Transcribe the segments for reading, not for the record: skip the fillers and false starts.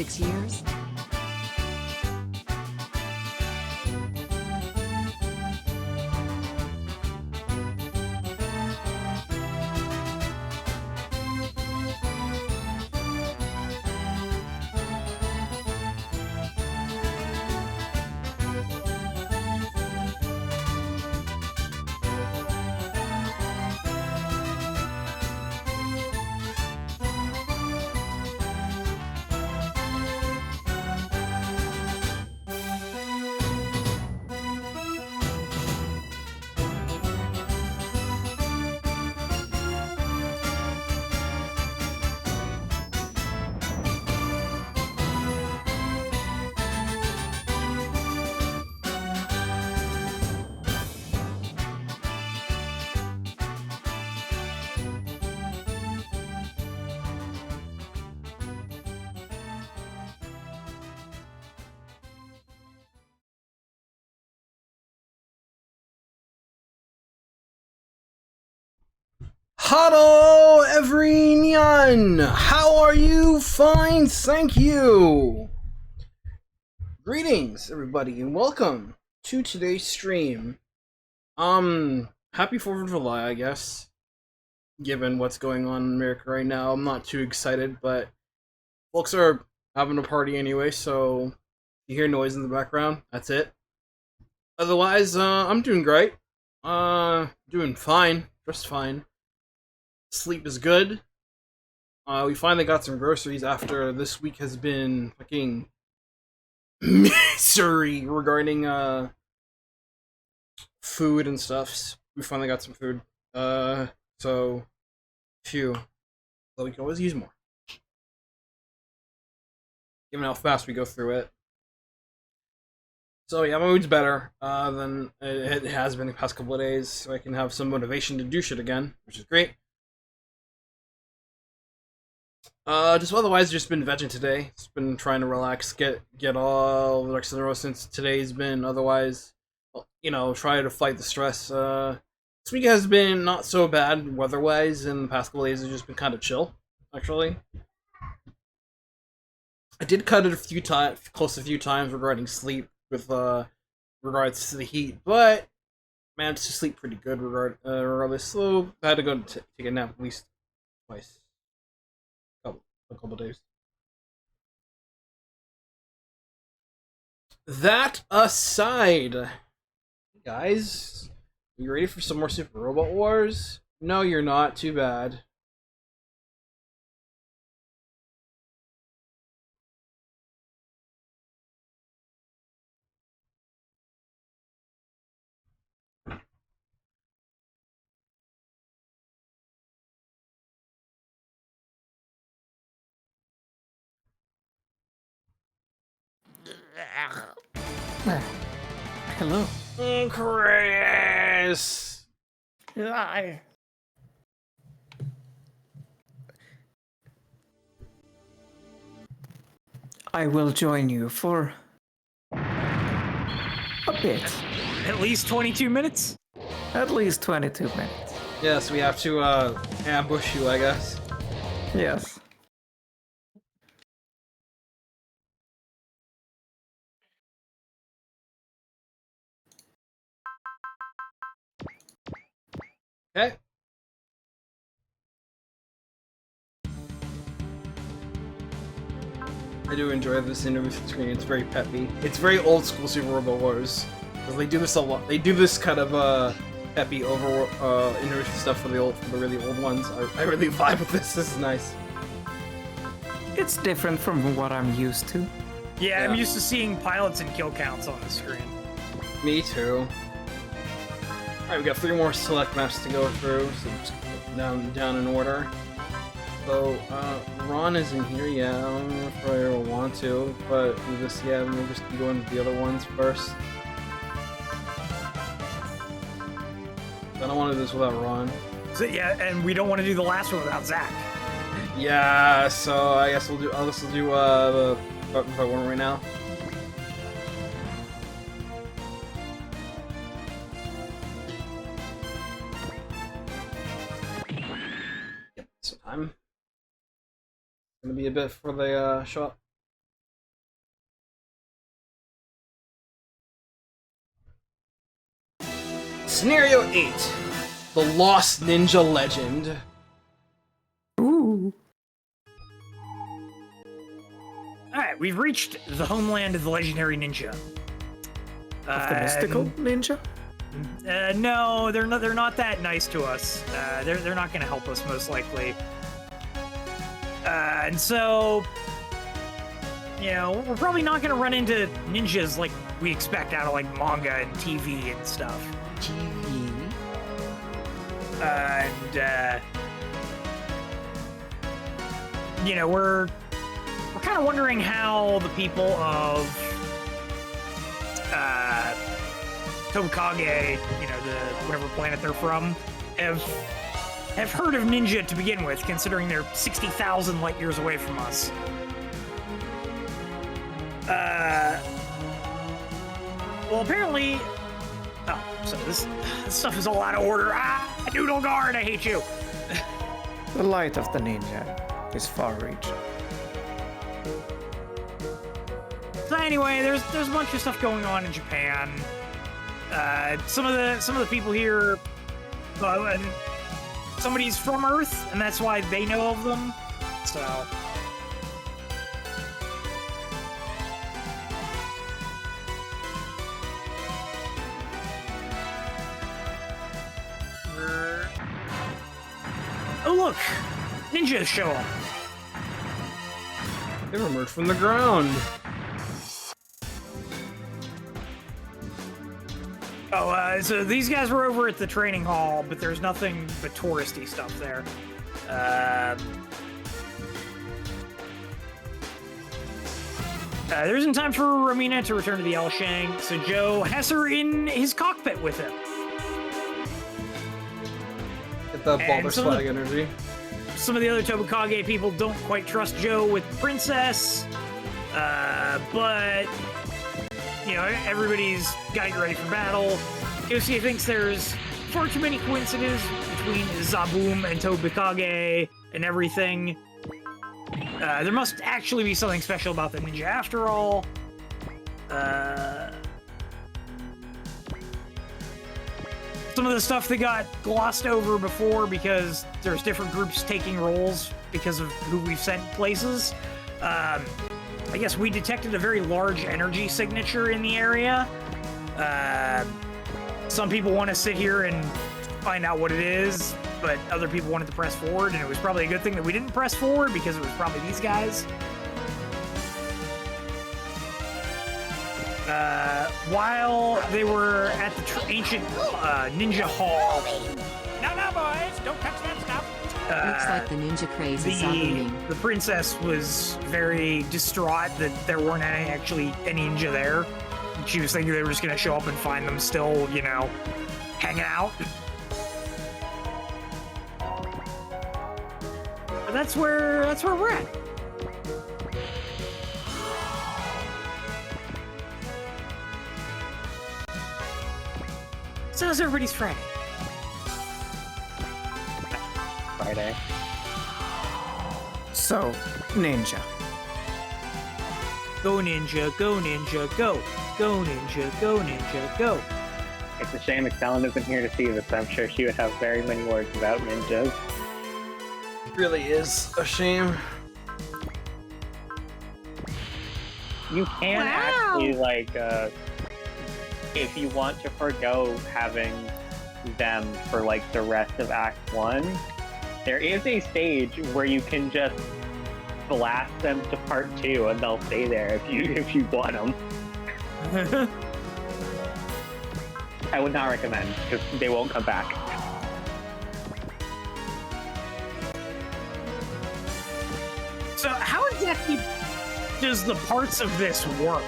6 years? Hello, everyone! How are you? Fine, thank you! Greetings, everybody, and welcome to today's stream. Happy 4th of July, I guess. Given what's going on in America right now, I'm not too excited, but folks are having a party anyway, so you hear noise in the background, that's it. Otherwise, I'm doing great. Doing fine, just fine. Sleep is good. We finally got some groceries after this week has been fucking misery regarding food and stuff. We finally got some food. So phew. But we can always use more. Given how fast we go through it. So yeah, my mood's better than it has been the past couple of days, so I can have some motivation to do shit again, which is great. Just otherwise, just been vegging today. Just been trying to relax, get all the ducks in a row since today's been. Otherwise, you know, try to fight the stress. This week has been not so bad weather-wise, and the past couple days has just been kind of chill, actually. I did cut it a few times regarding sleep with regards to the heat, but managed to sleep pretty good regardless. So I had to go take a nap at least twice. A couple days. That aside, guys, are you ready for some more Super Robot Wars? No, you're not. Too bad. Hello. Chris! I will join you for a bit. At least 22 minutes? At least 22 minutes. Yes, we have to ambush you, I guess. Yes. Okay. I do enjoy this interview screen. It's very peppy. It's very old school Super Robot Wars. Because they do this a lot. They do this kind of peppy over interview stuff for the really old ones. I really vibe with this. This is nice. It's different from what I'm used to. Yeah, I'm used to seeing pilots and kill counts on the screen. Me too. Alright, we got 3 more select maps to go through, so just go down in order. So, Ron isn't here yet. I don't know if I ever want to, but we'll just be going to the other ones first. I don't want to do this without Ron. So yeah, and we don't want to do the last one without Zach. Yeah, so I guess we'll do the part 1 right now. Yep, some time. Gonna be a bit for the shot. Scenario 8. The Lost Ninja Legend. Ooh. Alright, we've reached the homeland of the legendary ninja. Of the mystical ninja? No, they're not that nice to us. They're not gonna help us, most likely. And so, you know, we're probably not gonna run into ninjas like we expect out of like manga and TV and stuff. TV. You know, we're kind of wondering how the people of Tobukage, you know, the whatever planet they're from, have heard of ninja to begin with, considering they're 60,000 light years away from us. Well, apparently. Oh, so this stuff is all out of order. Ah, Noodle Guard, I hate you. The light of the ninja is far-reaching. So anyway, there's a bunch of stuff going on in Japan. Some of the people here, and somebody's from Earth, and that's why they know of them. So. Oh look! Ninjas show up! They emerged from the ground. Oh, so these guys were over at the training hall, but there's nothing but touristy stuff there. There isn't time for Romina to return to the L Shang, so Joe has her in his cockpit with him. Get that Balder's flag energy. Some of the other Tobukage people don't quite trust Joe with the princess, but, you know, everybody's got to get ready for battle. Yosuke thinks there's far too many coincidences between Zaboom and Tobukage and everything. There must actually be something special about the ninja after all. Some of the stuff that got glossed over before because there's different groups taking roles because of who we've sent places. I guess we detected a very large energy signature in the area. Some people want to sit here and find out what it is, but other people wanted to press forward, and it was probably a good thing that we didn't press forward because it was probably these guys. While they were at the ancient ninja hall. No, boys, don't touch that stuff. Looks like the ninja craze is happening. The princess was very distraught that there weren't actually any ninja there. She was thinking they were just gonna show up and find them still, you know, hanging out. But that's where we're at. So how's everybody's Friday? Friday. So, ninja. Go ninja, go ninja, go. Go ninja, go ninja, go. It's a shame Excellent isn't here to see this. I'm sure she would have very many words about ninjas. It really is a shame. You can actually, like, if you want to forgo having them for, like, the rest of Act 1, there is a stage where you can just blast them to Part 2 and they'll stay there if you want them. I would not recommend, because they won't come back. So how exactly does the parts of this work?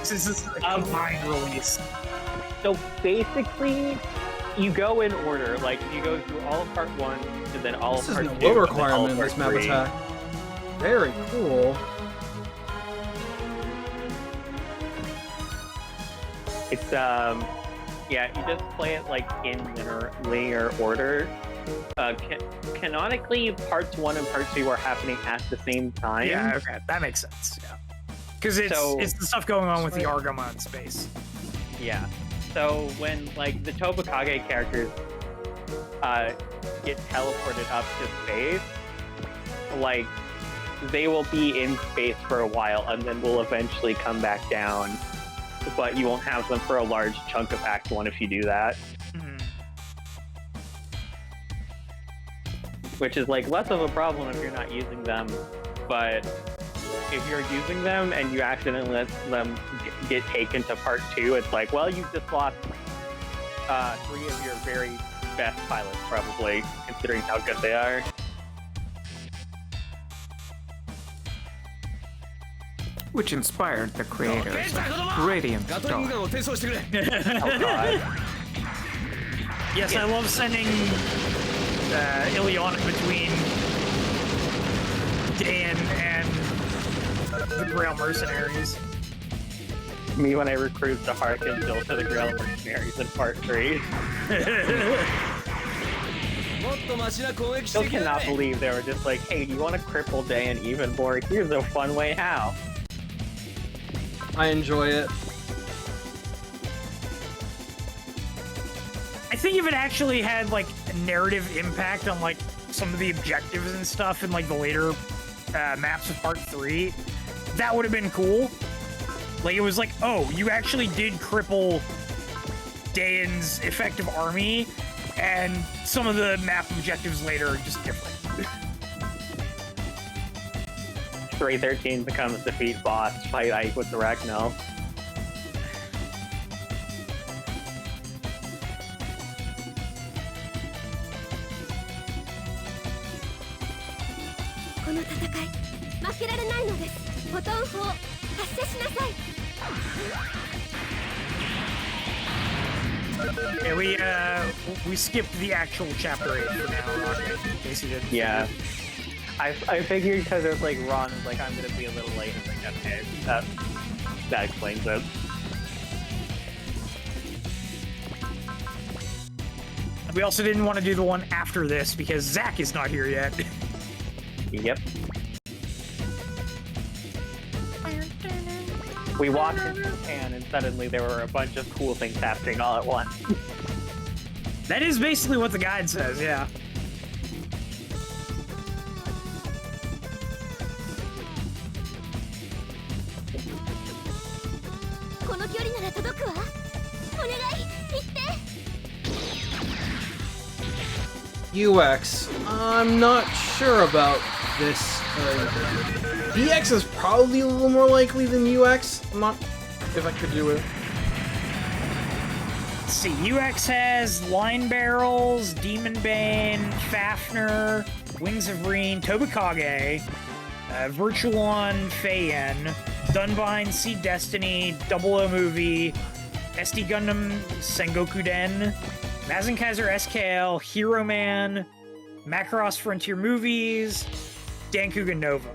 Since this is a combined release. So basically, you go in order. Like, you go through all of Part 1, and then all This of Part is 2, no low and then all requirement of in this Part map 3. attack. Very cool. It's, yeah, you just play it, like, in linear order. Canonically, Parts 1 and Part 2 are happening at the same time. Yeah, okay, that makes sense. Yeah, because it's the stuff going on with the Argama in space. Yeah. So when like the Tobakage characters get teleported up to space, like they will be in space for a while and then will eventually come back down. But you won't have them for a large chunk of Act 1 if you do that. Which is like less of a problem if you're not using them, but if you're using them and you accidentally let them get taken to part 2, it's like, well, you just lost 3 of your very best pilots, probably, considering how good they are. Which inspired the creators of Radiant Dawn. Oh god. Yes, I love sending Ileana between Dan and the Grail Mercenaries. Me when I recruit the Sharkin built to the Grail Mercenaries in part 3. Still cannot believe they were just like, hey, you want to cripple Dan even more? Here's a fun way how. I enjoy it. I think if it actually had like a narrative impact on like some of the objectives and stuff in like the later maps of part 3, that would have been cool. Like it was like, oh, you actually did cripple Dayan's effective army, and some of the map objectives later are just different. 313 becomes defeat boss, fight Ike with the Ragnar. Yeah, we skipped the actual chapter 8 for now, in case you didn't. Yeah. I figured because it was like Ron was like, I'm gonna be a little late. I'm like, okay, that explains it. We also didn't want to do the one after this because Zach is not here yet. Yep. We walked into Japan and suddenly there were a bunch of cool things happening all at once. That is basically what the guide says, yeah. UX. I'm not sure about this. BX is probably a little more likely than UX. I'm not. If I could do it. Let's see. UX has Line Barrels, Demon Bane, Fafnir, Wings of Reen, Tobakage, Virtualon, Feyen, Dunbine, Seed Destiny, 00 Movie, SD Gundam, Sengoku Den, Mazinkaiser SKL, Hero Man, Macross Frontier Movies, Dankuga Nova.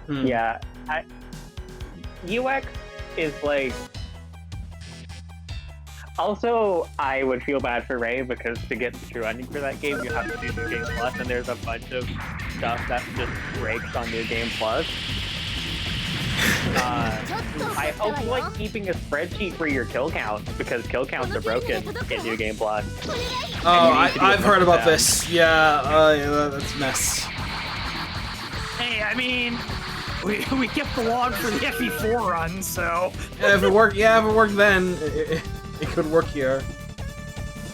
Yeah, UX is like... Also, I would feel bad for Ray because to get the true ending for that game, you have to do New Game Plus, and there's a bunch of stuff that just breaks on New Game Plus. I hope you like keeping a spreadsheet for your kill counts, because kill counts are broken in New Game Plus. Oh, I've heard about this. Yeah, that's a mess. Hey, I mean, we kept the log for the FE4 run, so... Yeah, if it worked then, it could work here.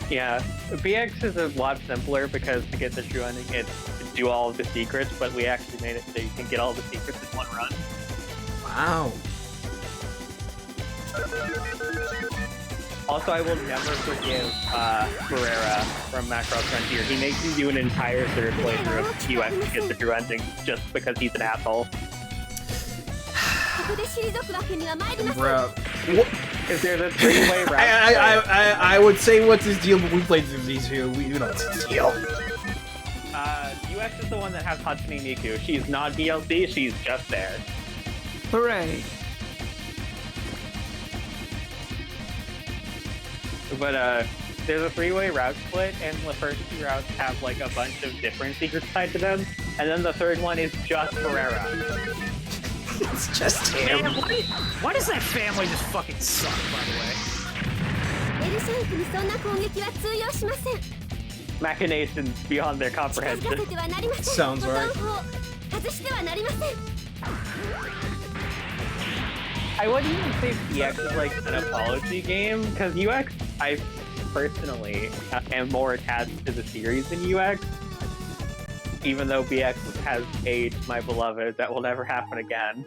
Yeah, BX is a lot simpler because to get the true ending, it's to do all of the secrets, but we actually made it so you can get all the secrets in one run. Wow. Also, I will never forgive Ferreira from Macross Frontier. He makes you do an entire third playthrough of UX to get the true ending just because he's an asshole. Bro. If there's a three-way route... I would say what's his deal, but we played through these two. We know what's his deal. UX is the one that has Hatsune Miku. She's not DLC, she's just there. Hooray! But there's a three-way route split, and the first two routes have like a bunch of different secrets tied to them, and then the third one is just Ferreira. It's just him. Man, why does that family just fucking suck, by the way? Machinations beyond their comprehension. Sounds right. I wouldn't even say BX is like an apology game, because UX, I personally am more attached to the series than UX. Even though BX has aged my beloved, that will never happen again.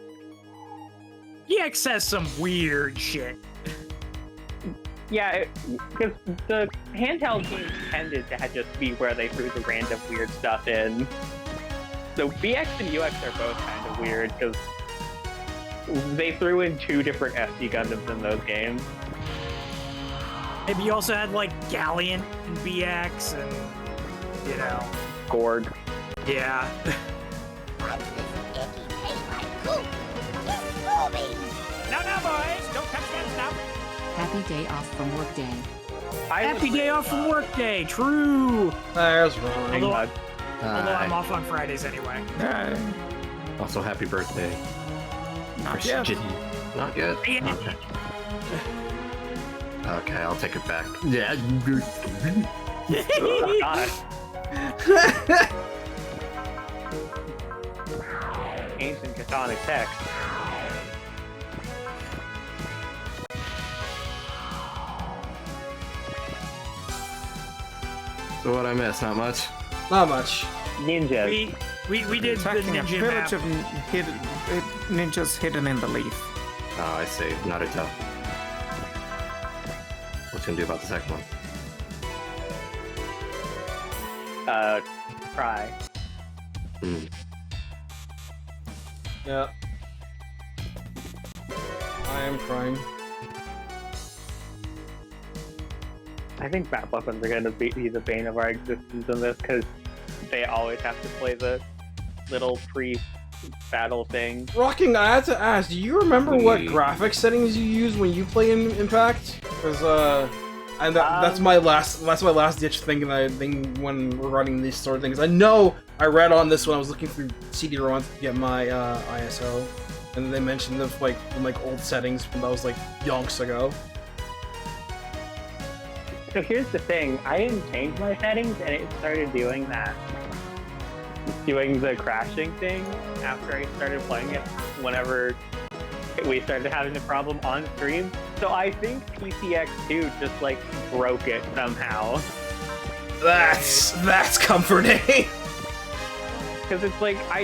EX has some weird shit. Yeah, because the handheld games tended to just be where they threw the random weird stuff in. So BX and UX are both kind of weird, because they threw in 2 different SD Gundams in those games. Maybe you also had, like, Galliant and BX and, you know... Gorg. Yeah. No, boys! Don't touch that stuff! Happy day off from work day. Happy day off from work day! True! There's wrong. Although I'm off on Fridays anyway. Also, happy birthday. Not yet. Not yet? Yeah. Okay. Okay, I'll take it back. Yeah. Oh, God. Ancient Chthonic text. So what I missed? Not much? Not much. Ninjas. We did the Attacking a ninja village map. of ninjas hidden in the leaf. Oh, I see. Naruto. What's gonna do about the second one? Cry. Hmm. Yeah. I am crying. I think map weapons are going to be the bane of our existence in this, because they always have to play the little pre-battle thing. Rocking, I had to ask, do you remember what graphic settings you use when you play in Impact? Because that's my last ditch thing when regarding these sort of things. I know I read on this when I was looking through CD-ROMs to get my ISO, and they mentioned the like old settings from that was like yonks ago. So here's the thing, I didn't change my settings and it started doing that. Doing the crashing thing after I started playing it whenever we started having the problem on stream. So I think PCX2 just like broke it somehow. That's comforting. Because it's like, I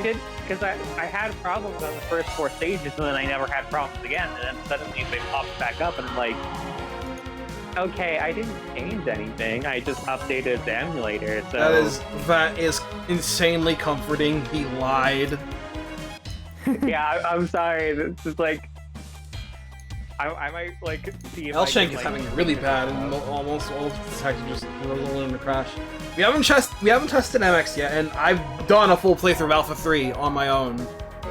had problems on the first 4 stages and then I never had problems again, and then suddenly they popped back up and I'm like, okay, I didn't change anything, I just updated the emulator, so... That is insanely comforting. He lied. Yeah, I'm sorry, this is like... I might, like, see if Elshank is like, having it really bad, and almost all of the attacks just rolling in the crash. We haven't tested MX yet, and I've done a full playthrough of Alpha 3 on my own,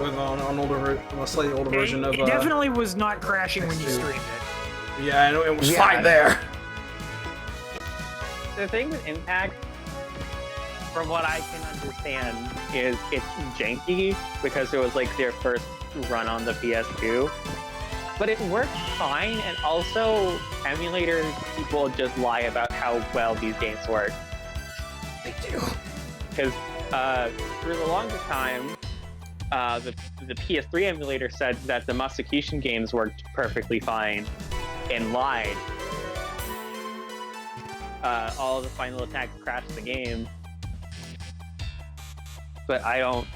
with on a slightly older version of. It definitely was not crashing when you streamed it. Yeah, I know it was fine there. The thing with Impact, from what I can understand, is it's janky because it was like their first run on the PS2. But it worked fine, and also emulator people just lie about how well these games work. They do. Because for the longest time, the PS3 emulator said that the Musakution games worked perfectly fine and lied. All the final attacks crashed the game. But I don't...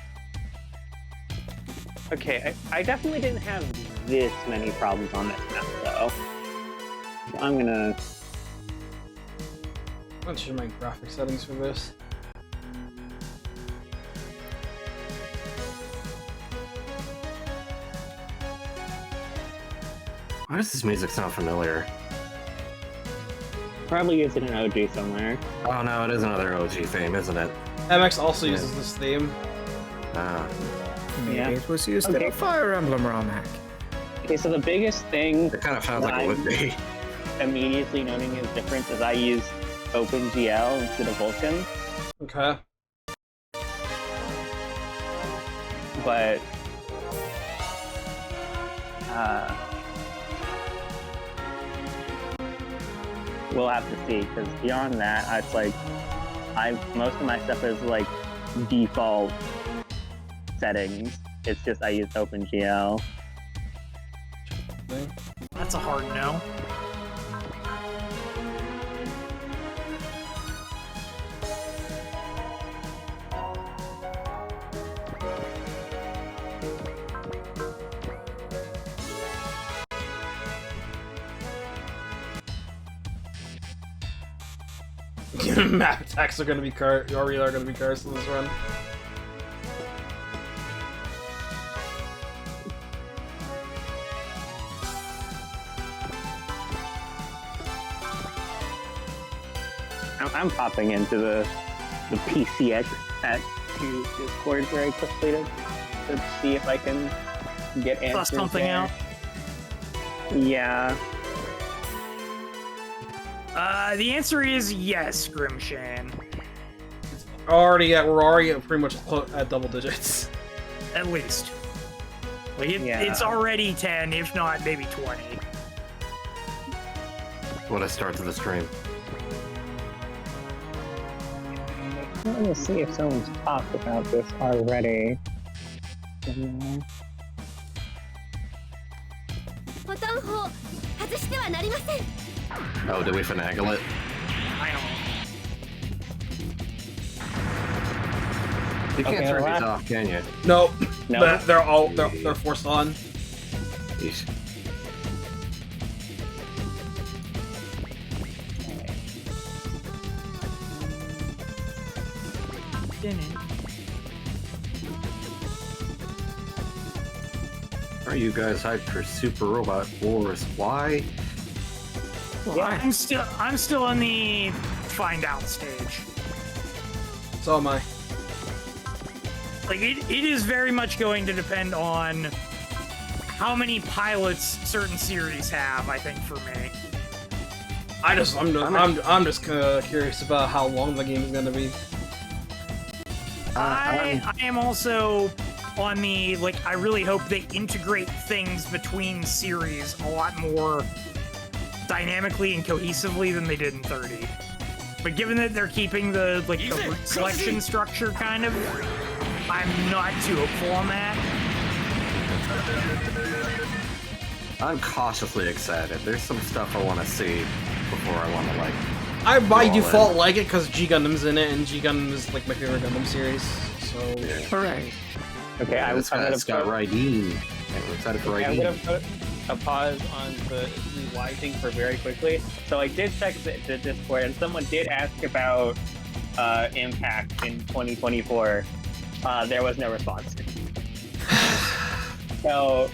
Okay, I definitely didn't have this many problems on this map, though. So I'm gonna... I'm gonna change my graphic settings for this. Why does this music sound familiar? Probably using an OG somewhere. Oh no, it is another OG theme, isn't it? MX also uses this theme. Ah. Maybe Yeah. it was used in Okay. a Fire Emblem ROM hack. Okay, so the biggest thing It kind of sounds like it would be. immediately noting as difference is I use OpenGL instead of Vulkan, Okay. but We'll have to see, because beyond that, it's like most of my stuff is like default settings. It's just I use OpenGL. That's a hard no. Map attacks are gonna be cars in this run. I'm popping into the PCX at 2 Discord very quickly to see if I can get answers. Bust something there. out. Yeah. The answer is yes, Grimshan. We're already at pretty much at double digits. At least. Like Yeah. It's already 10, if not maybe 20. What a start to the stream. Let me see if someone's talked about this already. Oh, did we finagle it? I don't know. You can't Okay, turn well, these off, can you? No, No. they're forced on. Yeesh. Are you guys hyped for Super Robot Wars? Why? Well, I'm still on the find out stage. So am I. Like it is very much going to depend on how many pilots certain series have, I think, for me. I'm just curious about how long the game is gonna be. I am also on the, like, I really hope they integrate things between series a lot more dynamically and cohesively than they did in 30. But given that they're keeping the, like, the route selection structure kind of, I'm not too hopeful on that. I'm cautiously excited. There's some stuff I want to see before I want to, like... I by all default in. like it because G Gundam's in it, and G Gundam is like my favorite Gundam series. So Hooray. Okay, Yeah, I'm this guy's got Reideen. I'm excited for I'm Reideen. gonna put a pause on the rewinding for very quickly. So I did check the Discord, and someone did ask about Impact in 2024. There was no response. So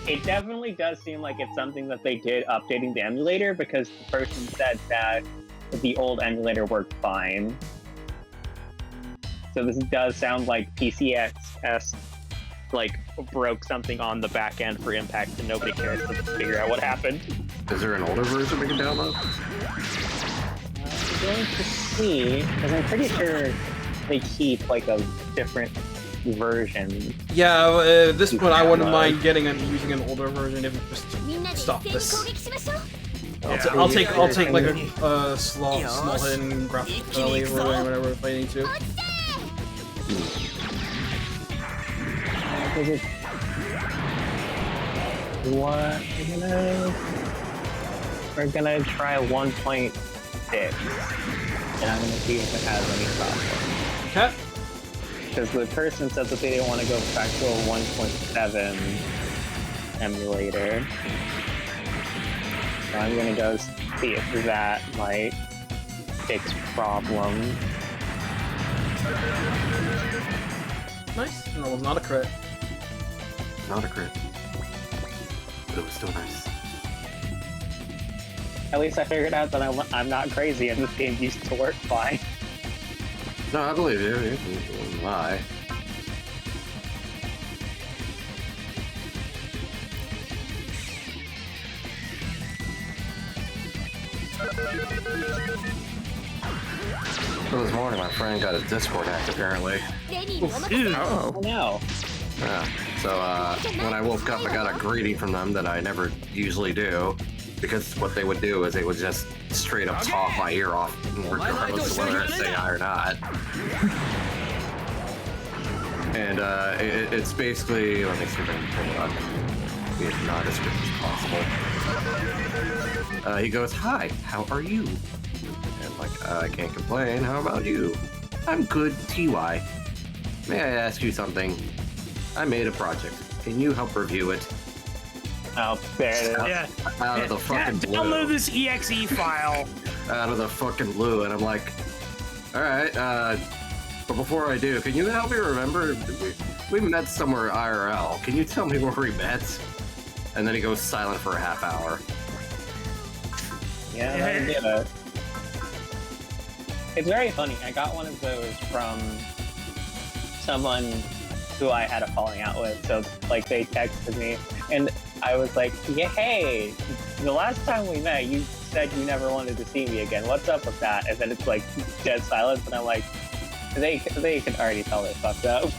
it definitely does seem like it's something that they did updating the emulator, because the person said that the old emulator worked fine. So this does sound like PCX like broke something on the back end for Impact, and nobody cares to figure out what happened. Is there an older version we can download? I'm going to see, because I'm pretty sure they keep like a different version. yeah, at this point I wouldn't mind using an older version if it just stop this. I'll take like a small hidden graphic fidelity or whatever we're fighting to. What? We're gonna try 1.6, and I'm gonna see if it has any problem. Okay. Because the person said that they didn't want to go back to a 1.7 emulator. So I'm gonna go see if that might fix problems. Nice. No, it was not a crit. Not a crit. But it was still nice. At least I figured out that I'm not crazy, and this game used to work fine. No, I believe you. You can lie. So this morning, my friend got his Discord hacked, apparently. Oh. Oh no. Yeah. So when I woke up, I got a greeting from them that I never usually do, because what they would do is they would just straight up talk my ear off, regardless of whether I say aye or not. And it's basically, let me see if I can pull it up. Be as nondescript as possible. He goes, "Hi, how are you?" And I'm like, I can't complain. How about you? I'm good, TY. May I ask you something? I made a project. Can you help review it? Oh, there it is. Yeah. Out of the fucking blue. Download this exe file. Out of the fucking blue, and I'm like, all right, but before I do, can you help me remember? We met somewhere IRL. Can you tell me where we met? And then he goes silent for a half hour. Yeah, I get it. It's very funny. I got one of those from someone who I had a falling out with. So, like, they texted me, and I was like, "Yeah, hey, the last time we met, you said you never wanted to see me again. What's up with that?" And then it's like dead silence, and I'm like, they can already tell they fucked up.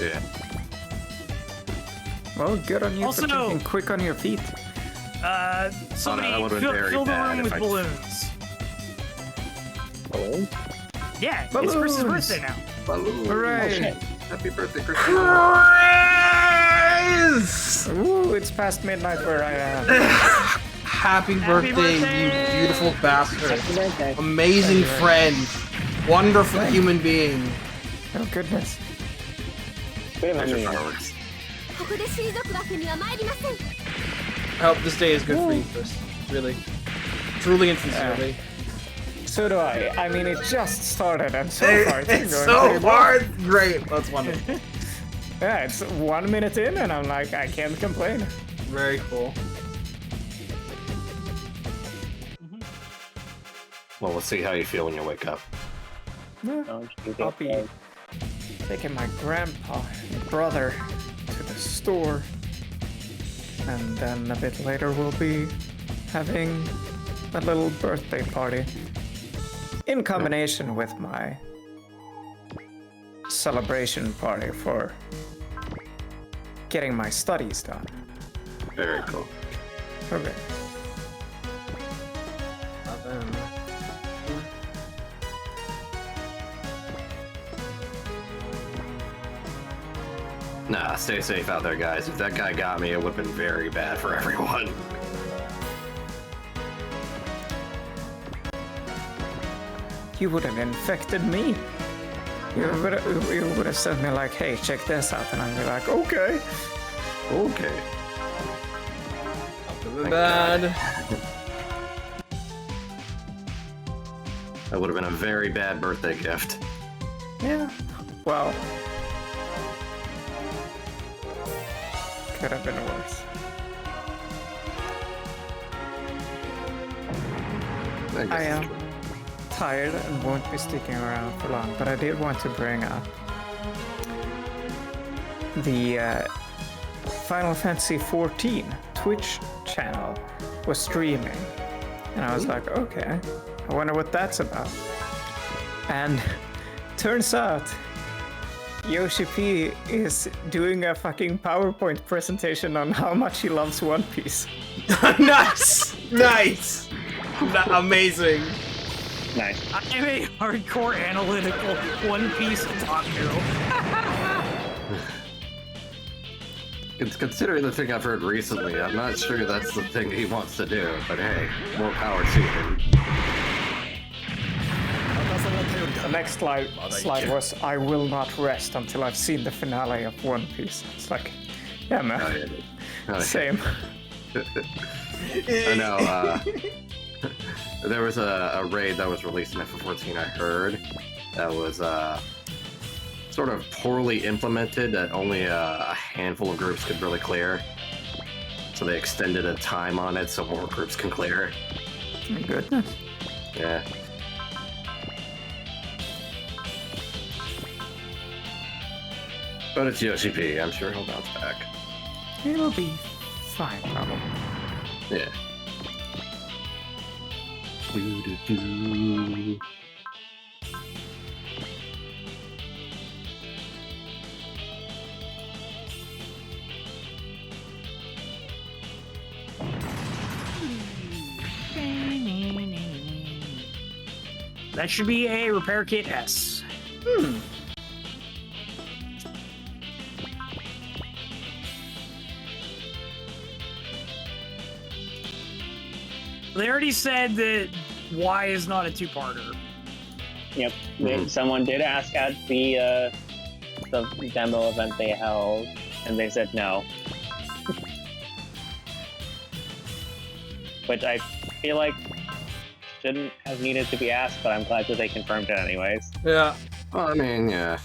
Yeah. Well, good on you Also- for thinking quick on your feet. Somebody that would've been very fill the bad room if with I- balloons. Balloons? Yeah, it's Balloons. Chris's birthday now. Balloon. Hooray! Happy birthday, Chris. Chris! Ooh, it's past midnight where I am. Happy birthday, birthday! you beautiful bastard. Happy birthday. Amazing friend. Wonderful human being. Oh, goodness. Wait a There's your minute. fireworks. ここで退くわけには参りません。 I hope this day is good for you, Chris. Really. Truly and sincerely. So do I. I mean, it just started, and so far it's been It's going so pretty well. hard. Great. That's wonderful. Yeah, it's 1 minute in, and I'm like, I can't complain. Very cool. Well, we'll see how you feel when you wake up. Yeah, Don't you I'll get be that? taking my grandpa and brother to the store. And then a bit later we'll be having a little birthday party. In combination with my celebration party for getting my studies done. Very cool. Okay. Nah, stay safe out there, guys. If that guy got me, it would have been very bad for everyone. You would have infected me. You would have sent me like, hey, check this out, and I'd be like, okay. Okay. Bad. That would have been a very bad birthday gift. Yeah. Well, could have been worse. I guess I it's am true. tired and won't be sticking around for long, but I did want to bring up the Final Fantasy XIV Twitch channel was streaming, and I was like, okay, I wonder what that's about. And turns out Yoshi P is doing a fucking PowerPoint presentation on how much he loves One Piece. Nice. Nice. Amazing. Nice. I am a hardcore analytical One Piece otaku. Considering the thing I've heard recently, I'm not sure that's the thing he wants to do, but hey, more power to him. The next slide was, I will not rest until I've seen the finale of One Piece. It's like, yeah, man, Oh, yeah. Oh, yeah. same. I know, there was a raid that was released in FF14, I heard, that was sort of poorly implemented, that only a handful of groups could really clear. So they extended a time on it so more groups can clear. My goodness. Yeah. But it's Yoshi P, I'm sure he'll bounce back. It'll be fine, probably. Yeah. Doo-doo-doo. That should be a repair kit S. They already said that Y is not a two-parter. Yep. Someone did ask at the demo event they held, and they said no. Which I feel like shouldn't have needed to be asked, but I'm glad that they confirmed it anyways. Yeah. Well, I mean, yeah.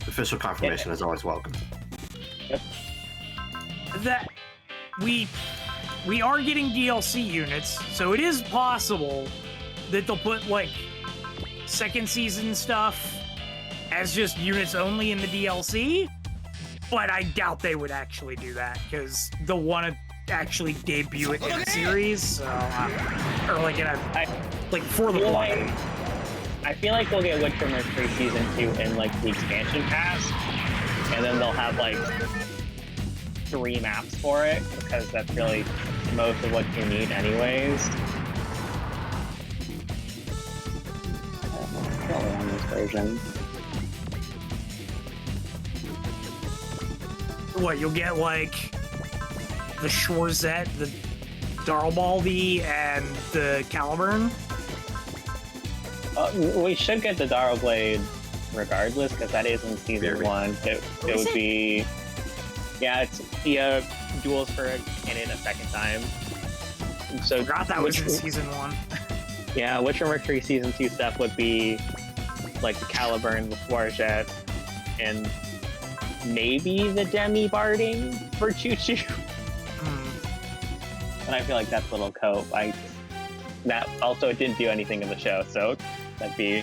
Official confirmation is always welcome. Yep. That we are getting DLC units, so it is possible that they'll put like second season stuff as just units only in the DLC, but I doubt they would actually do that because they'll want to actually debut it in the series, so, or like in a for the play. I feel like we'll get Witcher Mercury Season 2 in like the expansion pass, and then they'll have like 3 maps for it, because that's really most of what you need anyways. Probably on this version. What, you'll get like the Schwarzette, the Darlbaldi, and the Caliburn? We should get the Darlblade regardless, because that is in Season 1. It would be... Yeah, it's the duels for cannon a second time. So I forgot that was in Season 1. Yeah, Witcher Mercury Season 2 stuff would be like the Caliburn, the Schwarzette, and maybe the Demi-Barding for Choo-Choo. And I feel like that's a little cope. That also it didn't do anything in the show, so that'd be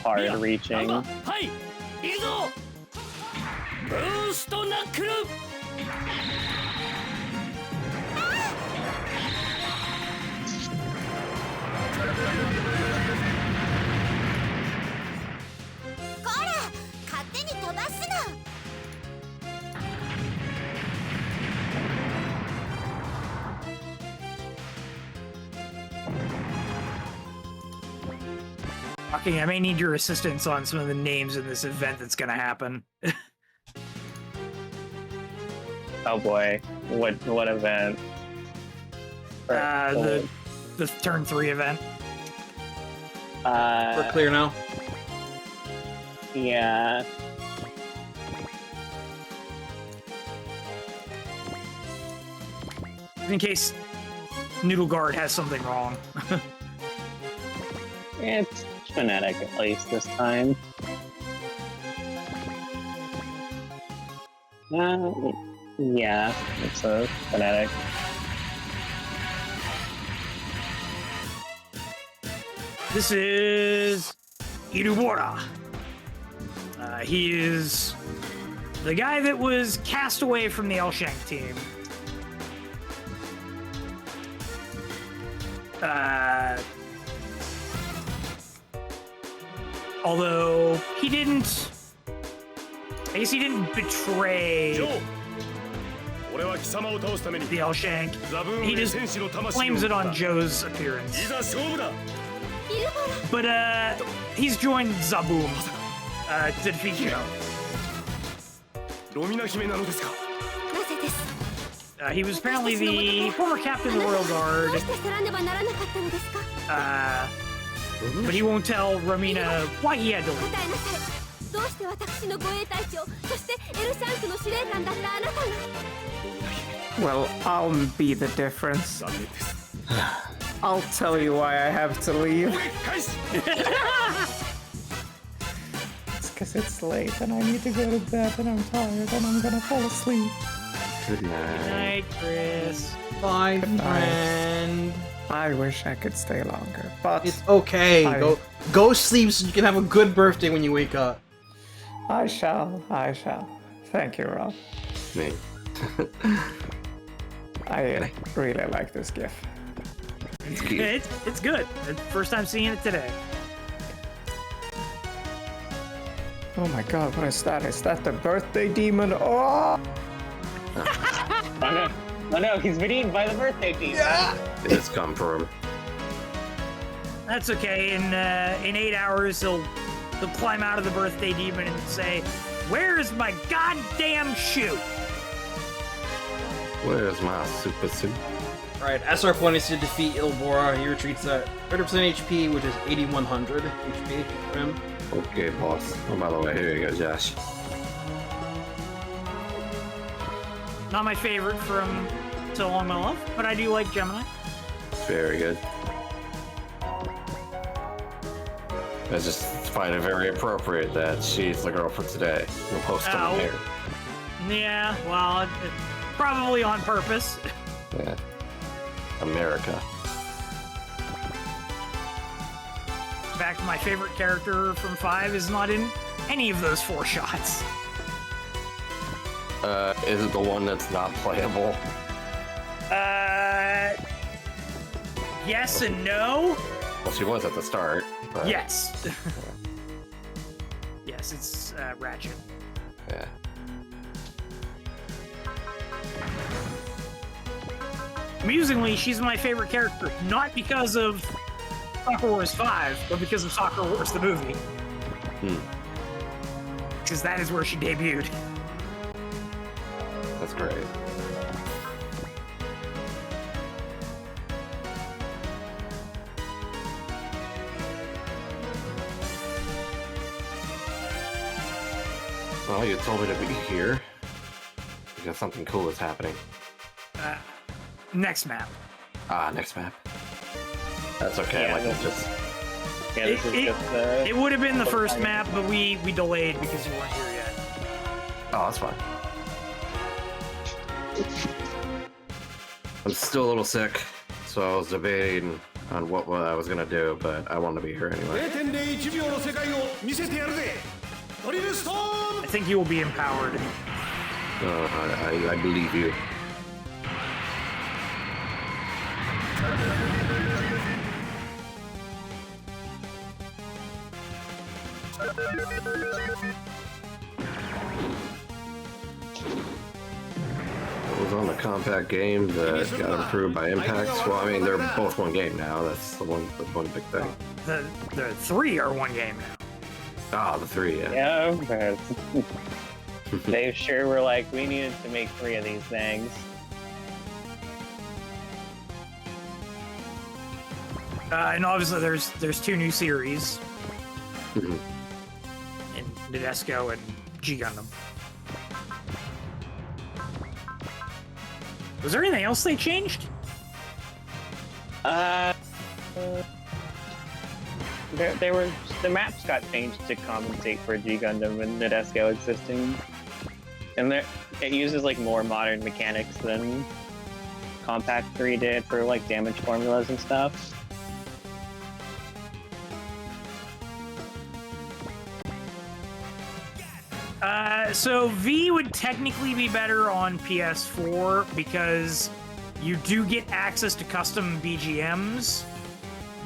hard reaching. Okay, I may need your assistance on some of the names in this event that's gonna happen. Oh boy, what event? The turn 3 event. We're clear now. Yeah. In case Noodle Guard has something wrong. It's phonetic at least this time. Yeah, it's a phonetic. This is Irubora. He is the guy that was cast away from the Elshank team. Although he didn't, I guess he didn't betray the Elshank. He just blames it on Joe's appearance. But he's joined Zaboom to defeat Joe. He was apparently the former captain of the Royal Guard. But he won't tell Romina why he had to leave. Well, I'll be the difference. I'll tell you why I have to leave. It's because it's late and I need to go to bed and I'm tired and I'm gonna fall asleep. Good night. Good night, Chris. Bye, Good night. friend. I wish I could stay longer, but It's okay. I- Go sleep so you can have a good birthday when you wake up. I shall. Thank you, Rob. Me. I really like this GIF. It's cute. It's good. First time seeing it today. Oh my god, what is that? Is that the birthday demon? Oh! Oh no, he's redeemed by the birthday team. Yeah. It's confirmed. That's okay. In 8 hours, he'll climb out of the birthday demon and say, "Where's my goddamn shoe?" Where's my super suit? Right, SR point is to defeat Ilbora. He retreats at 30% HP, which is 8100 HP for him. Okay, boss. Oh, by the way, here you go, Josh. Not my favorite from So Long My Love, but I do like Gemini. Very good. I just find it very appropriate that she's the girl for today. We'll post them here. Yeah, well, probably on purpose. Yeah. America. In fact, my favorite character from 5 is not in any of those 4 shots. Is it the one that's not playable? Yes and no. Well, she was at the start. But... Yes. Yes, it's Ratchet. Yeah. Amusingly, she's my favorite character, not because of Soccer Wars 5, but because of Soccer Wars the movie. Because that is where she debuted. That's great. Well, you told me to be here because something cool is happening. Next map. Next map. That's okay. Yeah, like it's just. Yeah, this is just the. It would have been the first map, but we delayed because you weren't here yet. Oh, that's fine. I'm still a little sick, so I was debating on what I was gonna do, but I wanted to be here anyway. I think you will be empowered. I believe you. It was on the compact game that got improved by impacts. Well, I mean, they're both one game now. That's the one big thing. The 3 are one game now. The 3, yeah. Yeah, but they sure were like, we needed to make 3 of these things. And obviously there's 2 new series. Mhm. In Nadesco and G Gundam. Was there anything else they changed? The maps got changed to compensate for G Gundam and Nadesco existing, and it uses like more modern mechanics than Compact 3 did for like damage formulas and stuff. So V would technically be better on PS4 because you do get access to custom BGMs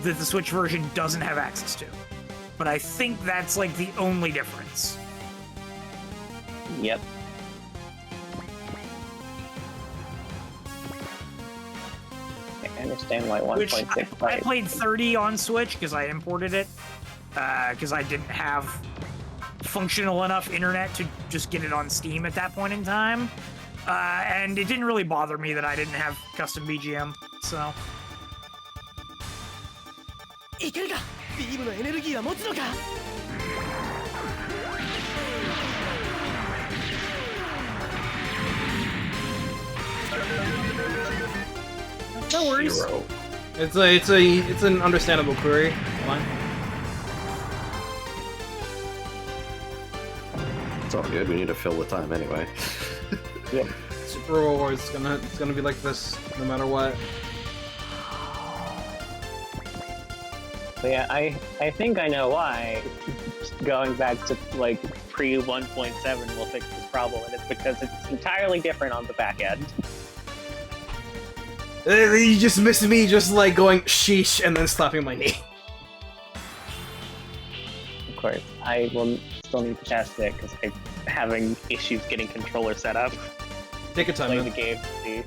that the Switch version doesn't have access to. But I think that's like the only difference. Yep. I understand why 1.6. I played 30 on Switch because I imported it because I didn't have functional enough internet to just get it on Steam at that point in time. And it didn't really bother me that I didn't have custom BGM, so... No worries. Zero. It's an understandable query. Fine. It's all good. We need to fill the time anyway. Yep. Super Wars it's gonna be like this no matter what. But yeah, I think I know why. Going back to like pre 1.7 will fix this problem, and it's because it's entirely different on the back end. You just missed me just like going sheesh and then slapping my knee. Of course, I will still need to test it because I'm having issues getting controller set up. Take your time, Play man. the game to see.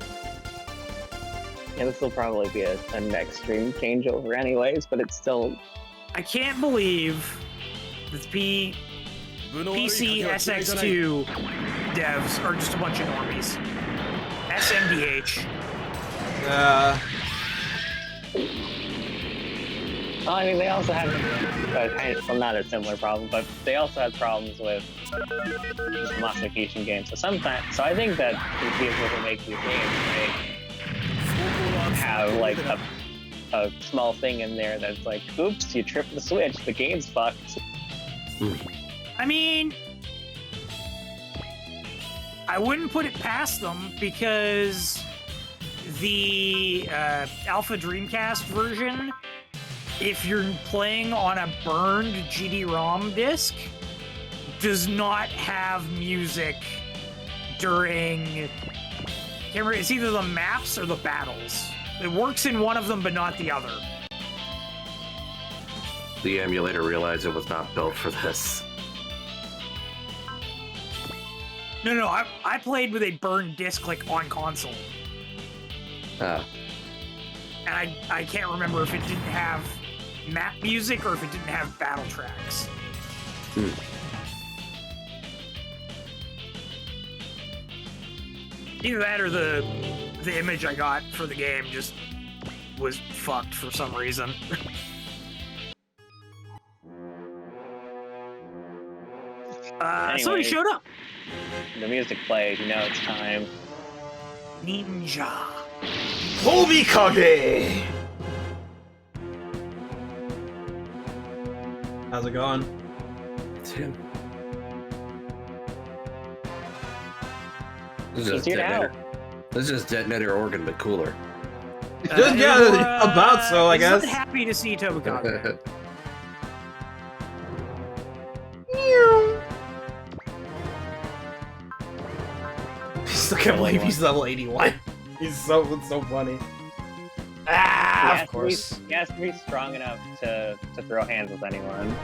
Yeah, this will probably be a next stream changeover anyways, but it's still... I can't believe that the PC SX2 devs are just a bunch of normies. SMDH. Well, I mean, they also have well, not a similar problem, but they also have problems with modification games. So sometimes, I think that the people who make these games have like a small thing in there that's like, oops, you tripped the switch, the game's fucked. I mean, I wouldn't put it past them because the Alpha Dreamcast version, if you're playing on a burned GD-ROM disc, does not have music during... I can't remember, it's either the maps or the battles. It works in one of them, but not the other. The emulator realized it was not built for this. No, I played with a burned disc, like, on console. Oh. And I can't remember if it didn't have map music or if it didn't have battle tracks. Either that or the image I got for the game just was fucked for some reason. Somebody showed up. The music plays, you know it's time. Ninja. Hobikage! How's it going? It's him. He's here now. This is just Detonator Organ, but cooler. About so, I guess. Happy to see Tobukage. I still can't believe he's level 81. It's so funny. Of course. He has to be strong enough to throw hands with anyone.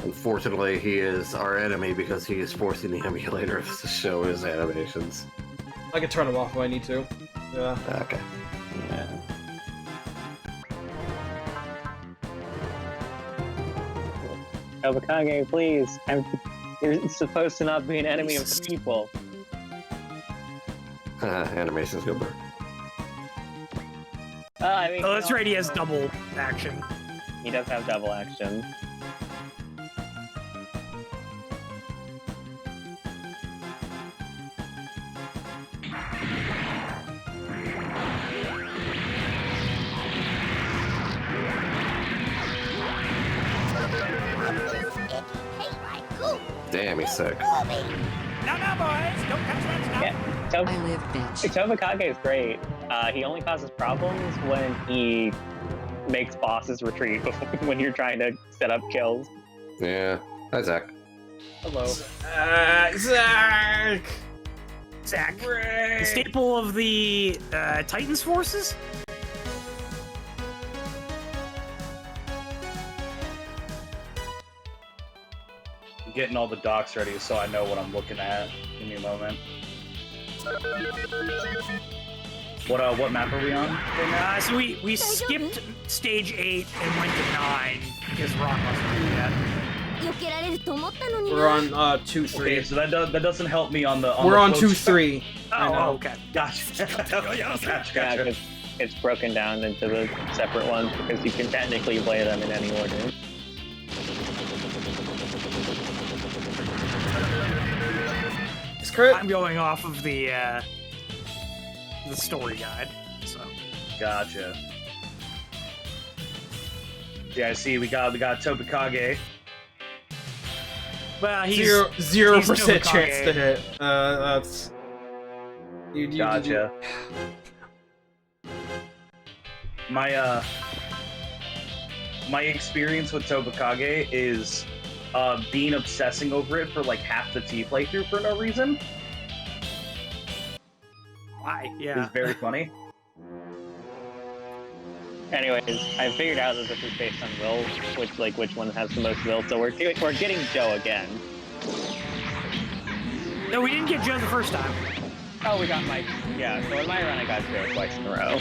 Unfortunately, he is our enemy because he is forcing the emulator to show his animations. I can turn him off if I need to. Yeah. Okay. Yeah. Tobukage, please. You're supposed to not be an enemy of the people. Animations go burn. I mean, Oh, that's right, he has double action. He does have double action. Damn, he's sick. No, boys! Don't touch that stuff! Yeah, I live, bitch. Tobukage is great. He only causes problems when he makes bosses retreat when you're trying to set up kills. Yeah. Hi, Zach. Hello. Zach! Zach. The staple of the Titans forces? Getting all the docs ready so I know what I'm looking at. Give me a moment. What map are we on? So we skipped stage 8 and went to 9 because Ron wasn't here yet. We're on 2-3. Okay, so that doesn't help me on the. We're the on close- 2-3. Oh, okay. Gotcha. Gotcha. Yeah, it's broken down into the separate ones because you can technically play them in any order. I'm going off of the story guide, so. Gotcha. Yeah, I see. We got Tobukage. Well, he's 0% chance to hit. That's. Gotcha. My experience with Tobukage is being obsessing over it for like half the T playthrough for no reason. Why? Yeah. It's very funny. Anyways, I figured out that this is based on will, which one has the most will. So we're getting Joe again. No, we didn't get Joe the first time. Oh, we got my... Yeah, so in my run I got 0 twice in a row.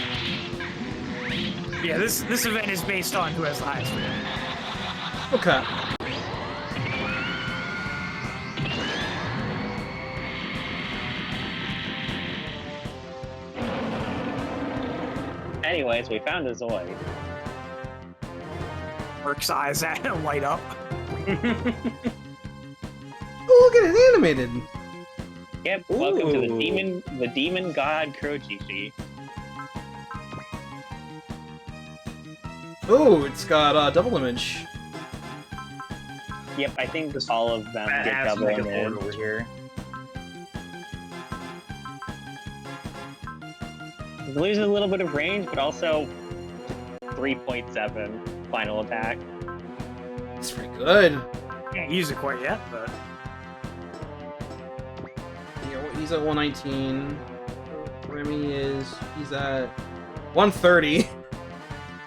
Yeah, this event is based on who has the highest win. Okay. Anyways, we found a Zoid. Merc's eyes light up. Oh, look at it animated. Yep, welcome to Ooh. the demon god Krochishi. Oh, it's got double image. Yep, I think all of them That get has to double make a board image. over here. It loses a little bit of range, but also 3.7 final attack. It's pretty good. Can't use it quite yet, but Yeah, he's at 119. Remy he's at 130.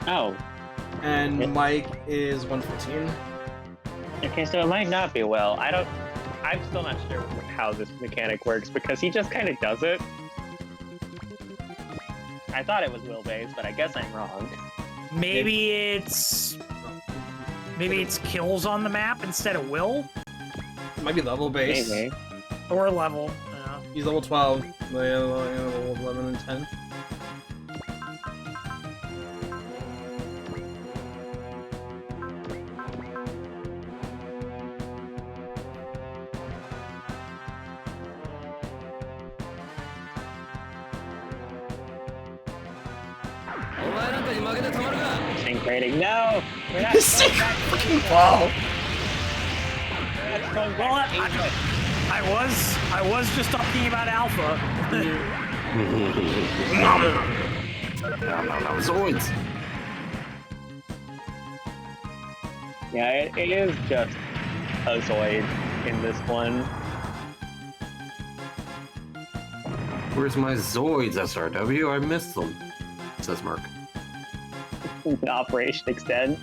Oh, And Yep. Mike is 114. okay, so it might not be well. I'm still not sure how this mechanic works because he just kind of does it. I thought it was will-based, but I guess I'm wrong. maybe it's kills on the map instead of will It might be level based. Maybe. or level. He's level 12. Level 11 and 10. Sync rating. No! We're not Fucking wow. going Well, back to Asia. I was just talking about Alpha. Zoids. Yeah, it is just a Zoid in this one. Where's my Zoids, SRW? I missed them. Says Mark. Operation Extend.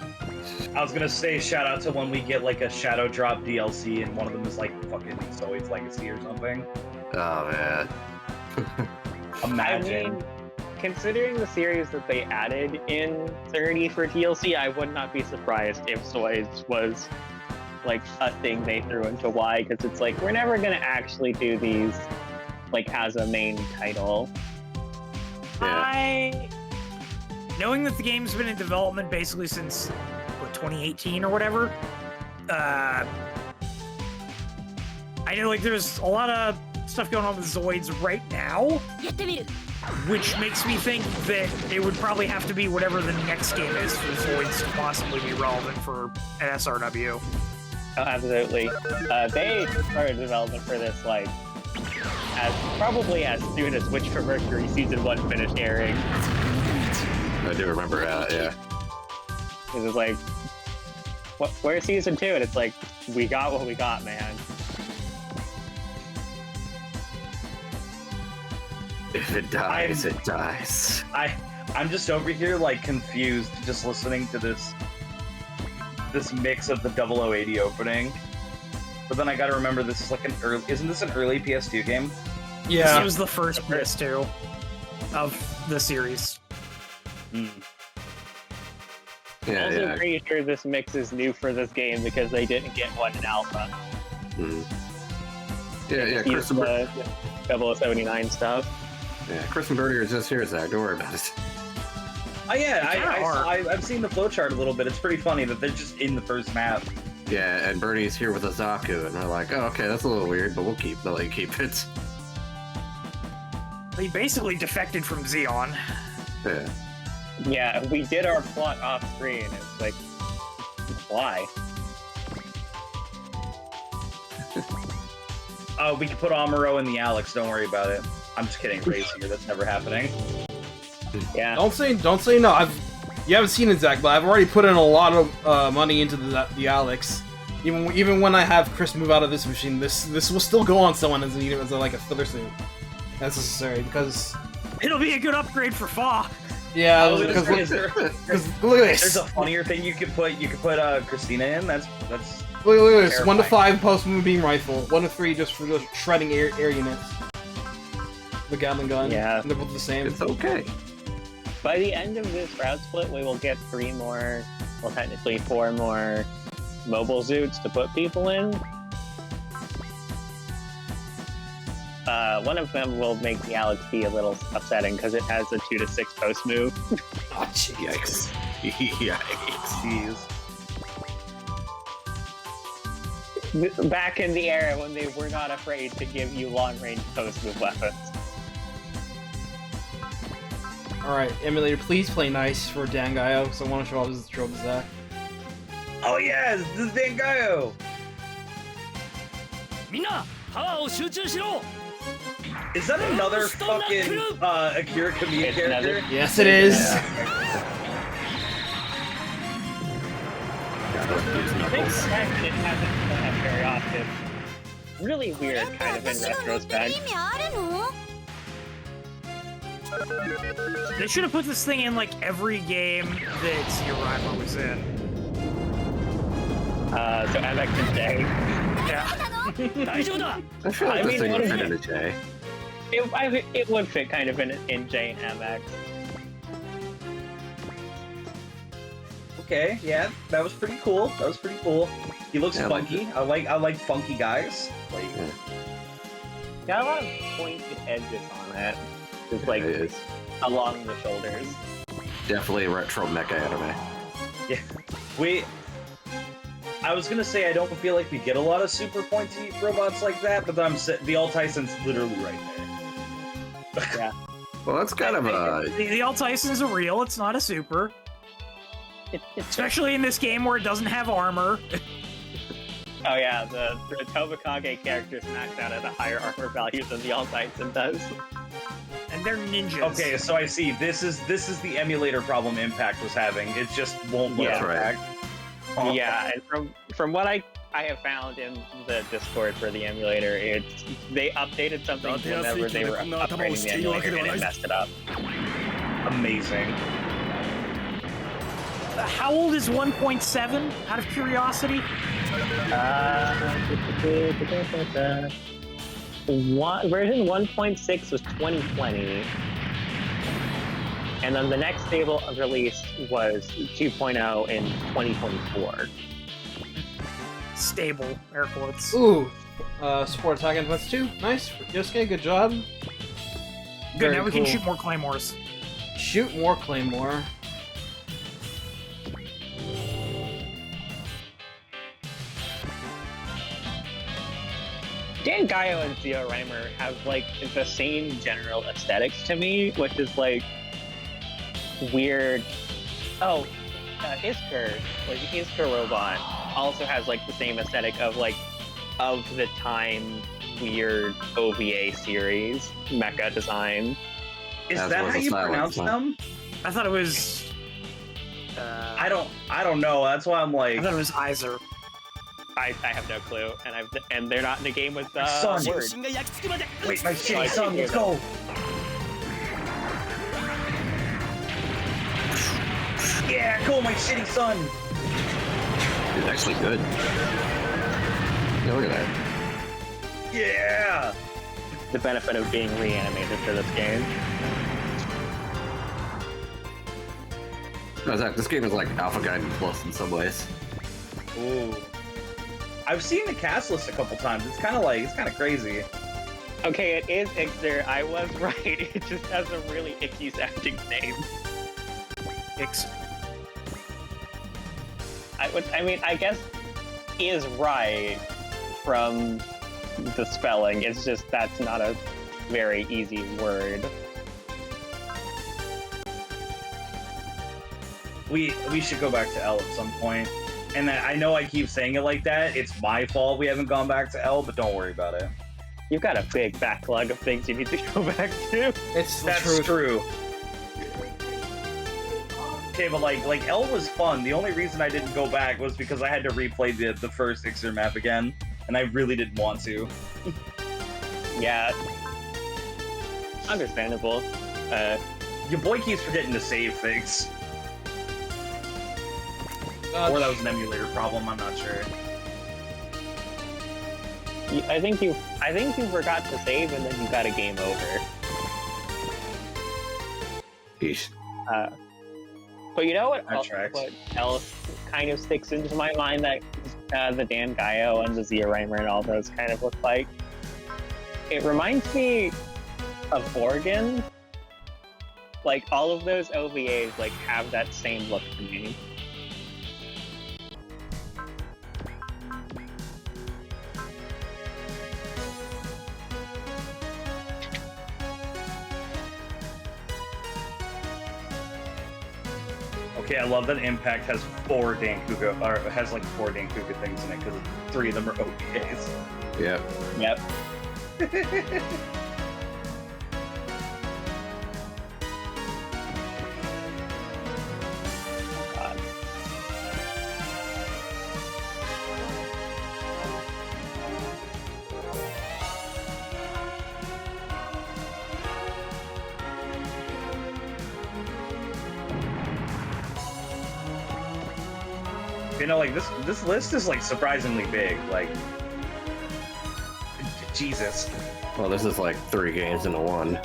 I was gonna say shout out to when we get like a Shadow Drop DLC and one of them is like fucking Zoid's Legacy or something. Oh man. Imagine. I mean, considering the series that they added in 30 for DLC, I would not be surprised if Zoids was like a thing they threw into Y, because it's like, we're never gonna actually do these like as a main title. Yeah. Knowing that the game's been in development basically since 2018 or whatever, I know like there's a lot of stuff going on with Zoids right now, which makes me think that it would probably have to be whatever the next game is for Zoids to possibly be relevant for an SRW. Oh, absolutely. They started development for this like probably as soon as Witch from Mercury Season 1 finished airing. I do remember that, yeah. It was like, where's Season 2? And it's like, we got what we got, man. If it dies, it dies. I'm just over here like confused just listening to this mix of the 0080 opening. But then I gotta remember this is like isn't this an early PS2 game? Yeah. This was the first PS2 of the series. Yeah, Also yeah. pretty sure this mix is new for this game because they didn't get one in alpha. Mhm. Yeah, yeah, Use Christopher. the 0079 stuff. Yeah, Chris and Bertie are just here, Zach. Don't worry about it. Oh yeah, kinda are. I've seen the flowchart a little bit. It's pretty funny that they're just in the first map. Yeah, and Bertie's here with a Zaku, and we're like, oh, okay, that's a little weird, but they'll let you keep it. They basically defected from Xeon. Yeah. Yeah, we did our plot off screen. It's like, why? Oh, we can put Amuro in the Alex. Don't worry about it. I'm just kidding, Race here. That's never happening. Yeah. Don't say no. You haven't seen it, Zach, but I've already put in a lot of money into the Alex. Even when I have Chris move out of this machine, this will still go on someone as like a filler suit. That's necessary because It'll be a good upgrade for Fa. yeah, I was gonna because say, look at there's this. a funnier thing you could put. You could put Christina in. That's Look at this. 1 to terrifying. 5 post moon beam rifle. 1 to 3 just for shredding air units. the Gatling gun. Yeah. They're both the same. It's okay. By the end of this route split, we will get 3 more, well, technically 4 more mobile suits to put people in. One of them will make the Alex be a little upsetting because it has a 2 to 6 post move. Oh, jeez. Yikes. Yikes. Jeez. Back in the era when they were not afraid to give you long-range post move weapons. Alright, emulator, please play nice for Dangaio, because I want to show off his tropes Zach. Oh yes, this is Dangaio! Is that another fucking Akira Hibiki It's character? another- Yes, it is! I think the fact that it hasn't come up very often, really weird kind of in retrospect. 意味あるの？ They should have put this thing in like every game that Yoraima was in. So MX and J. Yeah. I feel like I this mean, thing what would is fit it? in a J. It would fit kind of in J and MX. Okay, yeah, that was pretty cool. That was pretty cool. He looks Yeah, I like funky. I like funky guys. Like, Got a lot of pointed edges on it. Just like It is. along the shoulders. Definitely retro mecha anime. we. I was gonna say I don't feel like we get a lot of super pointy robots like that, but the All Tyson's literally right there. Yeah. Well, that's kind of a... The Alt Tyson's a real, it's not a super. Especially in this game where it doesn't have armor. Oh yeah, the Tobakage characters max out at a higher armor value than the All Tyson does. And they're ninjas. Okay, so I see. This is the emulator problem Impact was having. It just won't let Yeah. Impact. Yeah, and from what I have found in the Discord for the emulator, they updated something whenever they were upgrading the emulator and it messed it up. Amazing. How old is 1.7, out of curiosity? Version 1.6 was 2020. And then the next stable of release was 2.0 in 2024. Stable, air quotes. Ooh, support attack inputs too. Nice. Yosuke, good job. Good, Very now we can cool. shoot more claymores. Shoot more Claymore. Dangaio and Zio Reimer have like the same general aesthetics to me, which is like weird. Oh, Isker, like the Isker robot, also has like the same aesthetic of like of the time weird OVA series mecha design. Is As that was how the you silent pronounce one. them? I thought it was... I don't know. That's why I'm like. I thought it was Iser. I have no clue, and they're not in the game with Son. words. Wait, my shitty I son, can't let's hear go. Yeah, go, my shitty son. It's actually good. Yeah, look at that. Yeah. The benefit of being reanimated for this game. No, Zach, this game is like Alpha Guide Plus in some ways. Ooh. I've seen the cast list a couple times. It's kind of crazy. Okay, it is Ixter. I was right. It just has a really icky sounding name. Ix. I guess is right from the spelling. It's just that's not a very easy word. We should go back to L at some point. And I know I keep saying it like that. It's my fault we haven't gone back to L, but don't worry about it. You've got a big backlog of things you need to go back to. It's the That's truth. true. Okay, but like L was fun. The only reason I didn't go back was because I had to replay the first Ixer map again, and I really didn't want to. Yeah. Understandable. Your boy keeps forgetting to save things. Or that was an emulator problem, I'm not sure. I think you forgot to save and then you got a game over. Peace. But you know what? That tracks. What else kind of sticks into my mind that the Dan Gaio and the Zia Reimer and all those kind of look like? It reminds me of Oregon. Like all of those OVAs like have that same look to me. Okay, I love that Impact has 4 Dankuga, or has like 4 Dankuga things in it because 3 of them are OVAs. Yep. Yep. God. You know, like this list is like surprisingly big. Like, Jesus. Well, this is like 3 games into 1.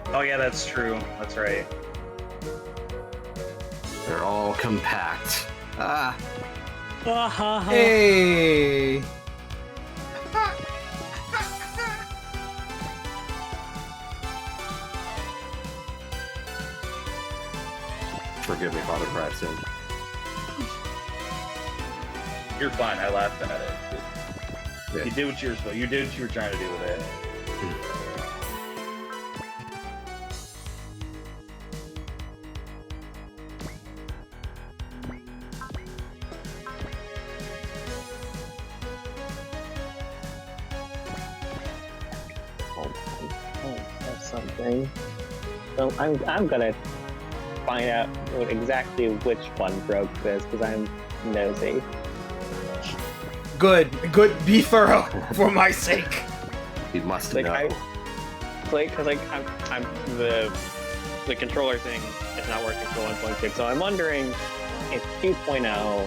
Oh yeah, that's true. That's right. They're all compact. Ah. Hey. Forgive me, Father Bradson. You're fine. I laughed at it. Yeah. You did what you were supposed. You did what you were trying to do with it. That's something. So I'm gonna find out exactly which one broke this because I'm nosy. Good. Be thorough for my sake. You must Like know. because I'm the controller thing is not working for 1.6, so I'm wondering if 2.0,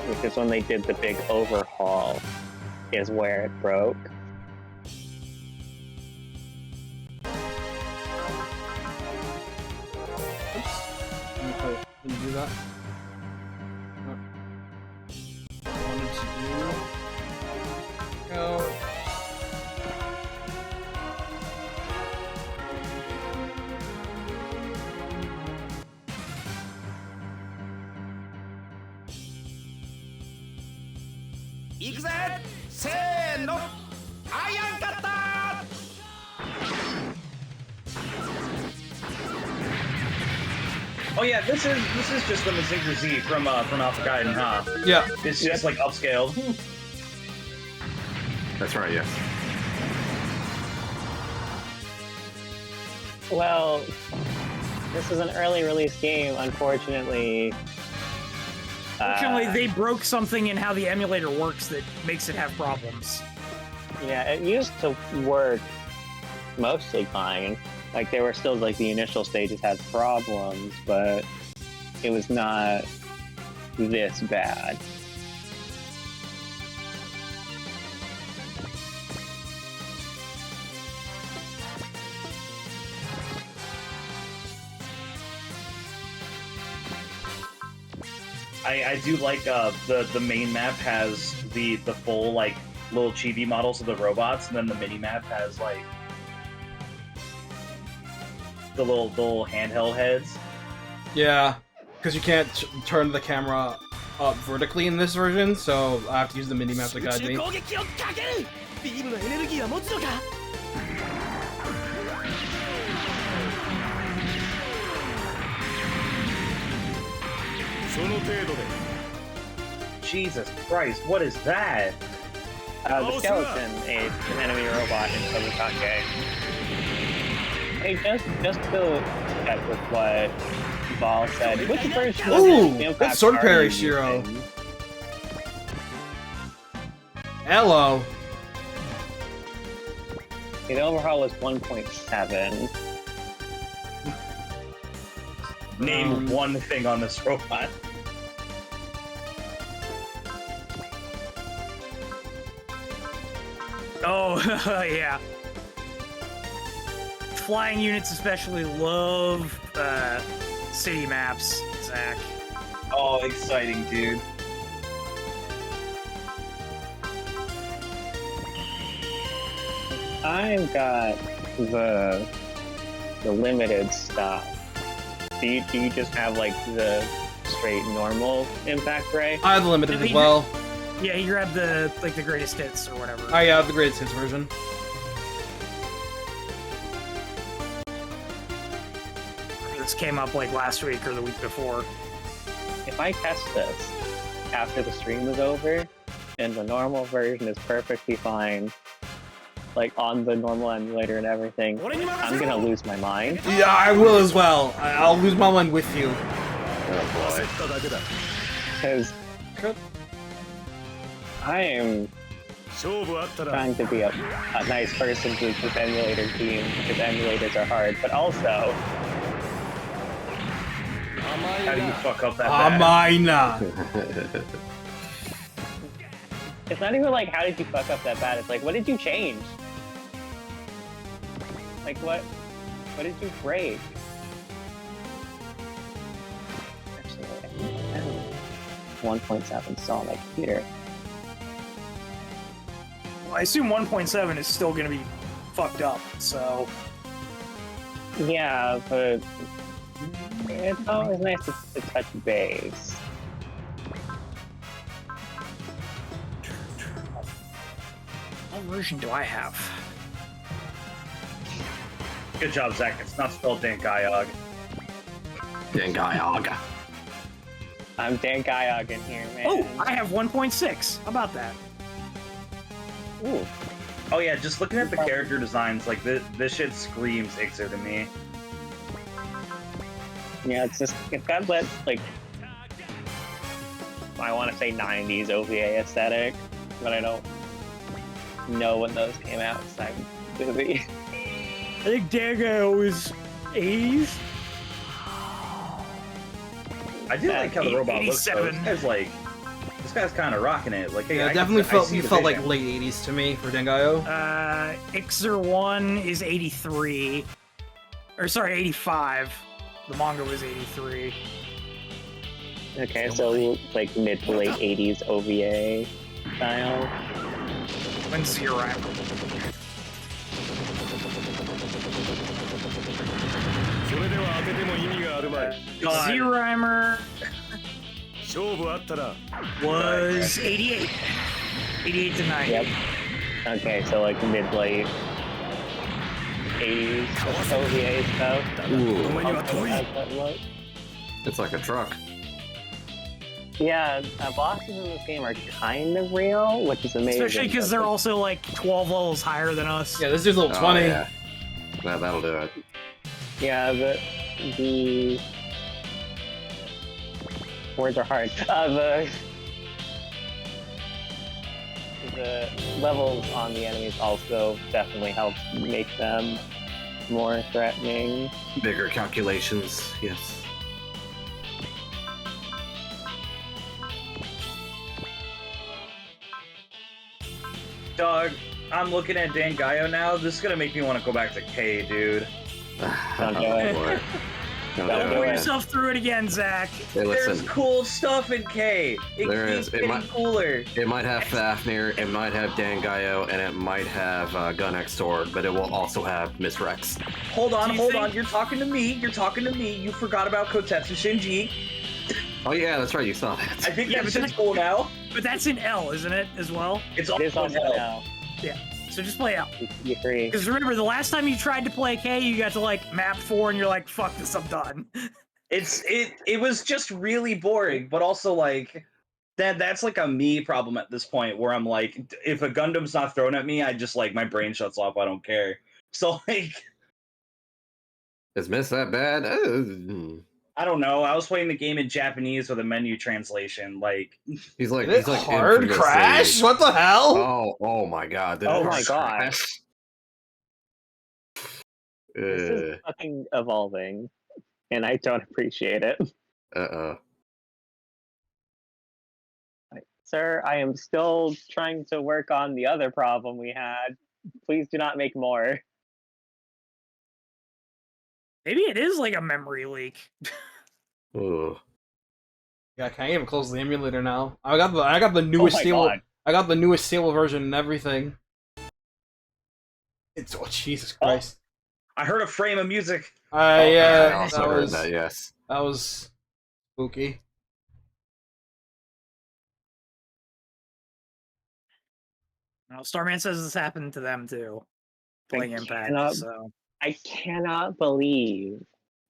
which is when they did the big overhaul, is where it broke. Didn't do that. I wanted to do. Go. Oh yeah, this is just the Mazinger Z from Alpha Gaiden, huh? Yeah. It's just like upscaled. That's right, yeah. Well, this is an early release game, unfortunately. Fortunately, they broke something in how the emulator works that makes it have problems. Yeah, it used to work mostly fine. Like, there were still, like, the initial stages had problems, but it was not this bad. I do like the main map has the full like little chibi models of the robots, and then the mini map has like the little handheld heads. Yeah, because you can't turn the camera up vertically in this version, so I have to use the mini map to guide me. Jesus Christ, what is that? The skeleton, an enemy robot in Tobukake. Hey, just to check with what Ball said, which version Ooh, of good Impact sword are parry, you Shiro. using? Hello. The overhaul was 1.7. Name one thing on this robot. Oh, yeah. flying units especially love city maps, Zach. Oh, exciting, dude. I've got the limited stuff. Do you just have like the straight normal impact ray? I have the limited as well. Yeah, you grabbed the greatest hits or whatever. I have the greatest hits version. This came up like last week or the week before. If I test this after the stream is over, and the normal version is perfectly fine, like on the normal emulator and everything, I'm gonna lose my mind. Yeah, I will as well. I'll lose my mind with you. Because I am trying to be a nice person to this emulator team, because emulators are hard, but also... How do you fuck up that bad? Amina. It's not even like, how did you fuck up that bad? It's like, what did you change? Like, what did you break? Actually, I don't 1.7 still on my computer. Well, I assume 1.7 is still going to be fucked up, so... Yeah, but it's always nice to touch base. What version do I have? Good job, Zach. It's not spelled Dankayog. Dengayog. I'm Dan Guyog in here, man. Oh, I have 1.6. How about that? Ooh. Oh yeah, just looking at the character designs, like this shit screams Ixer to me. Yeah, it's got that, like, I want to say 90s OVA aesthetic, but I don't know when those came out, so I'm busy. I think Dago was 80s. I do like how the robot looks though. 87. This guy's kind of rocking it. Like, Yeah, I it definitely I see the felt like vision. late 80s to me for Dengayo. Ixer 1 is 83. Or sorry, 85. The manga was 83. Okay, so like mid to late 80s OVA style. When Zero. Zero was 88. 88 to 90. Yep. Okay, so like mid late 80s OVA stuff. Ooh. How's that look? It's like a truck. Yeah, bosses in this game are kind of real, which is amazing. Especially because they're also like 12 levels higher than us. Yeah, this dude's level 20. Oh, yeah. That'll do it. Yeah, the words are hard. The levels on the enemies also definitely help make them more threatening. Bigger calculations, yes. Dog, I'm looking at Dangayo now. This is gonna make me want to go back to K, dude. Don't do it. Boy. Don't Don't do Put do it. it. yourself through it again, Zach. Hey, There's listen, cool stuff in K. It There keeps is. It getting might- cooler. it might have Fafnir, it might have Dangayo, and it might have Gun X Sword, but it will also have Miss Rex. Hold on, Do you hold think- on. You're talking to me. You're talking to me. You forgot about Kotetsu Shinji. Oh yeah, that's right, you saw I that. think Yeah, that but shit's cool now. But that's in L, isn't it, as well? It's It is also also hell. now. So just play L. You agree. Because remember, the last time you tried to play K, you got to like map 4 and you're like, fuck this, I'm done. It was just really boring, but also like that's like a me problem at this point where I'm like, if a Gundam's not thrown at me, I just like my brain shuts off. I don't care. So like, Is Miss that bad? I don't know. I was playing the game in Japanese with a menu translation. Like, He's like, Did it he's like hard infamously- crash? What the hell? Oh my god. Did Oh it my hard God. crash? This is fucking evolving, and I don't appreciate it. Uh-oh. Sir, I am still trying to work on the other problem we had. Please do not make more. Maybe it is like a memory leak. Ooh. Yeah, I can't even close the emulator now. I got the newest my stable. God. I got the newest stable version and everything. It's Jesus Christ. I heard a frame of music. I Yeah, also that heard was that, yes. that was spooky. Well, Starman says this happened to them too, playing Impact. cannot- So I cannot believe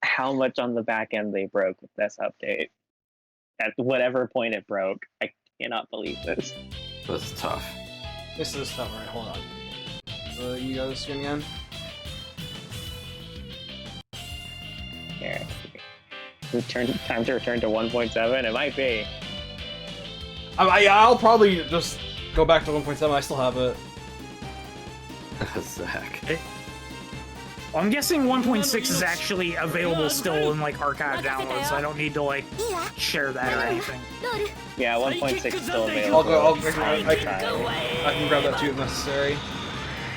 how much on the back end they broke with this update. At whatever point it broke, I cannot believe this. This is tough. This is tough. Alright, hold on. You got the screen again? Here. Time to return to 1.7? It might be. I'll probably just go back to 1.7. I still have it. Zach. well, I'm guessing 1.6 is actually available still in like archive downloads, so I don't need to like share that or anything. Yeah, 1.6 is still available. I'll go. I can grab that too if necessary.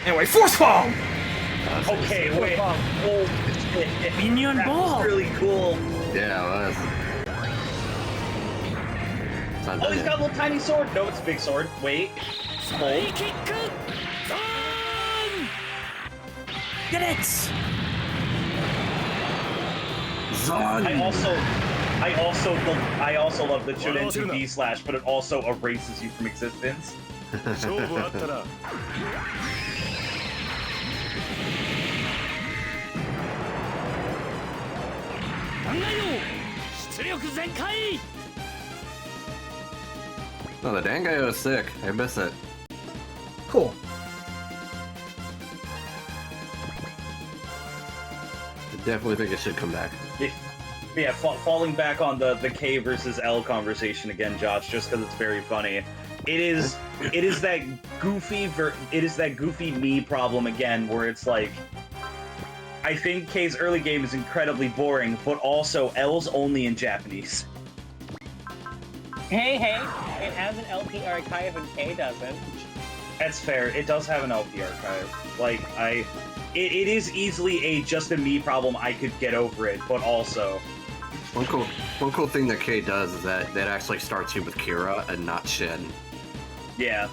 Anyway, Force Bomb! Okay, wait. Oh, shit. Minion That Ball! was really cool. Yeah, well, that's... Oh, he's got a little tiny sword. No, it's a big sword. Wait. Hold. Get it! Zon! I also love the Chunin D slash, but it also erases you from existence. No, the Dangayo is sick. I miss it. Cool. I definitely think it should come back. Yeah, falling back on the K versus L conversation again, Josh, just because it's very funny. It is that goofy me problem again, where it's like, I think K's early game is incredibly boring, but also L's only in Japanese. Hey, it has an LP archive and K doesn't. That's fair. It does have an LP archive. Like, it is easily a just a me problem. I could get over it, but also, One cool thing that K does is that it actually starts you with Kira and not Shin. yeah.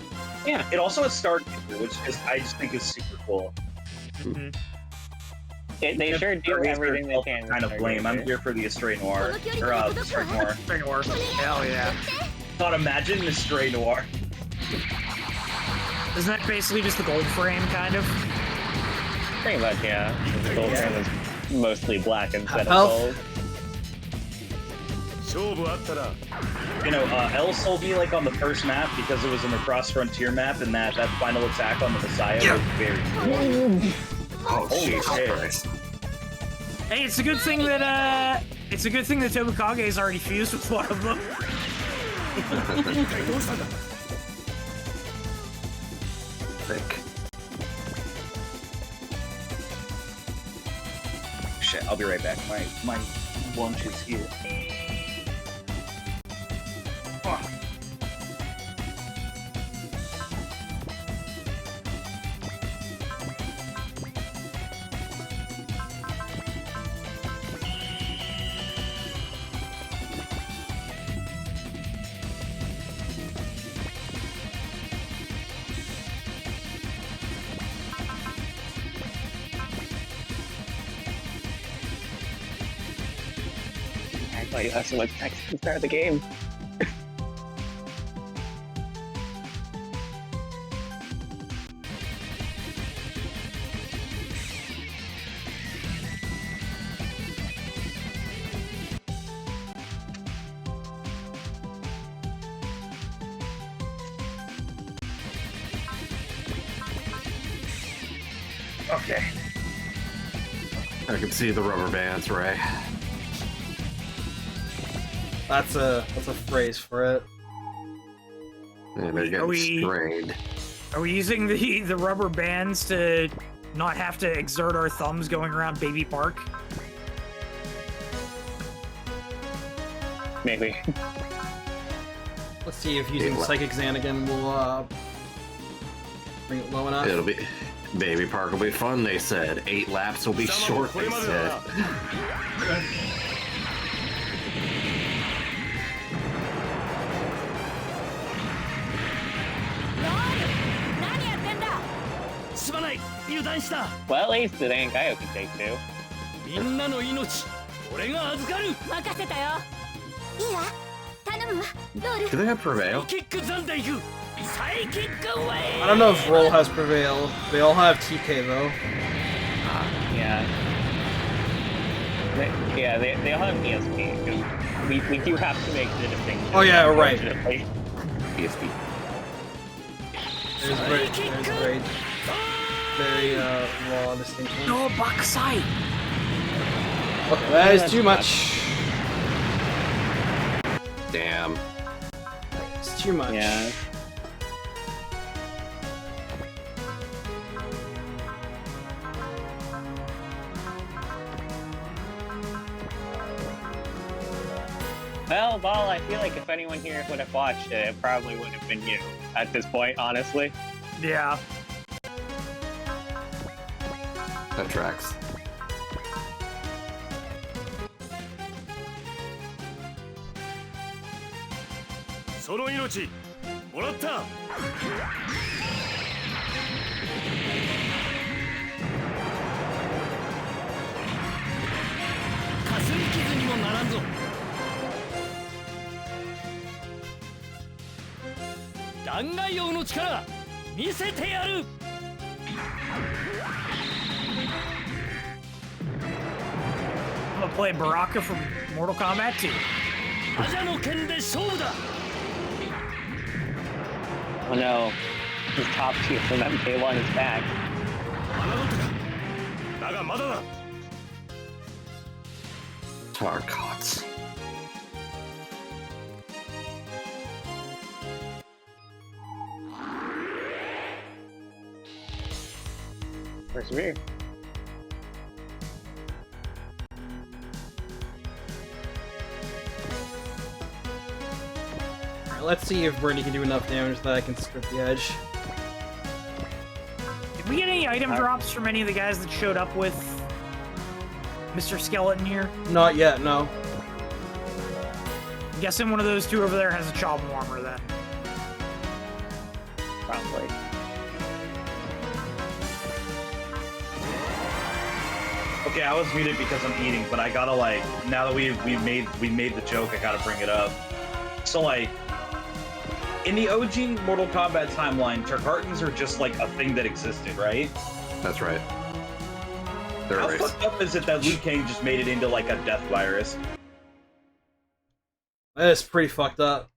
Yeah. It also has Star Killer, which I just think is super cool. They sure do everything they can. Kind of blame. I'm here for the Astray Noir. Or, Stray Noir. Stray Noir. Hell yeah. God, imagine the Stray Noir. Isn't that basically just the gold frame, kind of? Pretty much, yeah. The gold frame is mostly black instead of Health. gold. You know, L sold me like on the first map because it was an across frontier map, and that final attack on the Messiah was very cool. Oh, Holy Jesus shit. Christ. Hey, it's a good thing that Tobukage is already fused with one of them. Thick. Shit, I'll be right back. My lunch is here. I thought you had so much text at the start of the game. Okay. I can see the rubber bands, Ray. That's a phrase for it. Yeah, they're getting strained. Are we using the rubber bands to not have to exert our thumbs going around Baby Park? Maybe. Let's see if using Psychic Xan again will bring it low enough. Baby Park will be fun, they said. 8 laps will be short, they said. Well, at least it ain't Awaken Take 2. みんなの命俺が預かる任せたよいいわ頼むわロール Do they have Prevail? キック残でいくサイキックウェイ I don't know if Roll has Prevail. They all have TK though. Yeah. They all have ESP. 'Cause we do have to make the distinction. Oh, yeah, right. unfortunately. PSP. There's very raw distinction. No backside. Okay, that is too much. Damn. It's too much. Yeah. Well, Ball, I feel like if anyone here would have watched it, it probably would have been you at this point, honestly. Yeah. That tracks. I'm gonna play Baraka from Mortal Kombat 2. Oh no, his top tier from MK1 is back. Tarkots. Persevere. Alright, let's see if Bernie can do enough damage that I can script the edge. Did we get any item drops from any of the guys that showed up with Mr. Skeleton here? Not yet, no. I'm guessing one of those two over there has a chop warmer then. Probably. Okay, I was muted because I'm eating, but I gotta like now that we made the joke, I gotta bring it up. So like in the OG Mortal Kombat timeline, Tarkartans are just like a thing that existed, right? That's right. They're How a race. fucked up is it that Liu Kang just made it into like a death virus? That is pretty fucked up.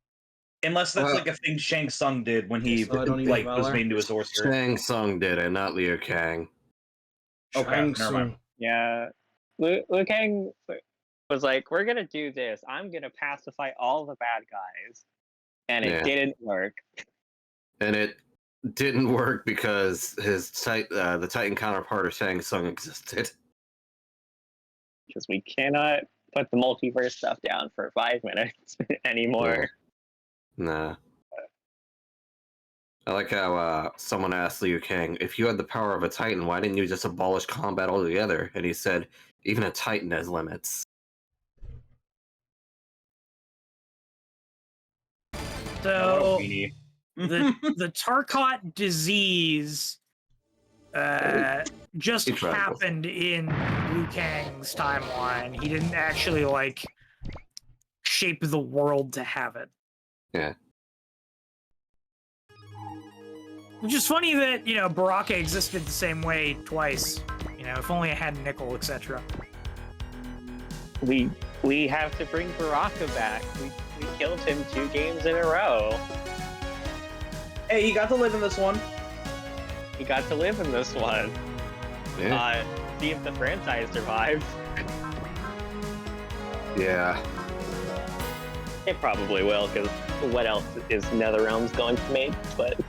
Unless that's like a thing Shang Tsung did when he So I don't need like was Valor. made into a sorcerer. Shang Tsung did it, not Liu Kang. Okay, Shang never mind. Tsung. Yeah. Liu Kang was like, we're gonna do this. I'm gonna pacify all the bad guys. And it didn't work. And it didn't work because his the Titan counterpart of Shang Tsung existed. Because we cannot put the multiverse stuff down for 5 minutes anymore. Nah. I like how someone asked Liu Kang, if you had the power of a Titan, why didn't you just abolish combat altogether? And he said, even a Titan has limits. So the Tarkot disease just happened in Liu Kang's timeline. He didn't actually like shape the world to have it. Yeah. Which is funny that, you know, Baraka existed the same way twice. You know, if only it had nickel, etc. We have to bring Baraka back. We killed him 2 games in a row. Hey, he got to live in this one. He got to live in this one. Yeah. See if the franchise survives. Yeah. It probably will, because what else is NetherRealm's going to make? But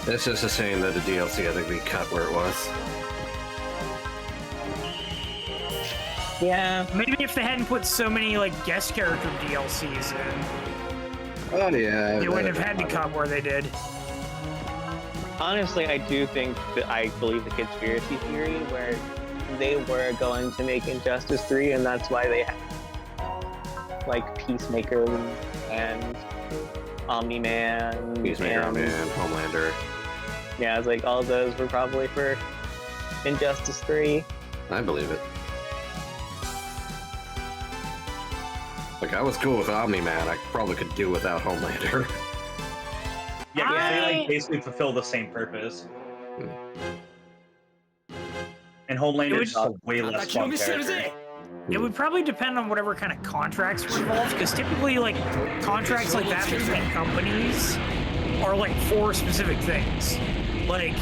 It's just a shame that the DLC had to be cut where it was. yeah, Maybe if they hadn't put so many like guest character DLCs in, Oh yeah. they wouldn't have had to cut where they did. Honestly, I do think that I believe the conspiracy theory where they were going to make Injustice 3, and that's why they had like Peacemaker and Omni-Man. Peacemaker, and, Man, Homelander. Yeah, it's like all those were probably for Injustice 3. I believe it. Like, I was cool with Omni-Man. I probably could do without Homelander. Yeah, 'cause they like basically fulfill the same purpose. And Homelander is a way less fun character. It would probably depend on whatever kind of contracts were involved, because typically, like, contracts like that between companies are, like, for specific things. Like,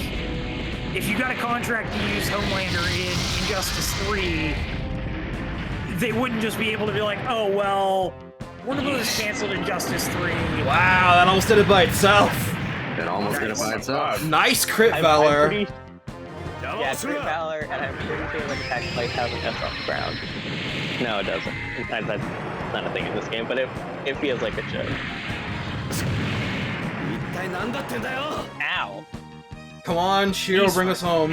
if you got a contract to use Homelander in Injustice 3, they wouldn't just be able to be like, oh, well, Warner Bros. Canceled Injustice 3. Wow, that almost did it by itself. It almost did it by itself. Nice crit, Valor. Yeah, Crit Valor, and I'm pretty sure like Attack Light has an S off the ground. No, it doesn't. That's not a thing in this game, but it feels like a joke. Ow! Come on, Shiro, bring us home.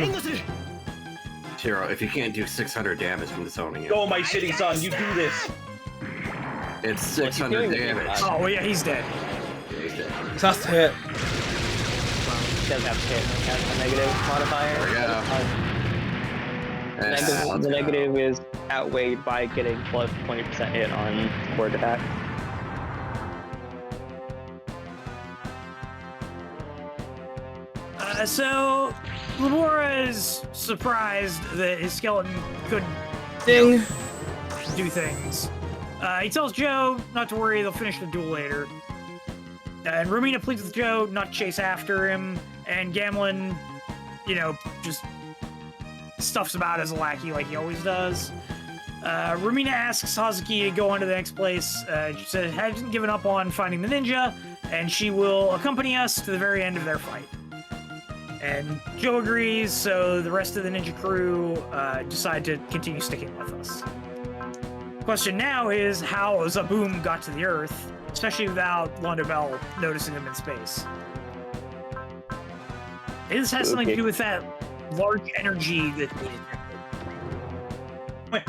Shiro, if you can't do 600 damage from disowning you. Go, my shitty son, you do this. It's 600 damage. Oh, well, yeah, he's dead. Yeah, he's dead. This has to hit. Doesn't have to hit, it has a negative modifier. There we go. The negative is outweighed by getting plus 20% hit on core attack. So, Lamora is surprised that his skeleton could Ding. do things. He tells Joe not to worry, they'll finish the duel later. And Romina pleads with Joe not to chase after him, and Gamlin, you know, just stuffs about as a lackey like he always does. Romina asks Hazuki to go on to the next place. She says hasn't given up on finding the ninja, and she will accompany us to the very end of their fight. And Joe agrees, so the rest of the ninja crew decide to continue sticking with us. Question now is how Zaboom got to the Earth, especially without Londo Bell noticing them in space. This has something to do with that large energy that we detected.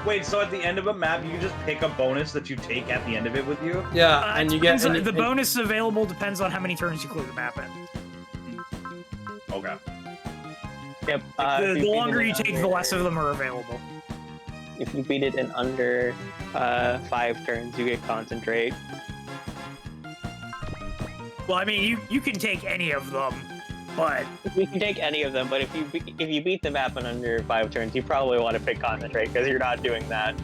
Wait, so at the end of a map, you just pick a bonus that you take at the end of it with you? Yeah, and you get... the bonus available depends on how many turns you clear the map in. Okay. Yep. The longer you take, the less of them are available. If you beat it in under 5 turns, you get concentrate. Well, I mean, you can take any of them, but You can take any of them, but if you beat the map in under 5 turns, you probably want to pick concentrate because you're not doing that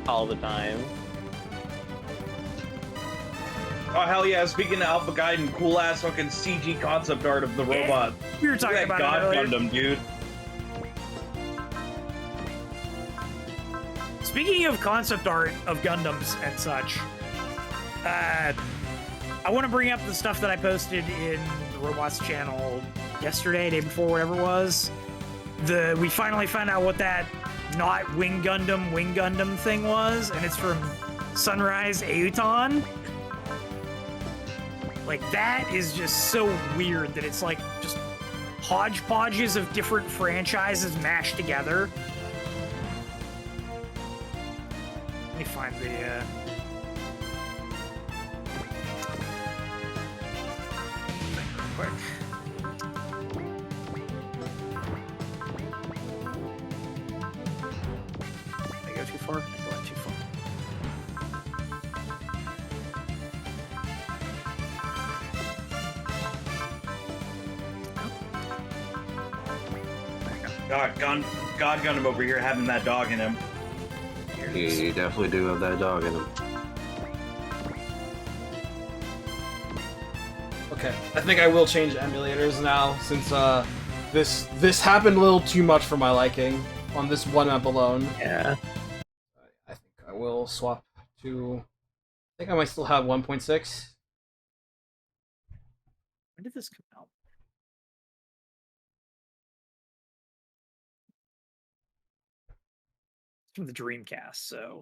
all the time. Oh, hell yeah, speaking of Alpha Gaiden, cool ass fucking CG concept art of the robot. we were talking Look at about it God earlier. Gundam, dude. Speaking of concept art of Gundams and such, I want to bring up the stuff that I posted in the Robots channel yesterday, day before, whatever it was. We finally found out what that not Wing Gundam thing was, and it's from Sunrise Auton. Like, that is just so weird that it's like just hodgepodges of different franchises mashed together. Let me find the, quick. Did I go too far? I went too far. God Gundam over here having that dog in him. You definitely do have that dog in him. Okay, I think I will change emulators now, since this happened a little too much for my liking on this one map alone. Yeah. I think I will swap to... I think I might still have 1.6. When did this come out? It's from the Dreamcast, so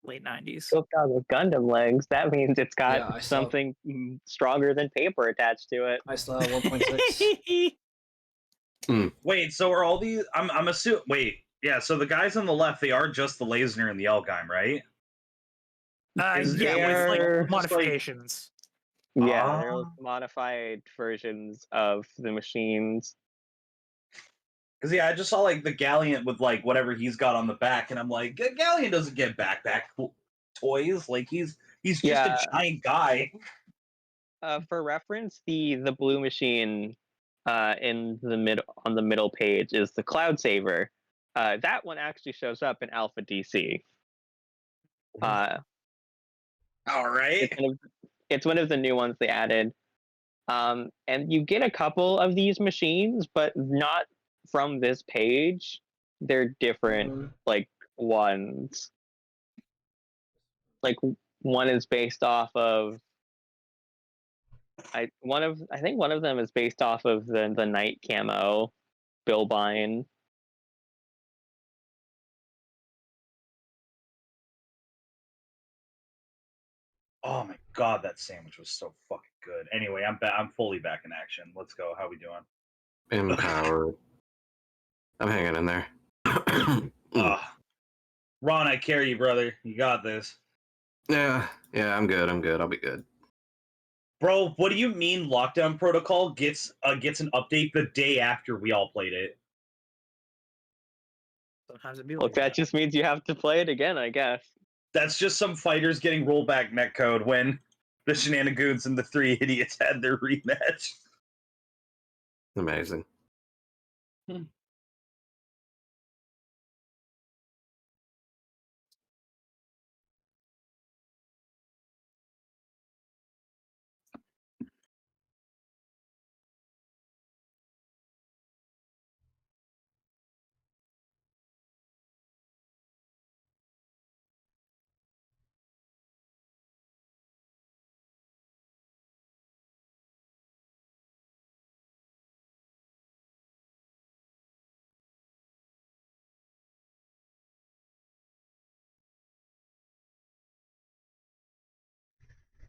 late 90s. Still got the Gundam legs. That means it's got Yeah, I saw- something stronger than paper attached to it. I still have 1.6. Wait, so are all these? I'm assuming. Wait, yeah. So the guys on the left, they are just the Lasner and the Elgheim, right? Yeah, with They're like just, modifications. Yeah, they're Ah. modified versions of the machines. Because yeah, I just saw like the Galleon with like whatever he's got on the back, and I'm like, Galleon doesn't get backpack toys. Like he's just Yeah. a giant guy. For reference, the blue machine in the on the middle page is the Cloud Saver. That one actually shows up in Alpha DC. All right. It's one of the new ones they added. And you get a couple of these machines, but not from this page. They're different, like ones. Like one is based off of. I think one of them is based off of the Knight camo, Bilbine. Oh my god, that sandwich was so fucking good. Anyway, I'm fully back in action. Let's go. How we doing? Empowered. I'm hanging in there. Ron, I carry you, brother. You got this. Yeah, I'm good. I'll be good. Bro, what do you mean Lockdown Protocol gets an update the day after we all played it? Sometimes it'd be Look, that just means you have to play it again, I guess. That's just some fighters getting rollback netcode when the Shenanigans and the three idiots had their rematch. Amazing.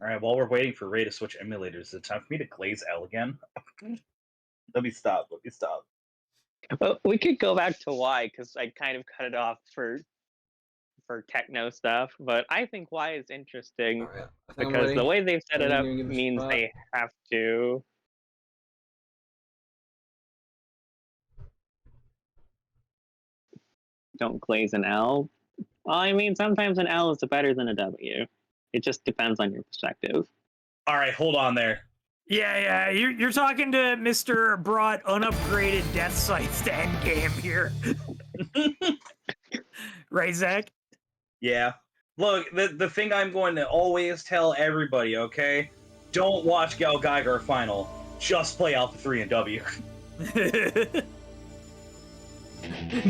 All right, while we're waiting for Ray to switch emulators, is it time for me to glaze L again? Let me stop. Well, we could go back to Y because I kind of cut it off for techno stuff, but I think Y is interesting Alright, I think I'm because ready. the way they've set it I'm up gonna give it a means spot. they have to. Don't glaze an L. Well, I mean, sometimes an L is better than a W. It just depends on your perspective. All right, hold on there. Yeah, you're talking to Mr. Brought unupgraded death sights to endgame here. Right, Zach? Yeah. Look, the thing I'm going to always tell everybody, okay? Don't watch Gal Geiger Final. Just play Alpha 3 and W.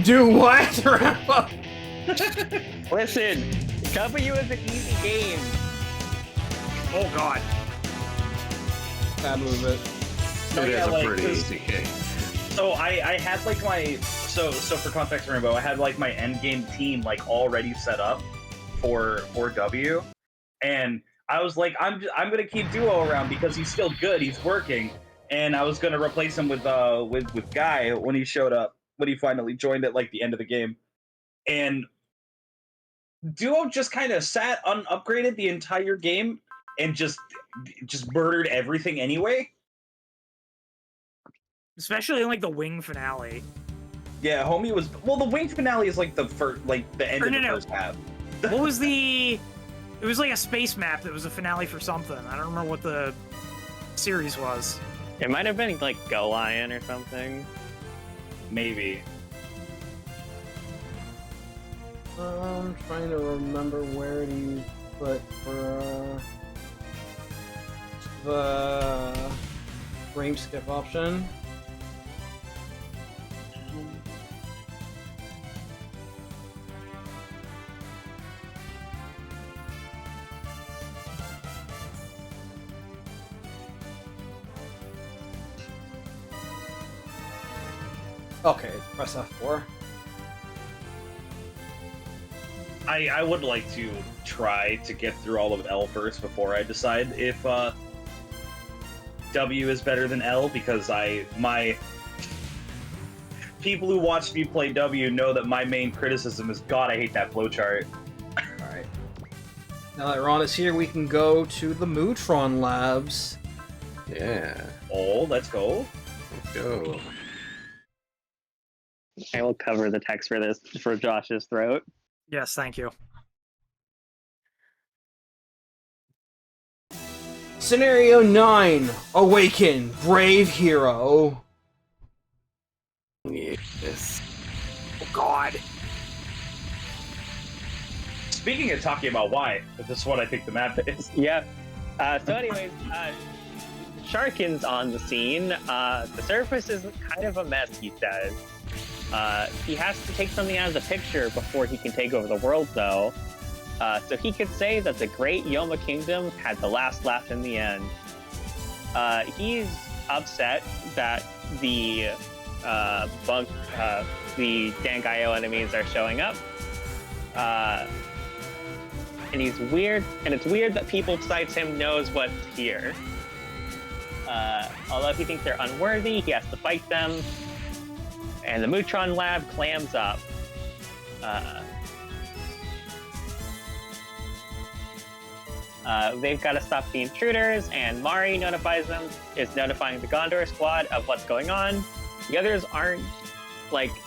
Do what? Wrap up. Listen, W is an easy game. Oh god. Bad move it. It yeah, is a like, pretty 'cause- easy game. So I had like my so for context, Rainbow, I had like my end game team like already set up for W, and I was like, I'm gonna keep Duo around because he's still good, he's working, and I was gonna replace him with Guy when he showed up, when he finally joined at like the end of the game, and Duo just kind of sat unupgraded the entire game and just murdered everything anyway. Especially in like the wing finale. Yeah, homie was the wing finale is like the first, like the end of the first half. What was the? It was like a space map that was a finale for something. I don't remember what the series was. It might have been like Go Lion or something. Maybe. I'm trying to remember where do you put for the frame skip option. Okay, press F4. I would like to try to get through all of L first before I decide if W is better than L, because my people who watch me play W know that my main criticism is, God, I hate that flowchart. Alright. Now that Ron is here, we can go to the Mootron Labs. Yeah. Oh, let's go. Let's go. I will cover the text for this for Josh's throat. Yes, thank you. Scenario 9. Awaken, brave hero. Yes. Oh God. Speaking of talking about why, this is what I think the map is. Yeah. So anyways, Sharkin's on the scene. The surface is kind of a mess, he says. He has to take something out of the picture before he can take over the world, though. So he could say that the great Youma Kingdom had the last laugh in the end. He's upset that the Dangaio enemies are showing up. And he's weird, and it's weird that people besides him knows what's here. Although he thinks they're unworthy, he has to fight them. And the Mootron Lab clams up. They've got to stop the intruders, and Mari is notifying the Gondor squad of what's going on. The others aren't,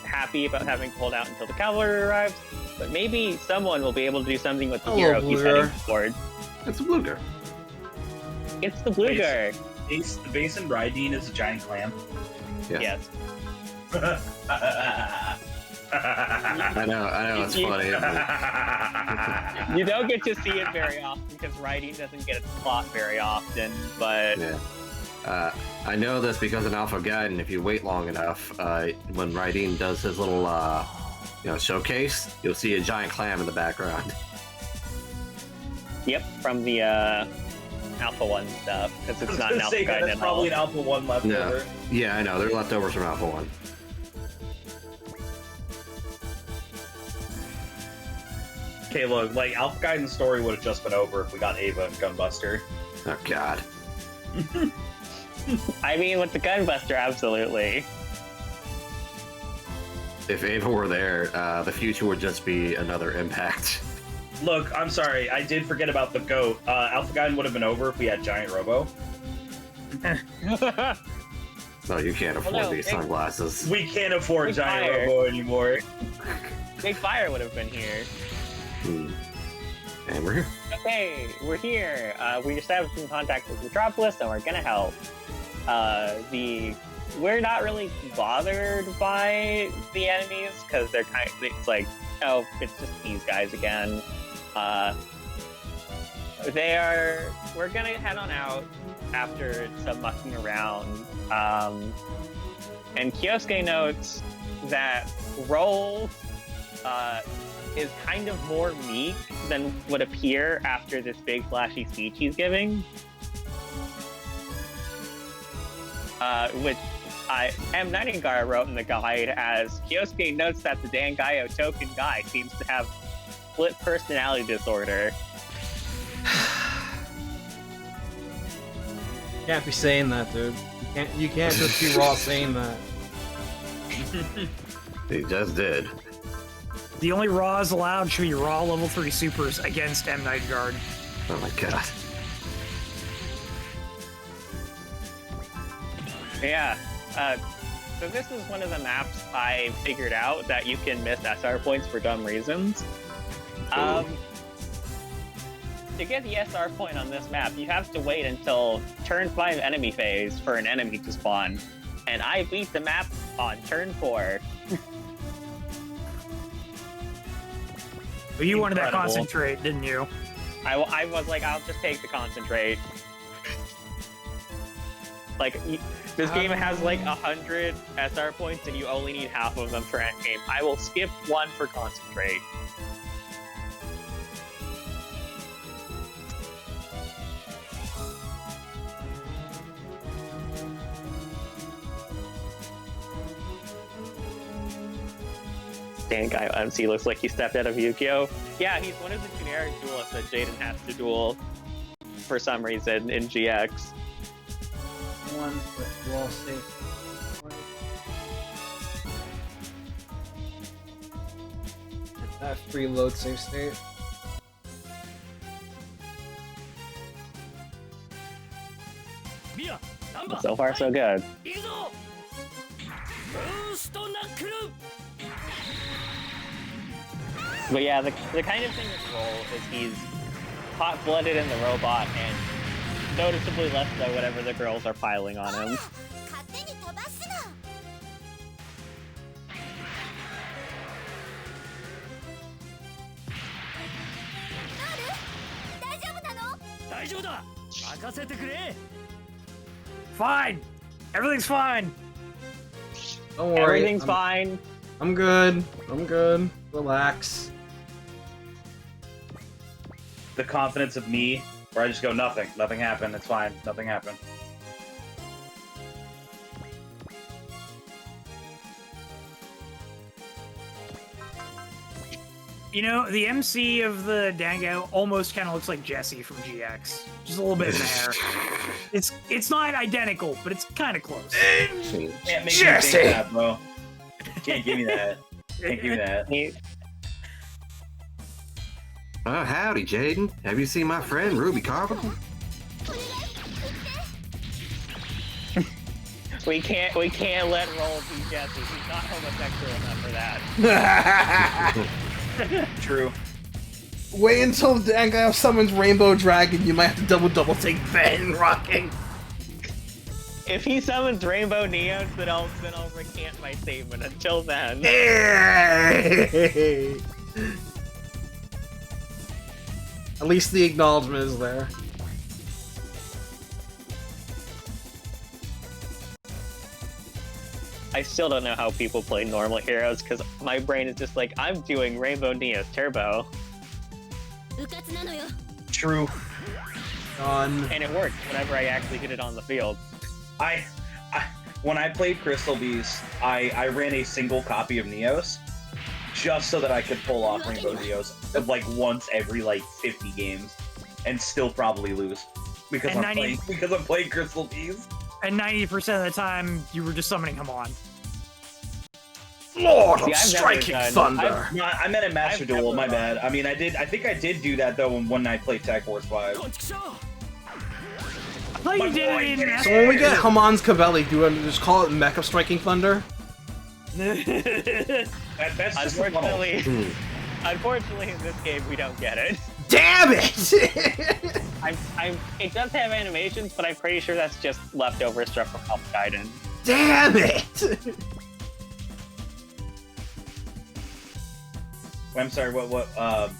happy about having to hold out until the cavalry arrives, but maybe someone will be able to do something with the hero he's heading toward. It's a Bluger. It's the Bluger. The base in Reideen is a giant clam. Yeah. Yes. I know, it's funny. You don't get to see it very often because Reideen doesn't get its plot very often, but... Yeah. I know this because in Alpha Gaiden, if you wait long enough, when Reideen does his little, showcase, you'll see a giant clam in the background. Yep, from the, Alpha 1 stuff, because it's not an Alpha Gaiden that's at all. probably an Alpha 1 leftover. Yeah, I know, they're leftovers from Alpha 1. Okay, look, Alpha Gaiden's story would have just been over if we got Ava and Gunbuster. Oh, God. I mean, with the Gunbuster, absolutely. If Ava were there, the future would just be another Impact. Look, I'm sorry, I did forget about the goat. Alpha Gaiden would have been over if we had Giant Robo. No, you can't afford these sunglasses. We can't afford Big Giant Fire. Robo anymore. Big Fire would have been here. And we're here. Okay, we're here. We established some contact with Metropolis, and we're gonna help. We're not really bothered by the enemies because they're it's like, oh, it's just these guys again. We're gonna head on out after some mucking around. And Kyosuke notes that Roll is kind of more meek than would appear after this big flashy speech he's giving. Which M. Nightingale wrote in the guide as Kyosuke notes that the Dangaio token guy seems to have split personality disorder. Can't be saying that, dude. You can't just be raw saying that. He just did. The only Raws allowed should be Raw level 3 supers against M. Nightguard. Oh my god. Yeah. So this is one of the maps I figured out that you can miss SR points for dumb reasons. To get the SR point on this map, you have to wait until turn 5 enemy phase for an enemy to spawn. And I beat the map on turn 4. Well, you wanted that Incredible. concentrate, didn't you? I was like, I'll just take the concentrate. This game has 100 SR points and you only need half of them for endgame. I will skip one for concentrate. stand guy MC looks like he stepped out of Yu-Gi-Oh! Yeah, he's one of the generic duelists that Jaden has to duel for some reason in GX. One for wall safe. That free load save state. So far, so good. But yeah, the kind of thing with Roll is he's hot-blooded in the robot and noticeably less so whatever the girls are piling on him. Fine. Everything's fine. Don't worry. Everything's fine. I'm good. I'm good. Relax. The confidence of me, where I just go, nothing happened, it's fine, nothing happened. You know, the MC of the Dango almost kind of looks like Jesse from GX. Just a little bit in the hair. It's not identical, but it's kind of close. Can't make me think that, bro. Can't give me that. Can't give me that. Oh, howdy, Jaden. Have you seen my friend, Ruby Carpenter? We can't let Roll be Jesse. He's not homosexual enough for that. True. Wait until Dango summons Rainbow Dragon, you might have to double take Ben rocking. If he summons Rainbow Neons, then I'll recant my statement. Until then. At least the acknowledgement is there. I still don't know how people play normal heroes, because my brain is just like, I'm doing Rainbow Neos Turbo. True. Done. And it worked whenever I actually did it on the field. When I played Crystal Beast, I ran a single copy of Neos, just so that I could pull off Rainbow Neos like once every like 50 games, and still probably lose because I'm playing Crystal Beast. And 90% of the time, you were just summoning him on. Lord of Striking Thunder! No, I meant a Master Duel, my bad. I mean, I think I did do that, though, when I played Tag Force 5. I thought you did it in So when we get Hamon's Cavelli, do we just call it Mech of Striking Thunder? That's just Unfortunately, in this game, we don't get it. Damn it! It does have animations, but I'm pretty sure that's just leftover stuff from Help Guidance. Damn it! I'm sorry, what else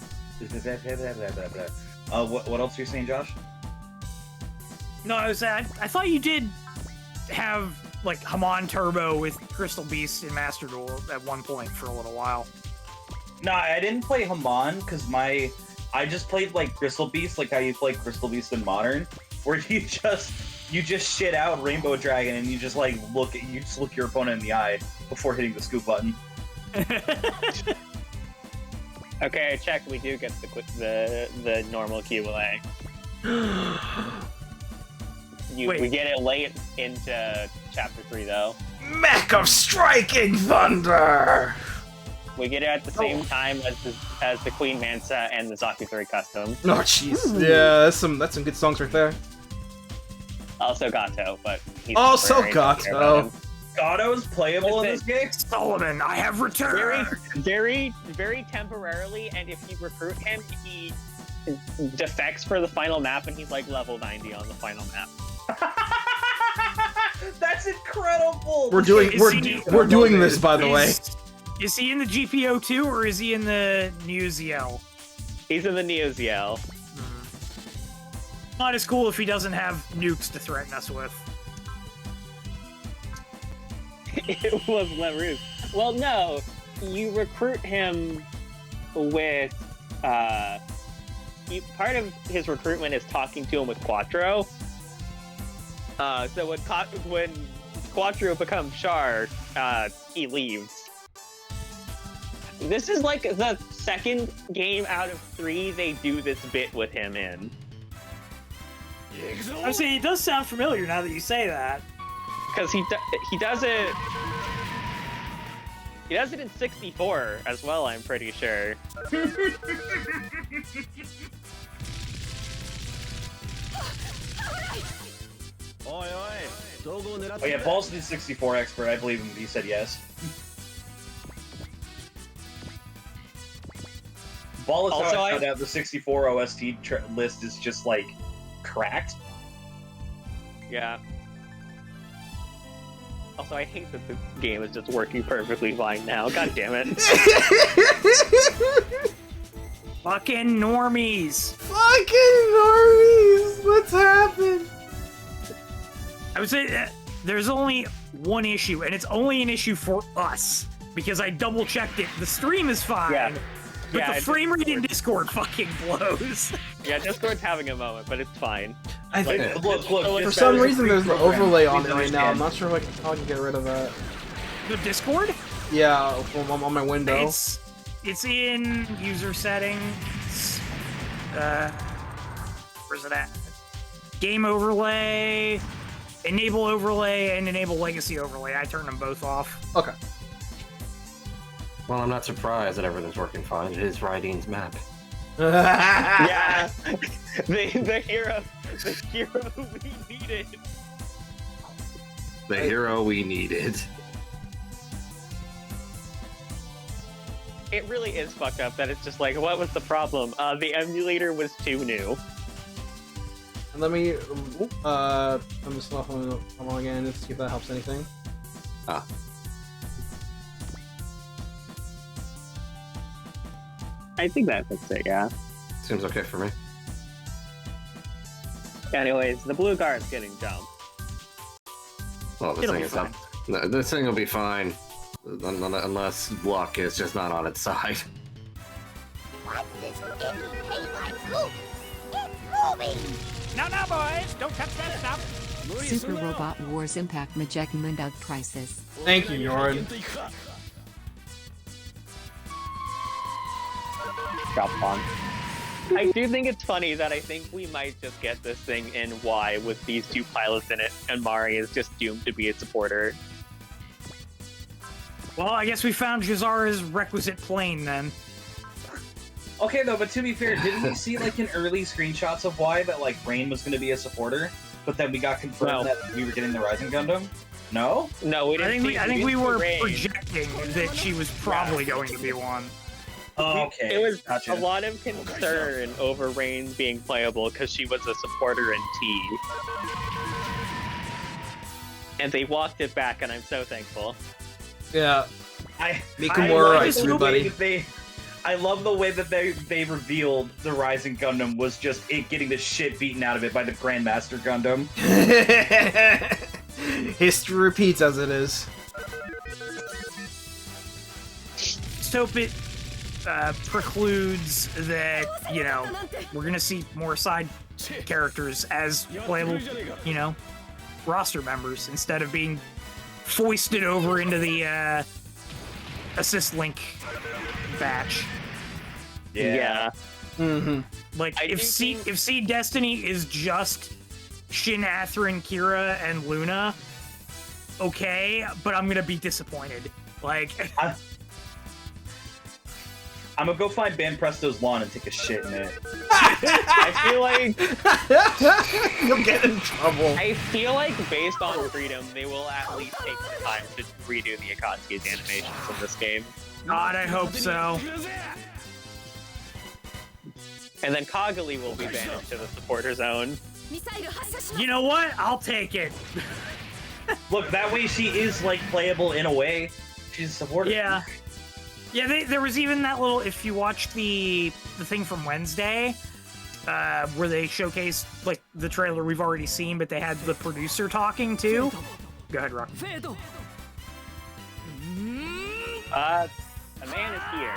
are you saying, Josh? No, I thought you did have, like, Hamon Turbo with Crystal Beast and Master Duel at one point for a little while. No, I didn't play Hamon, because I just played, like, Crystal Beast, like how you play Crystal Beast in Modern, where you just shit out Rainbow Dragon and you just, like, look your opponent in the eye before hitting the scoop button. Okay, I checked. We do get the normal QLA. We get it late into Chapter 3, though. Mech of Striking Thunder! We get it at the same time as the Queen Mansa and the Zaku 3 custom. Oh, jeez. Yeah, that's some good songs right there. Also Gato, but he's also Gato. Gato's playable in this game? Solomon, I have returned! Very, very temporarily, and if you recruit him, he defects for the final map, and he's like level 90 on the final map. That's incredible! We're doing this, by the way. Is he in the GPO too, or is he in the Neo ZL? He's in the Neo ZL. Not as cool if he doesn't have nukes to threaten us with. It was LaRousse. Well, no. You recruit him with... part of his recruitment is talking to him with Quattro. So when Quattro becomes Char, he leaves. This is like the second game out of 3 they do this bit with him in. I say it does sound familiar now that you say that. Because he does it. He does it in 64 as well, I'm pretty sure. Oh yeah, Paul's the 64 expert. I believe him. He said yes. Ball is Also, how I found out the 64 OST list is just like cracked. Yeah. Also, I hate that the game is just working perfectly fine now. God damn it. Fucking normies. Fucking normies! What's happened? I would say that there's only one issue, and it's only an issue for us because I double checked it. The stream is fine. Yeah. But Yeah, the frame rate in Discord fucking blows. Yeah, Discord's having a moment, but it's fine. I think Look, for some reason there's an overlay on it right now. I'm not sure how I can get rid of that. The Discord? Yeah, on my window. It's in user settings. Where's it at? Game overlay, enable overlay, and enable legacy overlay. I turned them both off. Okay. Well, I'm not surprised that everything's working fine. It is Reideen's map. Yeah, the hero we needed. The hero we needed. It really is fucked up that it's just like, what was the problem? The emulator was too new. And let me I'm just off on again to see if that helps anything. Ah. I think that fixed it, yeah. Seems okay for me. Anyways, the blue guard's getting jumped. Well, this It'll thing be is not. No, this thing will be fine, unless luck is just not on its side. No, boys! Don't touch that stuff! Super Robot Wars Impact Majek Mundug Crisis. Thank you, Yorin. Drop bomb. I do think it's funny that I think we might just get this thing in Y with these two pilots in it, and Mari is just doomed to be a supporter. Well, I guess we found Jazara's requisite plane then. Okay, though, but to be fair, didn't we see like in early screenshots of why that like Rain was going to be a supporter, but then we got confirmed that we were getting the Rising Gundam? No? No, we didn't. I think we didn't were see Rain. projecting that she was probably going to be one. Oh, okay. It was gotcha. a lot of concern over Rain being playable because she was a supporter in T. And they walked it back, and I'm so thankful. Yeah. I Mikamura, love right, the way everybody. that I love the way that they revealed the Rising Gundam was just it getting the shit beaten out of it by the Grandmaster Gundam. History repeats as it is. So it precludes that, you know, we're gonna see more side characters as playable, you know, roster members instead of being foisted over into the assist link batch. Yeah. Mm-hmm. Like I if do think- Seed Destiny is just Shin, Atherin, Kira, and Luna, okay, but I'm gonna be disappointed. Like I'm gonna go find Ban Presto's lawn and take a shit in it. I feel like You'll get in trouble. based on Freedom, they will at least take the time to redo the Akatsuki's animations in this game. God, I hope so. And then Kagali will be banished to the supporter zone. You know what? I'll take it. Look, that way she is like playable in a way. She's a supporter. Yeah. Yeah, there was even that little, if you watch the thing from Wednesday, where they showcased, like, the trailer we've already seen, but they had the producer talking, too. Go ahead, Rock. A man is here.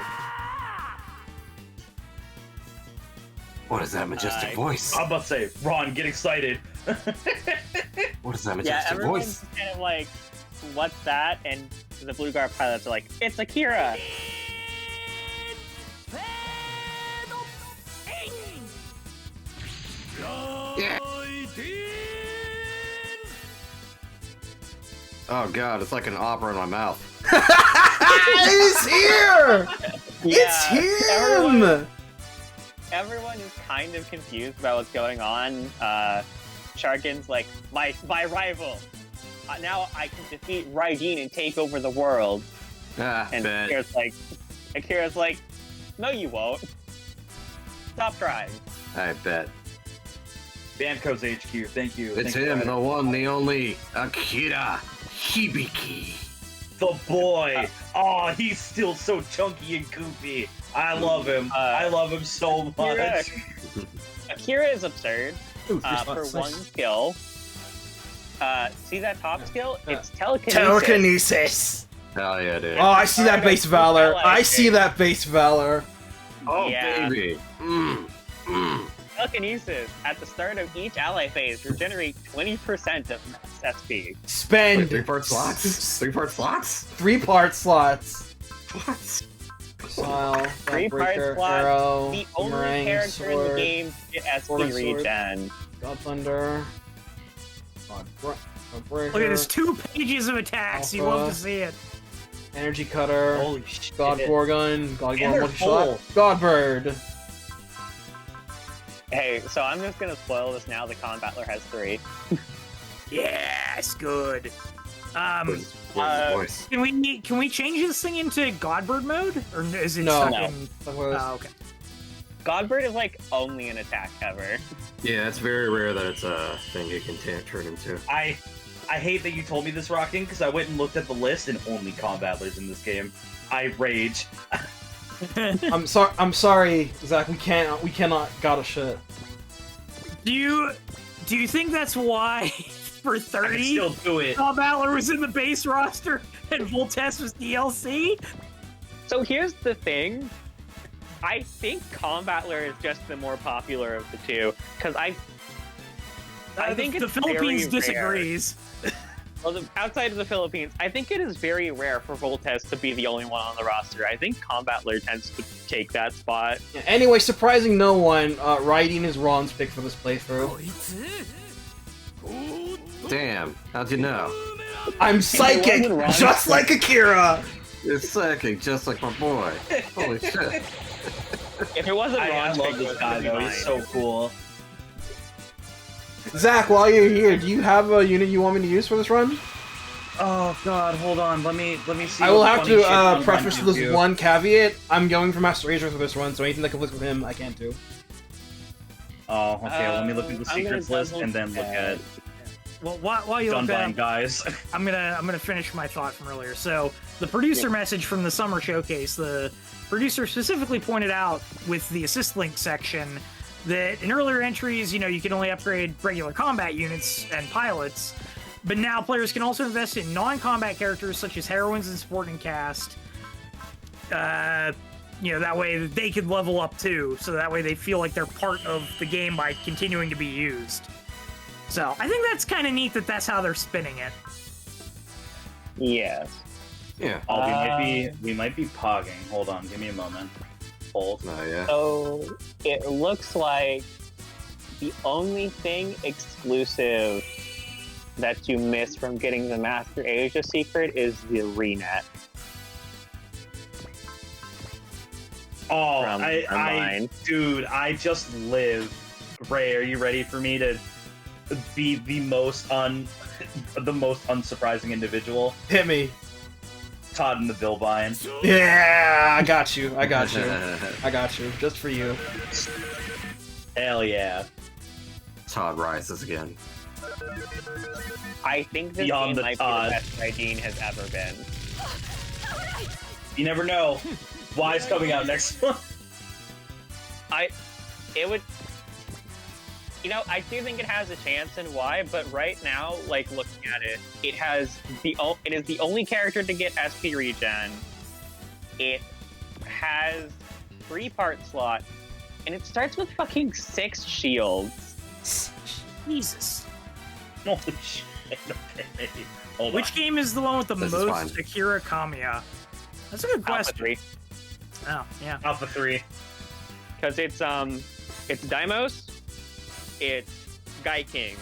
What is that majestic voice? I'm about to say, Ron, get excited. What is that Yeah, majestic everyone's voice? kind of like, what's that? And the Blue Guard pilots are like, it's Akira! Oh god, it's like an opera in my mouth. It's here! It's him! Everyone is kind of confused about what's going on. Sharkin's like, my rival. Now I can defeat Reideen and take over the world. And bet. Akira's like, no you won't. Stop trying. I bet. Bamco's HQ, thank you. It's Thank him, you. the one, the only Akira Hibiki. The boy. Oh, he's still so chunky and goofy. I love him. I love him so much. Akira is absurd. Ooh, For one skill. See that top skill? It's telekinesis. Telekinesis! Hell yeah, dude. Oh, I see that base valor. Ally I see thing. that base valor. Oh, Yeah. baby. Telekinesis. At the start of each ally phase, regenerate 20% of max SP. Spend 3-part slots? 3-part slots? 3-part slots. What? Wow. 3-part Backbreaker, slots. Arrow, The only Boomerang, character in the sword, game to get SP Sword and sword. regen. God Thunder. God Breaker. Look at this, 2 pages of attacks. You love Alpha. to see it. Energy Cutter. Holy shit. God Gorgon. God And Gorgon they're multi-shot. full. God Bird. Hey, so I'm just gonna spoil this now. The Combattler has 3. Yes, good. Where's the voice? Can we change this thing into Godbird mode, or is it No. stuck No. in? That was- Oh, okay. Godbird is like only an attack cover. Yeah, it's very rare that it's a thing you can turn into. I hate that you told me this, Rocking, because I went and looked at the list and only combattlers in this game. I rage. I'm sorry, Zach. We cannot. Gotta shit. Do you think that's why for I can 30, still do it. Bob Aller was in the base roster and Voltes was DLC? So here's the thing. I think Combattler is just the more popular of the two, because I think the it's Philippines very disagrees. Well, outside of the Philippines, I think it is very rare for Voltes to be the only one on the roster. I think Combattler tends to take that spot. Yeah, anyway, surprising no one, Reideen is Ron's pick for this playthrough. Damn, how'd you know? I'm psychic, wasn't Ron's just like Akira. You're psychic, just like my boy. Holy shit. If it wasn't I Ron's love pick, this it would guy, be though. mine. He's so cool. Zach, while you're here, do you have a unit you want me to use for this run? Oh god, hold on. Let me see. I will what have funny shit to Ron preface gives this you. one caveat. I'm going for Master Razor for this one, so anything that conflicts with him, I can't do. Oh, okay. Let me look at the I'm gonna secrets list double and then look at Well, while you look that Gunbind, up, guys. I'm gonna finish my thought from earlier. So the producer message from the summer showcase, the producer specifically pointed out with the assist link section that in earlier entries, you can only upgrade regular combat units and pilots, but now players can also invest in non-combat characters such as heroines and supporting cast. That way they could level up too, so that way they feel like they're part of the game by continuing to be used. So I think that's kind of neat that that's how they're spinning it. Yes. Yeah. Oh, we might be pogging. Hold on, give me a moment. Hold. No, yeah. So it looks like the only thing exclusive that you miss from getting the Master Asia secret is the Renet. Oh, From mine. Dude, I just live. Ray, are you ready for me to be the most unsurprising individual? Hit me. Todd and the Billvine. Yeah, I got you. I got you. Just for you. Hell yeah. Todd rises again. I think this Beyond game the might Todd. be the best Reideen has ever been. You never know. Why's coming out next month? It would. I do think it has a chance in Y, but right now, looking at it, it is the only character to get SP regen. It has 3-part slot, and it starts with fucking 6 shields. Jesus. Holy shit. Okay. Hold Which game is the one with the This is most fine. Akira Kamiya? That's a good Alpha question. 3. Oh, yeah. on. Alpha 3. Because it's Daimos, it's Guy King,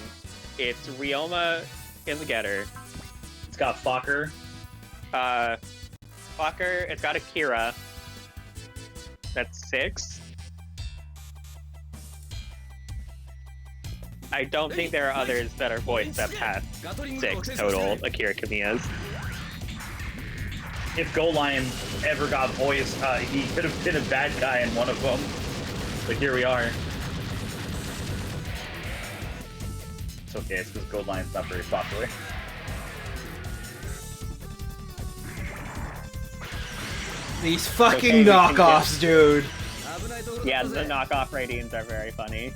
it's Ryoma in the Getter, It's got Fokker. Fokker, it's got Akira. That's 6. I don't think there are others that are voiced that have 6 total Akira Kamiyas. If Gold Lion ever got voiced, he could have been a bad guy in one of them. But here we are. It's okay, it's because Gold Lion's not very popular. These fucking knockoffs, dude. Yeah, the knockoff Reideens are very funny.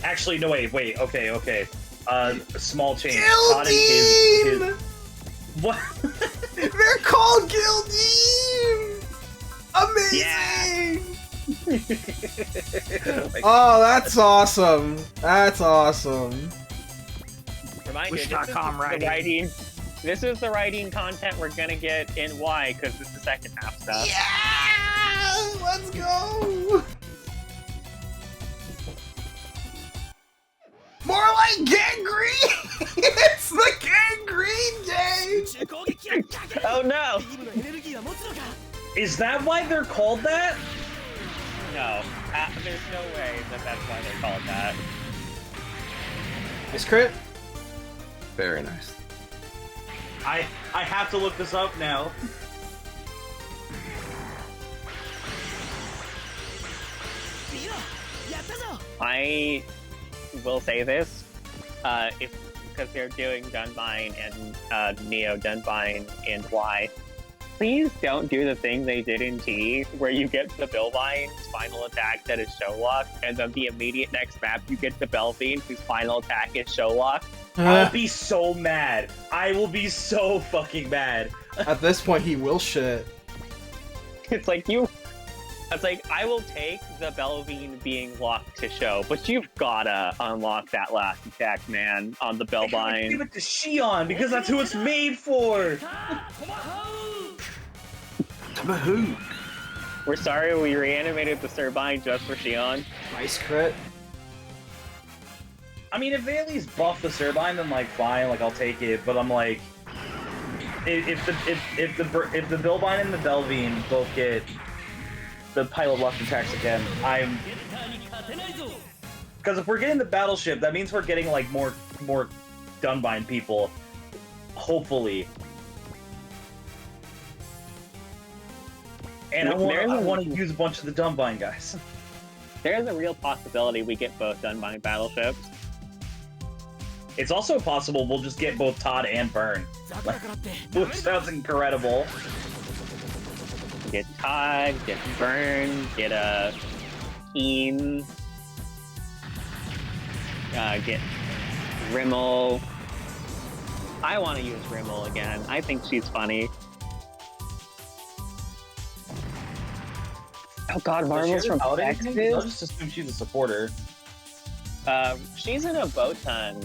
Actually, no, wait, okay. Small change. Gildeen! What? They're called Gildeen! Amazing! Yeah. Oh, that's awesome. That's awesome. Reminder, Wish.com Reideen. This is the Reideen content we're gonna get in Y, because it's the second half stuff. Yeah! Let's go! More like gangrene! It's the gangrene game! Oh no! Is that why they're called that? No, there's no way that that's why they call it that. Nice crit. Very nice. I have to look this up now. I will say this, because they're doing Dunbine and Neo Dunbine in Y, please don't do the thing they did in T, where you get the Bilbine's final attack that is show lock, and then the immediate next map you get the Belvine whose final attack is show lock. I'll be so mad. I will be so fucking mad. At this point, he will shit. It's like I will take the Belvine being locked to show, but you've gotta unlock that last attack, man, on the Belvine. Give it to Shion because that's who it's made for. Tabahoo! We're sorry we reanimated the Turbine just for Shion. Nice crit. I mean, if they at least buff the Turbine, then like fine, like I'll take it. But I'm like, if the Bilbine and the Belvine both get the pile of luck attacks again, because if we're getting the battleship, that means we're getting like more Dunbine people, hopefully. And I want to use a bunch of the Dunbine guys. There's a real possibility we get both Dunbine battleships. It's also possible we'll just get both Todd and Burn, which sounds incredible. Get Todd, get Burn, get a Keen, get Rimmel. I want to use Rimmel again. I think she's funny. Oh god, Marvel's from Texas? I'll just assume she's a supporter. She's in a boat ton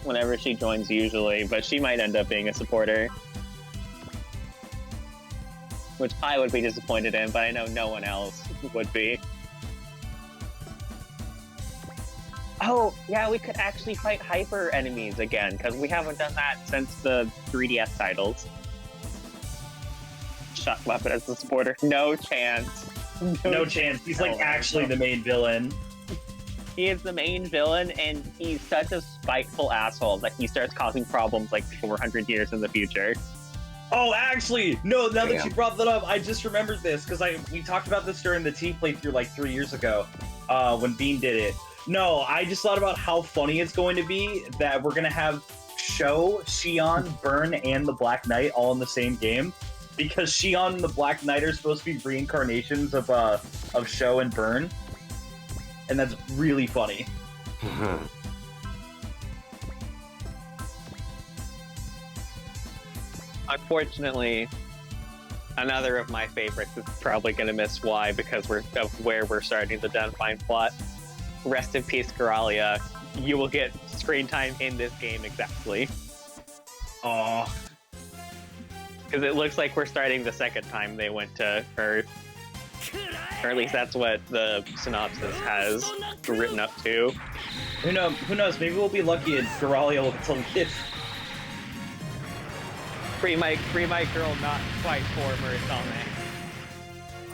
whenever she joins usually, but she might end up being a supporter. Which I would be disappointed in, but I know no one else would be. Oh, yeah, we could actually fight hyper enemies again, because we haven't done that since the 3DS titles. Shock Weapon as the supporter. No chance. No chance. He's like actually the main villain. He is the main villain, and he's such a spiteful asshole that he starts causing problems like 400 years in the future. Oh, actually, no, now that you brought that up, I just remembered this, because we talked about this during the T playthrough like 3 years ago, when Bean did it. No, I just thought about how funny it's going to be that we're going to have Sho, Shion, Burn, and the Black Knight all in the same game. Because Shion and the Black Knight are supposed to be reincarnations of Sho and Burn. And that's really funny. Unfortunately, another of my favorites is probably going to miss Y because of where we're starting the Dunfine plot. Rest in peace, Galaria. You will get screen time in this game exactly. Aww. Because it looks like we're starting the second time they went to Earth. Or at least that's what the synopsis has written up to. Who knows? Maybe we'll be lucky and Galaria will live. Free my girl, not quite former Zama.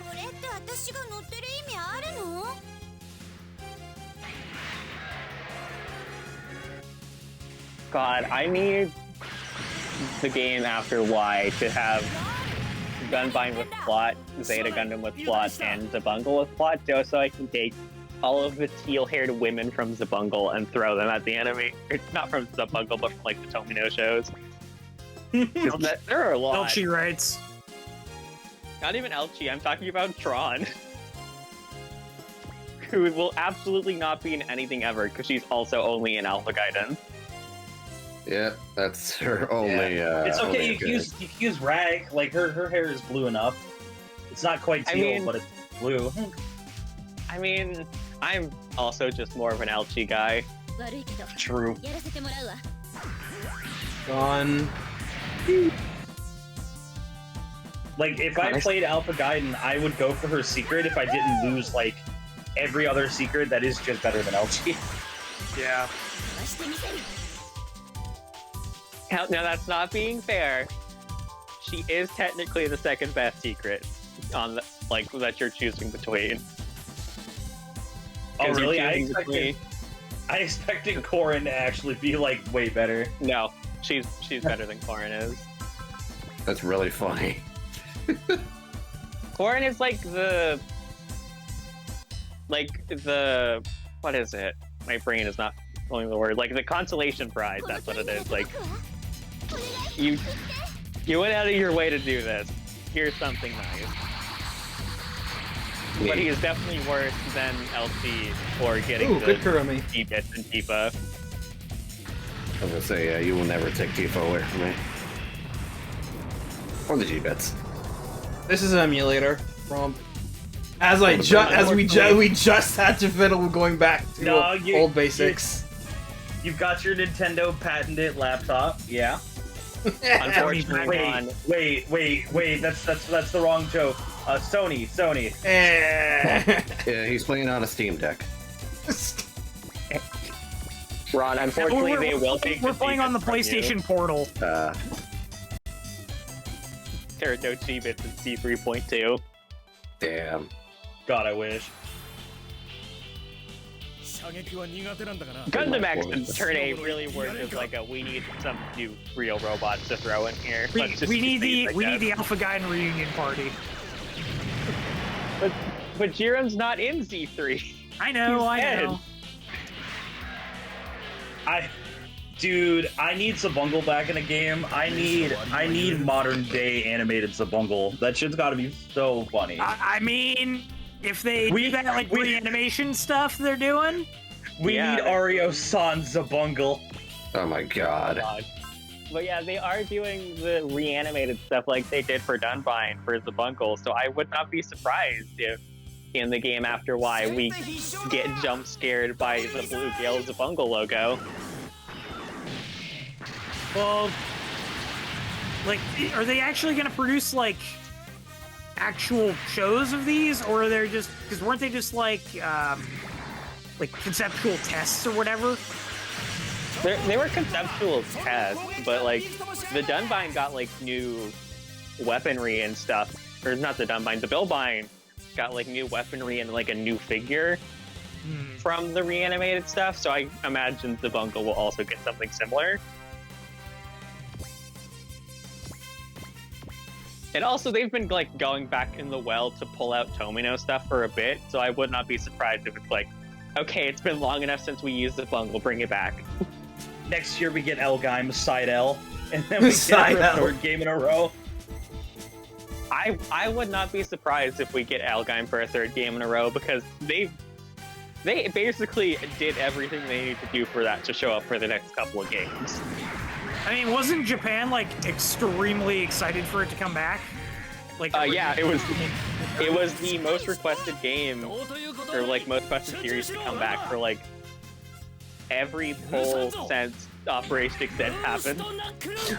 これって私が乗ってる意味あるの？ God, I need the game after Y to have Gunbind with plot, Zeta Gundam with plot, and Zabungle with plot, just so I can take all of the teal-haired women from Zabungle and throw them at the enemy. Or, not from Zabungle, but from like the Tomino shows. There are a lot. Elchi writes. Not even Elchi, I'm talking about Tron. Who will absolutely not be in anything ever, because she's also only in Alpha Guidance. Yeah, that's her only. It's okay. only You can use Rag. Like her hair is blue enough. It's not quite teal, but it's blue. I mean, I'm also just more of an Elchi guy. 悪いけど True. やらせてもらうわ。 Gone. Like if I played Alpha Gaiden, I would go for her secret if I didn't lose like every other secret that is just better than LG. Yeah. 回してみせる。 Now that's not being fair. She is technically the second best secret on the like that you're choosing between. Oh 'Cause you're really? choosing I expected Corrin to actually be like way better. No, she's better than Corrin is. That's really funny. Corrin is like the what is it? My brain is not pulling the word. Like the consolation prize. That's what it is. Like you went out of your way to do this. Here's something nice. But he is definitely worse than LC or getting good Kurumi. T-bits and Tifa. I was gonna say, you will never take Tifa away from me. Or the G-Bits. This is an emulator from. We just had to fiddle going back to old basics. You've got your Nintendo patented laptop, yeah. Unfortunately, wait. That's the wrong joke. Sony. Yeah, he's playing on a Steam Deck. Ron, unfortunately, they will take. We're playing on the PlayStation Portal. Terito G-Bits and C3.2. Damn. God, I wish. Gundam X and Turn 8 really worked as like we need some new real robots to throw in here. We need the Alpha Gaiden reunion party. But Jiren's not in Z3. I know. Dude, I need Zabungle back in a game. I need modern day animated Zabungle. That shit's gotta be so funny. I mean, if they do that like reanimation stuff they're doing, we need Ario-san Zabungle. Oh my god. But yeah, they are doing the reanimated stuff like they did for Dunbind for Zabungle, so I would not be surprised if in the game after Y we get jump scared by the Blue Gale Zabungle logo. well, like, are they actually going to produce like actual shows of these, or are they just because weren't they just like conceptual tests or whatever? They were conceptual tests, but like the Dunbind got like new weaponry and stuff, or not the Dunbind, the Billbind got like new weaponry and like a new figure from the reanimated stuff. So I imagine the Zabungle will also get something similar. And also they've been like going back in the well to pull out Tomino stuff for a bit, so I would not be surprised if it's like, okay, it's been long enough since we used the Zabungle, bring it back. Next year we get Elgaim Side L, and then we get a third game in a row. I would not be surprised if we get Elgaim for a third game in a row, because they basically did everything they needed to do for that to show up for the next couple of games. I mean, wasn't Japan like extremely excited for it to come back? Like, yeah, it was the most requested game, or like most requested series to come back for like every poll since Operation Extend happened.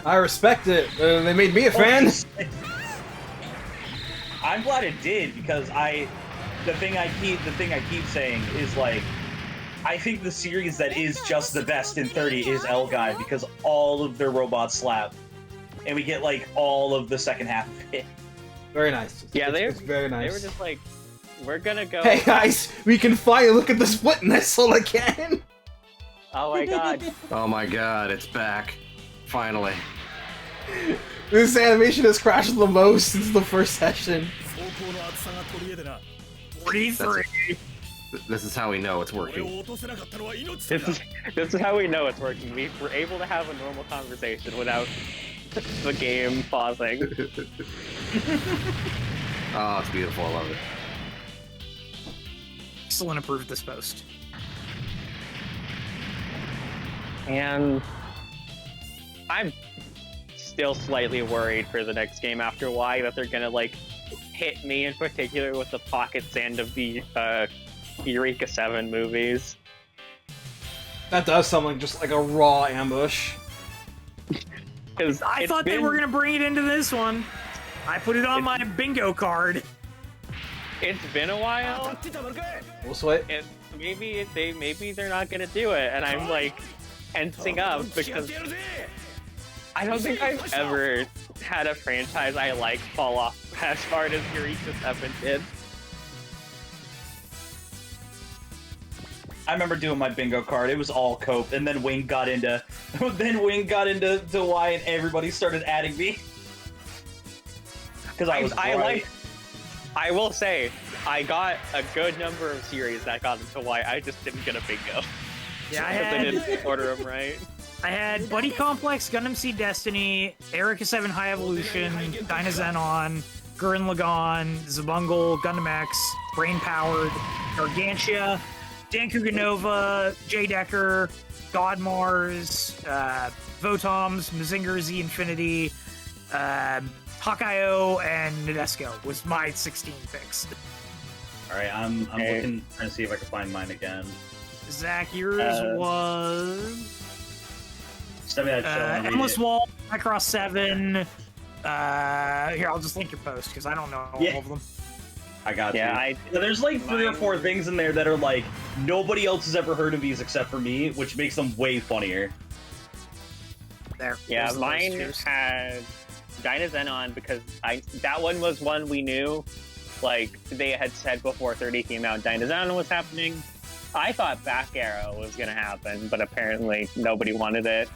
I respect it. They made me a fan. I'm glad it did, because the thing I keep saying is like, I think the series that is just the best in 30 is L Guy because all of their robots slap, and we get like all of the second half of it. Very nice. Yeah, it's very nice. They were just like, we're gonna go. Hey guys, we can finally look at the split missile again. Oh my god. Oh my god, it's back. Finally. This animation has crashed the most since the first session. 43. This is how we know it's working. This is how we know it's working. We were able to have a normal conversation without the game pausing. Oh, it's beautiful. I love it. Excellent, approved this post. And I'm still slightly worried for the next game after Y that they're gonna like hit me in particular with the pocket sand of the Eureka 7 movies. That does sound like just like a raw ambush. I thought they were gonna bring it into this one. I put it on my bingo card. It's been a while. We'll sweat. And maybe they're not gonna do it, and I'm like tensing up because I don't think I've ever had a franchise I like fall off as hard as Eureka 7 did. I remember doing my bingo card. It was all cope, and then Wing got into Y, and everybody started adding me because I will say, I got a good number of series that got into Y. I just didn't get a bingo. Yeah, I didn't order them right. I had Buddy Complex, Gundam Seed Destiny, Eureka 7 High Evolution, Dynazenon, Gurren Lagann, Zabungle, Gundam X, Brain Powered, Gargantia, Dankuga Nova, J-Decker, God Mars, Votoms, Mazinger Z Infinity, Hawkeye-O, and Nadesco was my 16 picks. Alright, I'm looking, trying to see if I can find mine again. Zach, yours was... Send me that show and read Endless it. Wall, Macross 7. Here, I'll just link your post because I don't know all of them. I got you. Yeah, there's like 3 or 4 things in there that are like nobody else has ever heard of these except for me, which makes them way funnier. There. Yeah, mine had Dynazenon because that one was one we knew. Like, they had said before 30 came out, Dynazenon was happening. I thought Back Arrow was going to happen, but apparently nobody wanted it.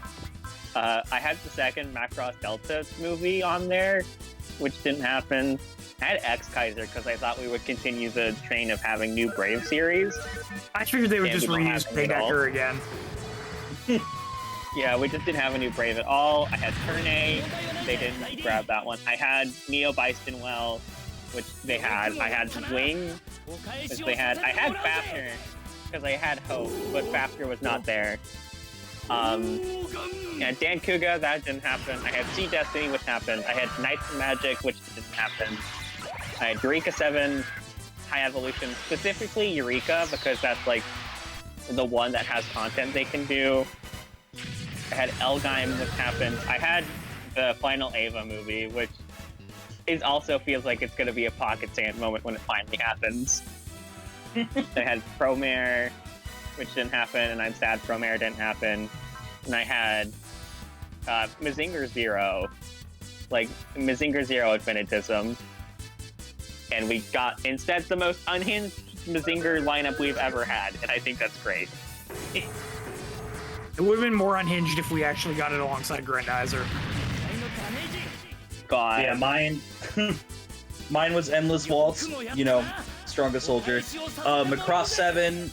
I had the second Macross Delta movie on there, which didn't happen. I had X Kaiser because I thought we would continue the train of having new Brave series. I figured they would just reuse J-Decker again. Yeah, we just didn't have a new Brave at all. I had Turn A, they didn't grab that one. I had Neo Bystonwell, which they had. I had Wing, which they had. I had Fafner, because I had Hope, but Fafner was not there. Yeah, Dan Kuga, that didn't happen. I had Sea Destiny, which happened. I had Knights of Magic, which didn't happen. I had Eureka 7, High Evolution, specifically Eureka, because that's like the one that has content they can do. I had Elgheim, which happened. I had the final Ava movie, which also feels like it's going to be a pocket sand moment when it finally happens. I had Promare, which didn't happen, and I'm sad Promare didn't happen. And I had Mazinger Zero, like Mazinger Zero Infinitism. And we got instead the most unhinged Mazinger lineup we've ever had, and I think that's great. It would have been more unhinged if we actually got it alongside Grandizer. God. Yeah, mine was Endless Waltz, you know, strongest soldier. Macross 7,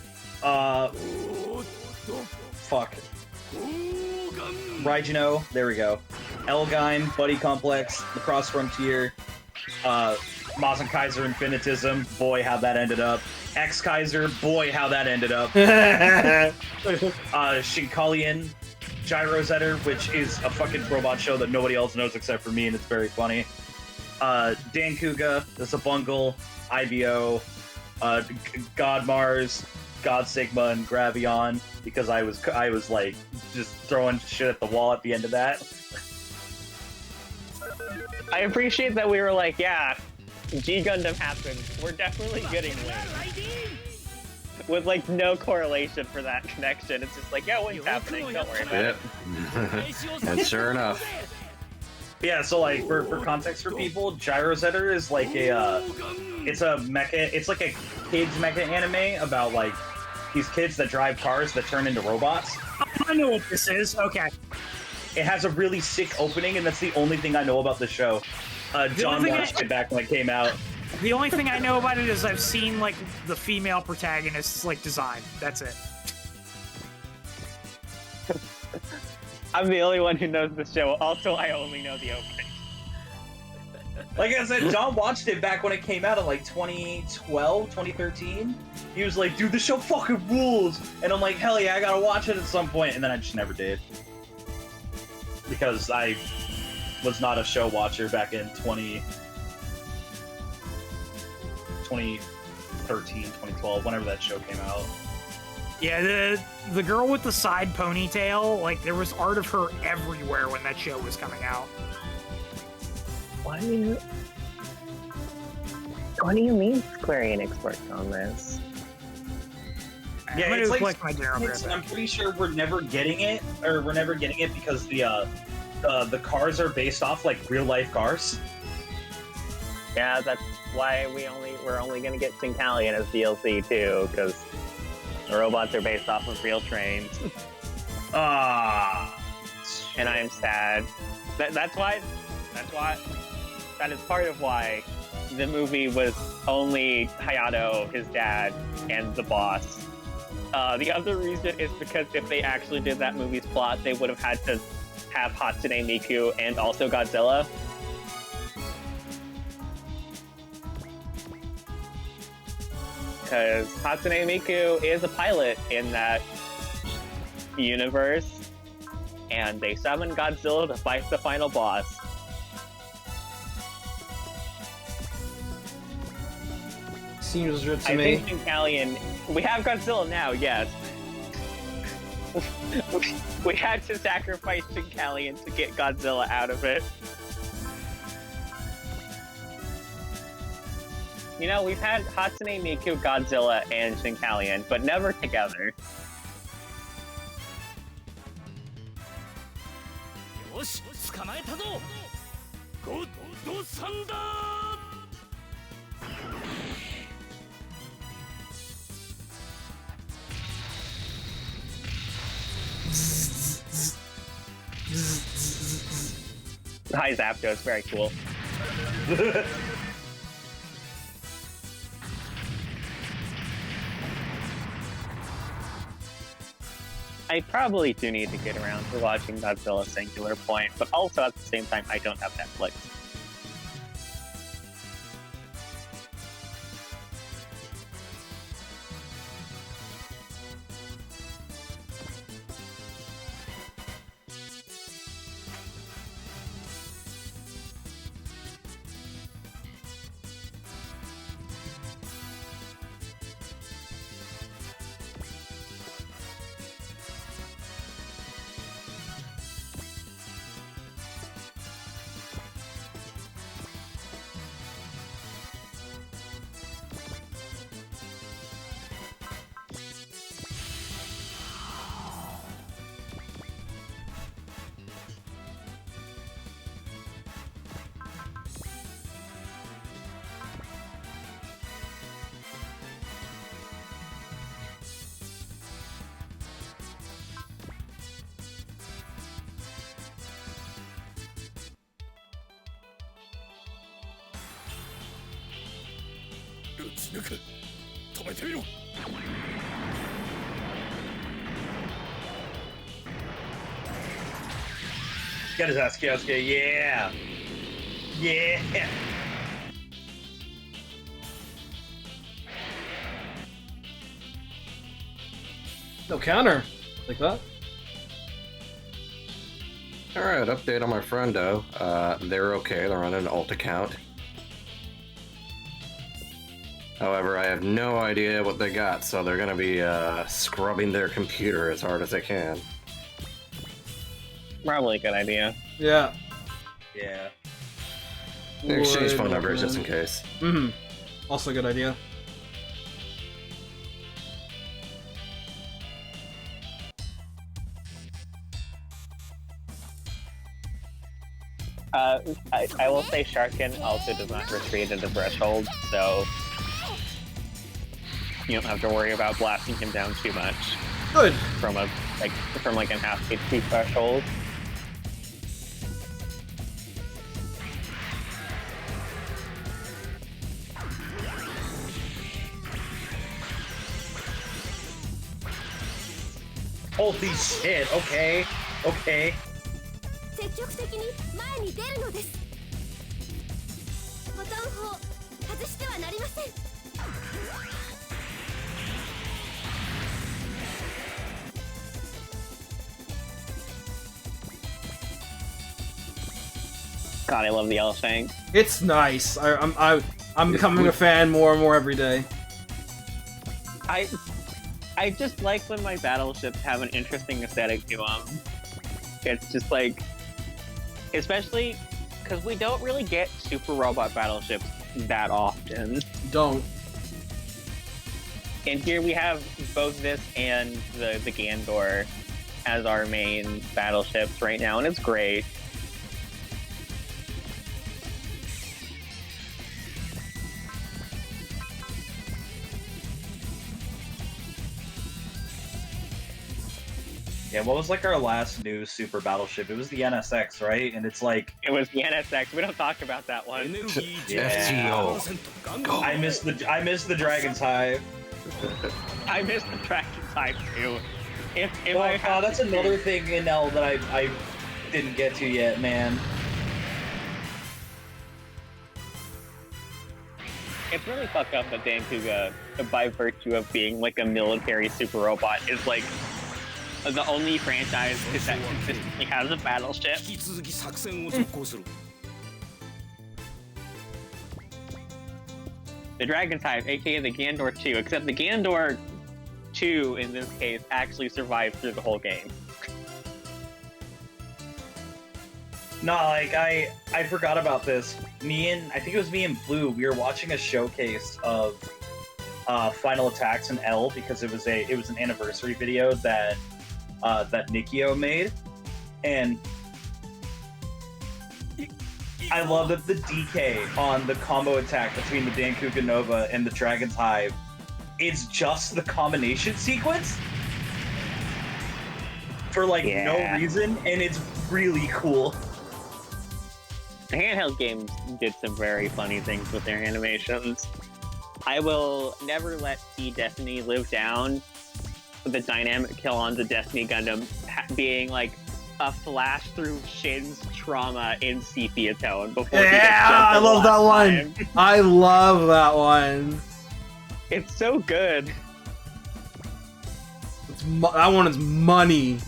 fuck. Raijino, there we go. Elgheim, Buddy Complex, Macross Frontier, Mazen Kaiser Infinitism, boy how that ended up. X Kaiser, boy how that ended up. Shinkalian, Gyro Zetter, which is a fucking robot show that nobody else knows except for me, and it's very funny. Dan Kuga, the Zabungle, IBO, God Mars, God Sigma, and Gravion, because I was like just throwing shit at the wall at the end of that. I appreciate that we were like, yeah, G Gundam happened. We're definitely getting Wing. with like no correlation for that connection. It's just like, yeah, what's happening? Don't worry about it. Yep. And sure enough. Yeah, so like for context for people, Gyro Zetter is like it's a mecha, it's like a kids mecha anime about like these kids that drive cars that turn into robots. I know what this is. Okay. It has a really sick opening, and that's the only thing I know about the show. John watched it back when it came out. The only thing I know about it is I've seen like the female protagonist's like design. That's it. I'm the only one who knows the show. Also, I only know the opening. Like I said, John watched it back when it came out in like 2012, 2013. He was like, dude, the show fucking rules. And I'm like, hell yeah, I gotta watch it at some point. And then I just never did. Because I was not a show watcher back in 2013, 2012, whenever that show came out. Yeah, the girl with the side ponytail, like there was art of her everywhere when that show was coming out. What do you mean Square Enix worked on this? Yeah, I'm it's like collect my general I'm pretty sure we're never getting it, or we're never getting it because the cars are based off like real life cars. Yeah, that's why we're only gonna get Shinkalian as DLC too, because the robots are based off of real trains. And I'm sad. That is part of why the movie was only Hayato, his dad, and the boss. The other reason is because if they actually did that movie's plot, they would have had to have Hatsune Miku and also Godzilla. Because Hatsune Miku is a pilot in that universe, and they summon Godzilla to fight the final boss. Seems legit to I me. think Shinkalian... We have Godzilla now, yes. We had to sacrifice Shinkalian to get Godzilla out of it. You know, we've had Hatsune Miku, Godzilla, and Shinkalian, but never together. Hi, Zapdos, very cool. I probably do need to get around to watching Godzilla Singular Point, but also at the same time, I don't have Netflix. Get his ass, Kyosuke, yeah! Yeah! No counter. Like that. Alright, update on my friendo. They're okay, they're on an alt account. However, I have no idea what they got, so they're gonna be scrubbing their computer as hard as they can. Probably a good idea. Yeah. Yeah. Exchange phone numbers just in case. Mm-hmm. Also a good idea. I will say Sharkin also does not retreat at the threshold, so you don't have to worry about blasting him down too much. Good. From a an half HP threshold. Holy shit, okay. Okay. 積極的に前に出るのです。ボタン砲外してはなりません。God, I love the elephant. It's nice. I'm becoming a fan more and more every day. I just like when my battleships have an interesting aesthetic to them. It's just like, especially because we don't really get super robot battleships that often. Don't. And here we have both this and the Gandor as our main battleships right now, and it's great. Yeah, what was like our last new super battleship? It was the NSX, right? And it's like It was the NSX. We don't talk about that one. yeah. I missed the Dragon's Hive. I missed the Dragon's Hive too. If Oh, I have that's to another pick- thing in L that I didn't get to yet, man. It's really fucked up that Dankuga, by virtue of being like a military super robot, is like the only franchise that consistently has a battleship. 引き続き作戦を続行する。 The Dragon's Hive, aka the Gandor 2, except the Gandor 2 in this case actually survived through the whole game. No, like I forgot about this. I think it was me and Blue. We were watching a showcase of Final Attacks in L because it was an anniversary video that Nikio made, and I love that the DK on the combo attack between the Dankuga Nova and the Dragon's Hive is just the combination sequence for like no reason, and it's really cool. The handheld games did some very funny things with their animations. I will never let Sea Destiny live down the dynamic kill on the Destiny Gundam being like a flash through Shin's trauma in sepia tone before he gets Yeah, jumped I the love that last one. time. I love that one. It's so good. That one is money.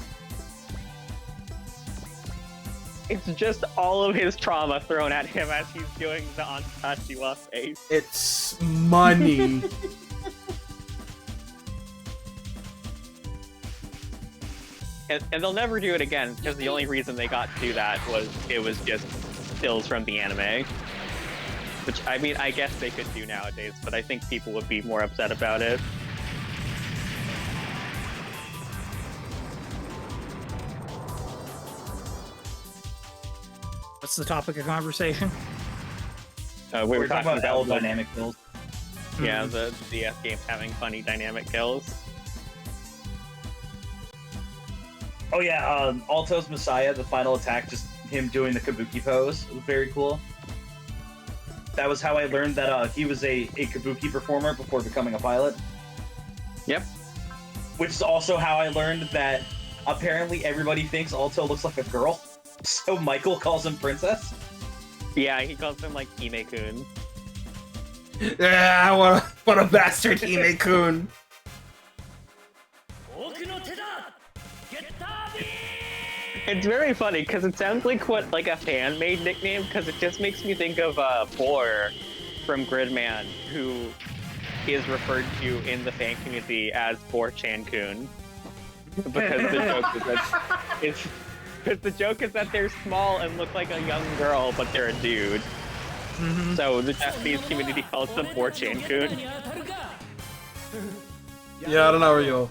It's just all of his trauma thrown at him as he's doing the Antashiwa face. It's money. And they'll never do it again because the only reason they got to do that was it was just stills from the anime. Which, I mean, I guess they could do nowadays, but I think people would be more upset about it. What's the topic of conversation? We We're talking about L the- dynamic kills. Yeah, the DS games having funny dynamic kills. Oh yeah, Alto's Messiah, the final attack, just him doing the Kabuki pose. It was very cool. That was how I learned that he was a Kabuki performer before becoming a pilot. Yep. Which is also how I learned that apparently everybody thinks Alto looks like a girl. So Michael calls him Princess. Yeah, he calls him like Hime-kun. Yeah, what a bastard, Hime-kun. It's very funny because it sounds like a fan-made nickname because it just makes me think of Boar from Gridman, who is referred to in the fan community as Boar-chan-kun. Because the joke is that they're small and look like a young girl, but they're a dude. Mm-hmm. So the Japanese community calls them Boar-chan-kun. Yeah, I don't know where you go.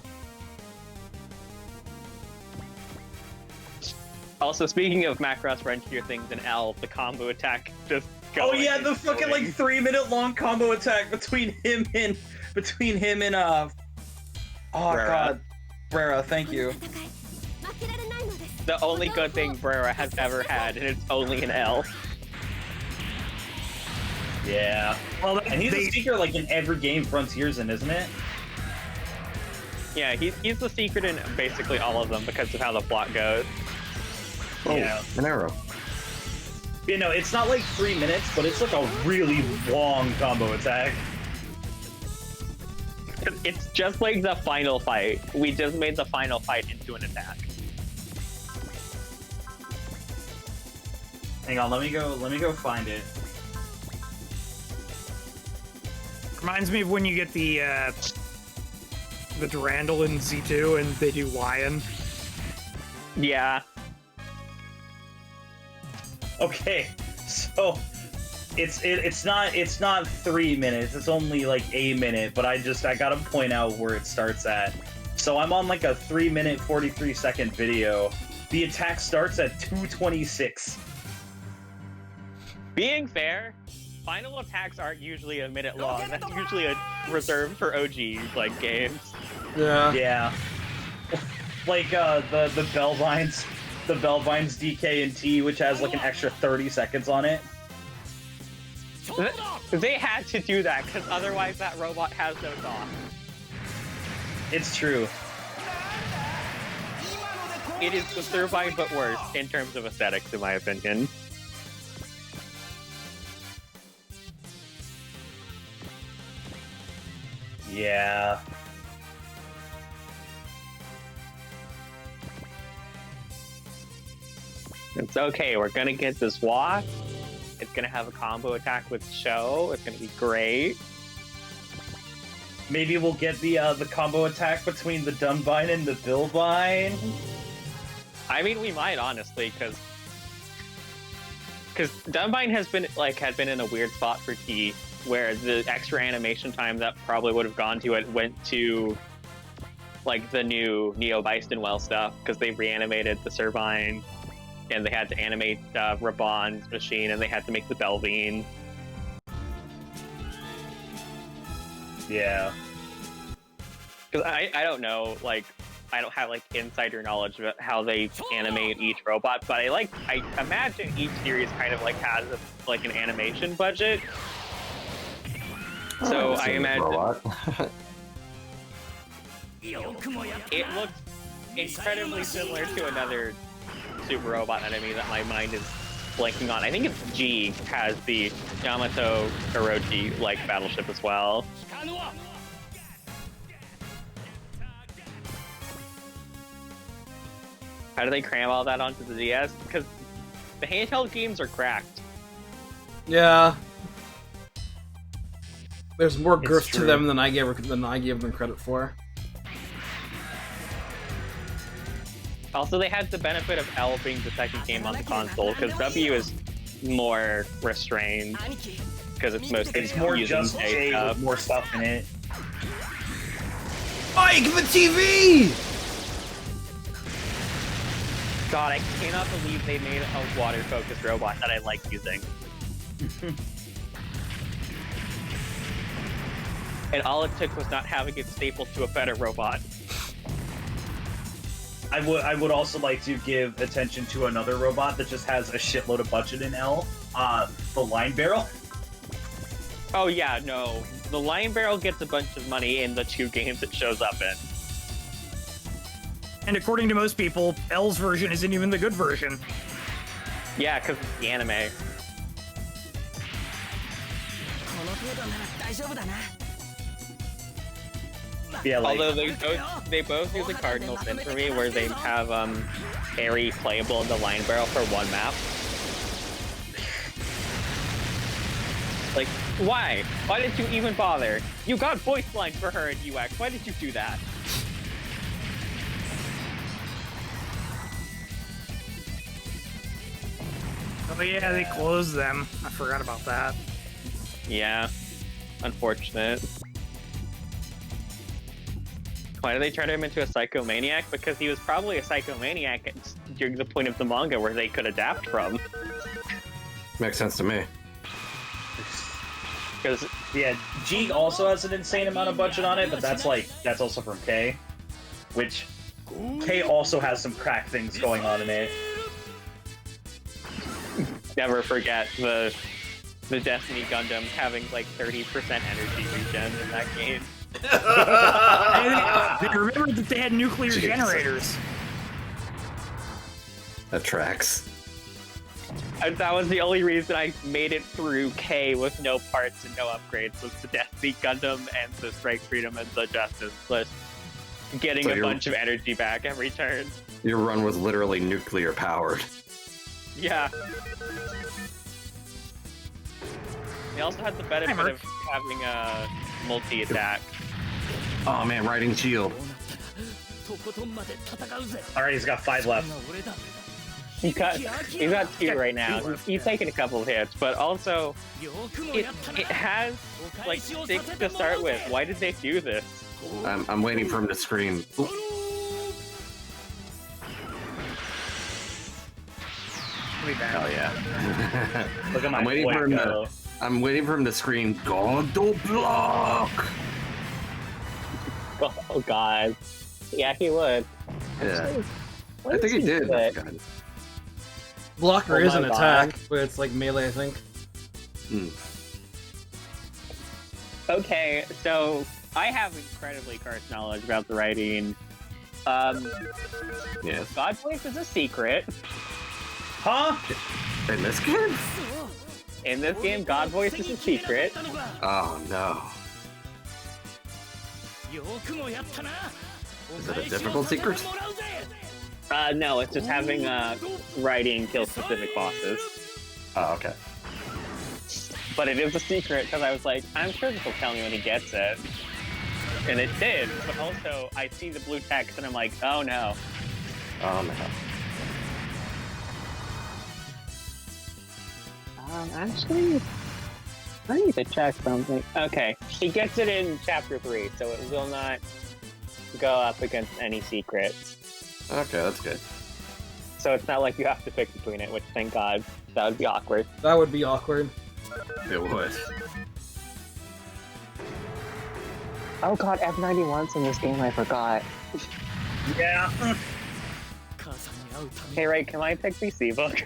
Also, speaking of Macross frontier things in L, the combo attack just Oh yeah, the fucking like 3-minute long combo attack between him and oh Brera. god, Brera, thank you. 負けられないのです The only good thing Brera has ever had, and it's only an L. Yeah. Well, And he's a secret like in every game Frontier's in, isn't it? Yeah, he's the secret in basically all of them because of how the plot goes. Oh, Yeah. an arrow. You know, it's not like 3 minutes, but it's like a really long combo attack. It's just like the final fight. We just made the final fight into an attack. Hang on, let me go find it. Reminds me of when you get the Durandal in Z2 and they do Lion. Yeah. Okay, so it's not 3 minutes. It's only like a minute, but I gotta point out where it starts at. So I'm on like a 3-minute 43-second video. The attack starts at 2:26. Being fair, final attacks aren't usually a minute long. That's usually reserved for OG like games. Yeah. Yeah, like the Bellvines. The Bellvines DK and T, which has like an extra 30 seconds on it. They had to do that because otherwise that robot has no thought. It's true. It is the Turbine but worse in terms of aesthetics, in my opinion. Yeah. It's okay, we're gonna get this walk. It's gonna have a combo attack with Show. It's gonna be great. Maybe we'll get the combo attack between the Dunbine and the Billbine. I mean, we might honestly, because Dunbine had been in a weird spot for T, where the extra animation time that probably would have gone to it went to like the new Neo Bystonwell stuff because they reanimated the Servine. And they had to animate Raban's machine, and they had to make the Belvine. Yeah. Because I don't know, like, I don't have, like, insider knowledge about how they animate each robot, but I imagine each series kind of, like, has, like, an animation budget. So I imagine... It looks incredibly similar to another super robot enemy that my mind is blanking on. I think it's G has the Yamato Orochi like battleship as well. How do they cram all that onto the DS? Because the handheld games are cracked. Yeah. There's more It's girth to true. them than I gave them credit for. Also, they had the benefit of L being the second game on the console, because W is more restrained, because it's mostly It's more using just J J stuff. with more stuff in it. Mike, the TV! God, I cannot believe they made a water-focused robot that I like using. And all it took was not having it stapled to a better robot. I would also like to give attention to another robot that just has a shitload of budget in L. The Line Barrel. Oh yeah, no. The Lion Barrel gets a bunch of money in the 2 games it shows up in. And according to most people, L's version isn't even the good version. Yeah, because it's the anime. Yeah, like, Although they both do the cardinal sin for me, where they have Harry playable in the Lion Barrel for 1 map. Like, why? Why did you even bother? You got voice lines for her in UX. Why did you do that? Oh yeah, they closed them. I forgot about that. Yeah, unfortunate. Why did they turn him into a psychomaniac? Because he was probably a psychomaniac during the point of the manga where they could adapt from. Makes sense to me. Because Yeah, G also has an insane amount of budget on it, but that's also from K, which K also has some crack things going on in it. never forget the Destiny Gundam having like 30% energy regen in that game. I remember that they had nuclear Jeez. generators. That tracks. And that was the only reason I made it through K with no parts and no upgrades, was the Destiny Gundam and the Strike Freedom and the Justice List. Getting So a you're- bunch of energy back every turn. Your run was literally nuclear powered. Yeah. They also had the benefit Mark. of having a multi-attack. Oh man, riding shield. Alright, he's got 5 left. He's got 2 right now. He's taking a couple of hits, but also it has like 6 to start with. Why did they do this? I'm waiting for him to scream. Ooh. Hell yeah. Look at my I'm waiting boy for him go. I'm waiting for him to scream, God do block! Oh god. Yeah, he would. Yeah. What I think does he did. put? God. Blocker Oh is an my attack, God. but it's like melee, I think. Okay, so I have incredibly cursed knowledge about the Reideen. Yes. God Voice is a secret. Huh? In this game? In this game, God Voice is a secret. Oh no. Is it a difficult secret? No, it's just having Reideen kill specific bosses. Oh, okay. But it is a secret because I was like, I'm sure this will tell me when he gets it. And it did, but also I see the blue text and I'm like, oh no. Oh no. Actually, I need to check something. Okay, he gets it in chapter 3, so it will not go up against any secrets. Okay, that's good. So it's not like you have to pick between it, which thank God, that would be awkward. That would be awkward. It would. Oh god, F91's in this game, I forgot. Yeah. Hey Ray, can I pick BC book?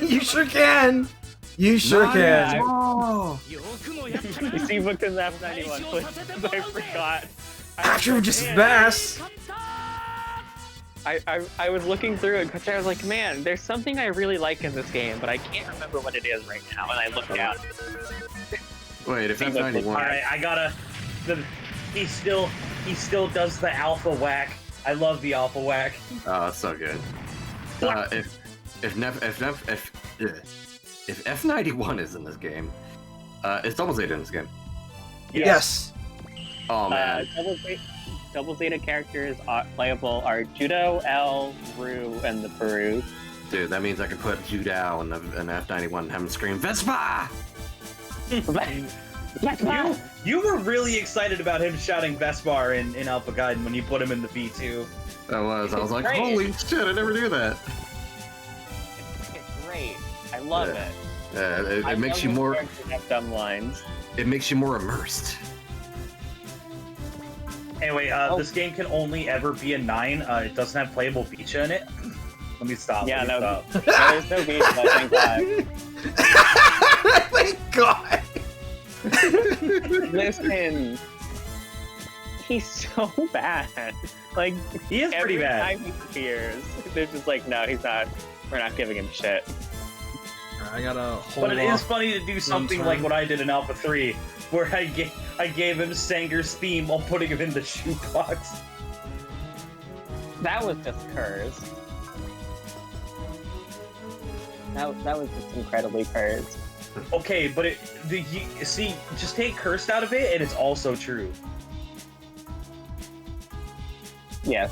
You sure can! You sure can! Oh. BC book is F91, please. I forgot. After just bass! I was looking through it because I was like, man, there's something I really like in this game, but I can't remember what it is right now, and I looked down. Wait, if F91. Alright, I gotta. He still does the alpha whack. I love the alpha whack. Oh, it's so good. If F91 is in this game, is Double Zeta in this game? Yes! Oh man. Double Zeta characters playable are Judo, L, Rue, and the Peru. Dude, that means I can put Judao in F91 and have him scream Vespa! You were really excited about him shouting Vespar in Alpha Gaiden when you put him in the B2. I was like, Great. holy shit, I never knew that. It's great. I love Yeah. it. Yeah, I it makes love you when more. characters have dumb lines. It makes you more immersed. Anyway, this game can only ever be a 9. It doesn't have playable Beacha in it. Let me stop. Yeah, let me no, stop. there's no beach, but thank Thank God! God. Listen, he's so bad. Like, He is pretty every bad. time he appears, they're just like, no, he's not. We're not giving him shit. I gotta hold But it is off. funny to do something turn. like what I did in Alpha 3, where I gave him Sanger's theme while putting him in the shoebox. That was just cursed. That was just incredibly cursed. Okay, but see, just take cursed out of it, and it's also true. Yes.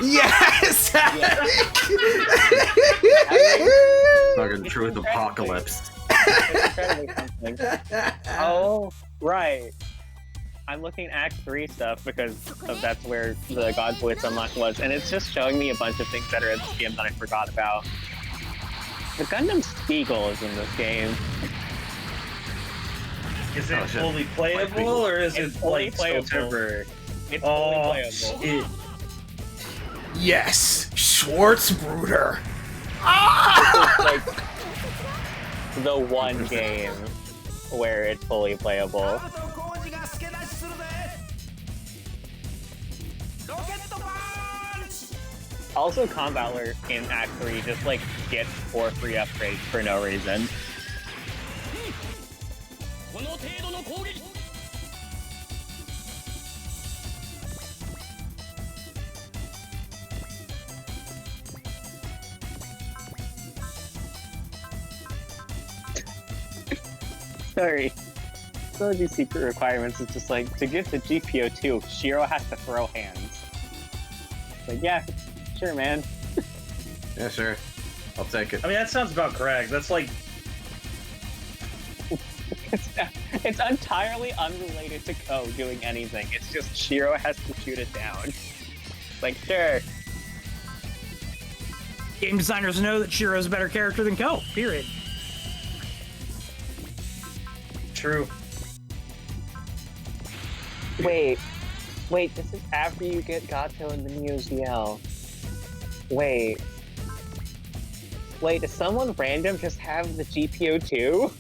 Yes! Fucking truth apocalypse. It's incredibly something. Oh, right. I'm looking at Act 3 stuff because that's where the God Voice Unlock was, and it's just showing me a bunch of things that are in this game that I forgot about. The Gundam Spiegel is in this game. Is it shit. fully playable or is It's it fully like still playable. temporary? It's Oh, fully playable. shit. Yes, Schwarzbruder. It's like the one game where it's fully playable. Also, Combat Alert in Act 3 just like gets 4 free upgrades for no reason. Sorry. Some of these secret requirements is just like, to get the GPO2, Shiro has to throw hands. It's like, yeah, sure, man. Yeah, sure. I'll take it. I mean, that sounds about correct. That's like, It's entirely unrelated to Ko doing anything. It's just Shiro has to shoot it down. Like, sure. Game designers know that Shiro's a better character than Ko, period. true. Wait, this is after you get Gato in the Neo ZL. Wait, does someone random just have the GPO2?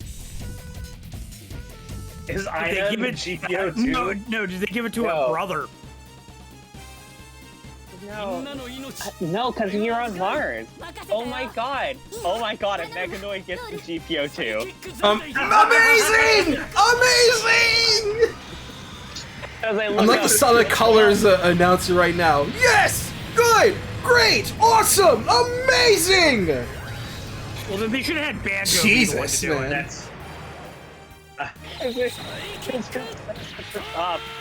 Is Did Ina they give the it GPO too? No, did they give it to No. her brother? No, because you're on Mars. Oh my god, if Meganoid gets the GPO2. Amazing! Amazing! As I I'm look like up- the Sonic Colors announcer right now. Yes! Good! Great! Awesome! Amazing! Well, then they should have had Banjo be the one to Jesus, do it. man. That's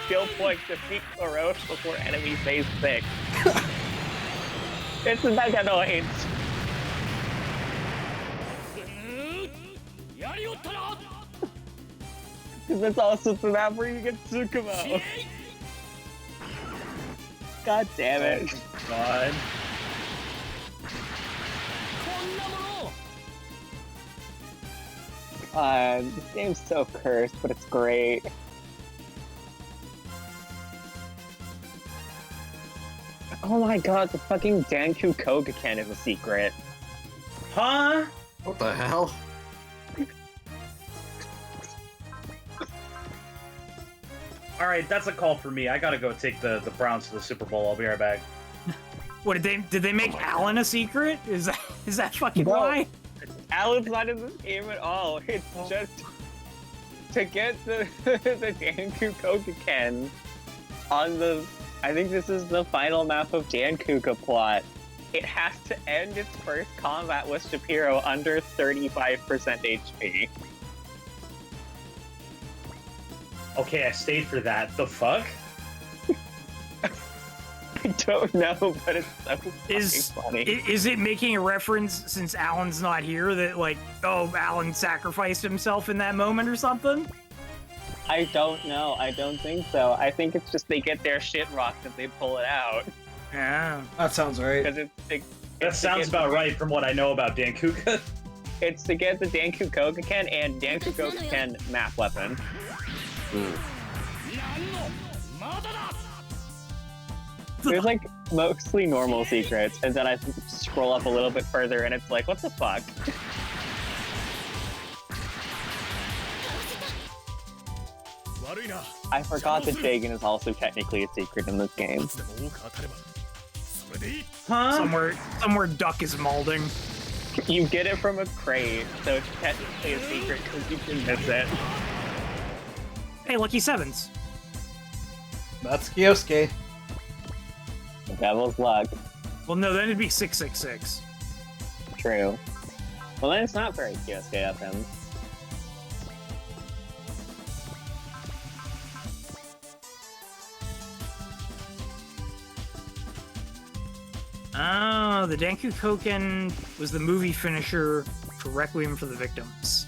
Skill point, defeat Orochi before enemy phase 6. It's Meganoid. Because it's also the map where you get Tsukumo. God damn it. God. This game's so cursed, but it's great. Oh my god, the fucking Danku Kogaken is a secret. Huh? What the hell? Alright, that's a call for me. I gotta go take the Browns to the Super Bowl. I'll be right back. What did they make Alan a secret? Is that fucking No. why? Alan's not in this game at all. It's just to get the the Danku Kogaken on the. I think this is the final map of Dankuka plot. It has to end its first combat with Shapiro under 35% HP. Okay, I stayed for that. The fuck? I don't know, but it's so Is fucking funny. is it making a reference since Alan's not here that like, oh, Alan sacrificed himself in that moment or something? I don't know. I don't think so. I think it's just they get their shit rocked and they pull it out. Yeah. That sounds right. Because That sounds about right from what I know about Dankuka. It's to get the Danku Kogaken and Danku Kogaken map weapon. There's like mostly normal secrets, and then I scroll up a little bit further and it's like, what the fuck? I forgot that Dagon is also technically a secret in this game. Huh? Somewhere Duck is molding. You get it from a crate, so it's technically a secret because you can miss it. Hey, Lucky Sevens. That's Kyosuke. Devil's luck. Well, no, then it'd be 666. True. Well, then it's not very Kyosuke of him. Oh, the Danku Koken was the movie finisher for Requiem for the Victims.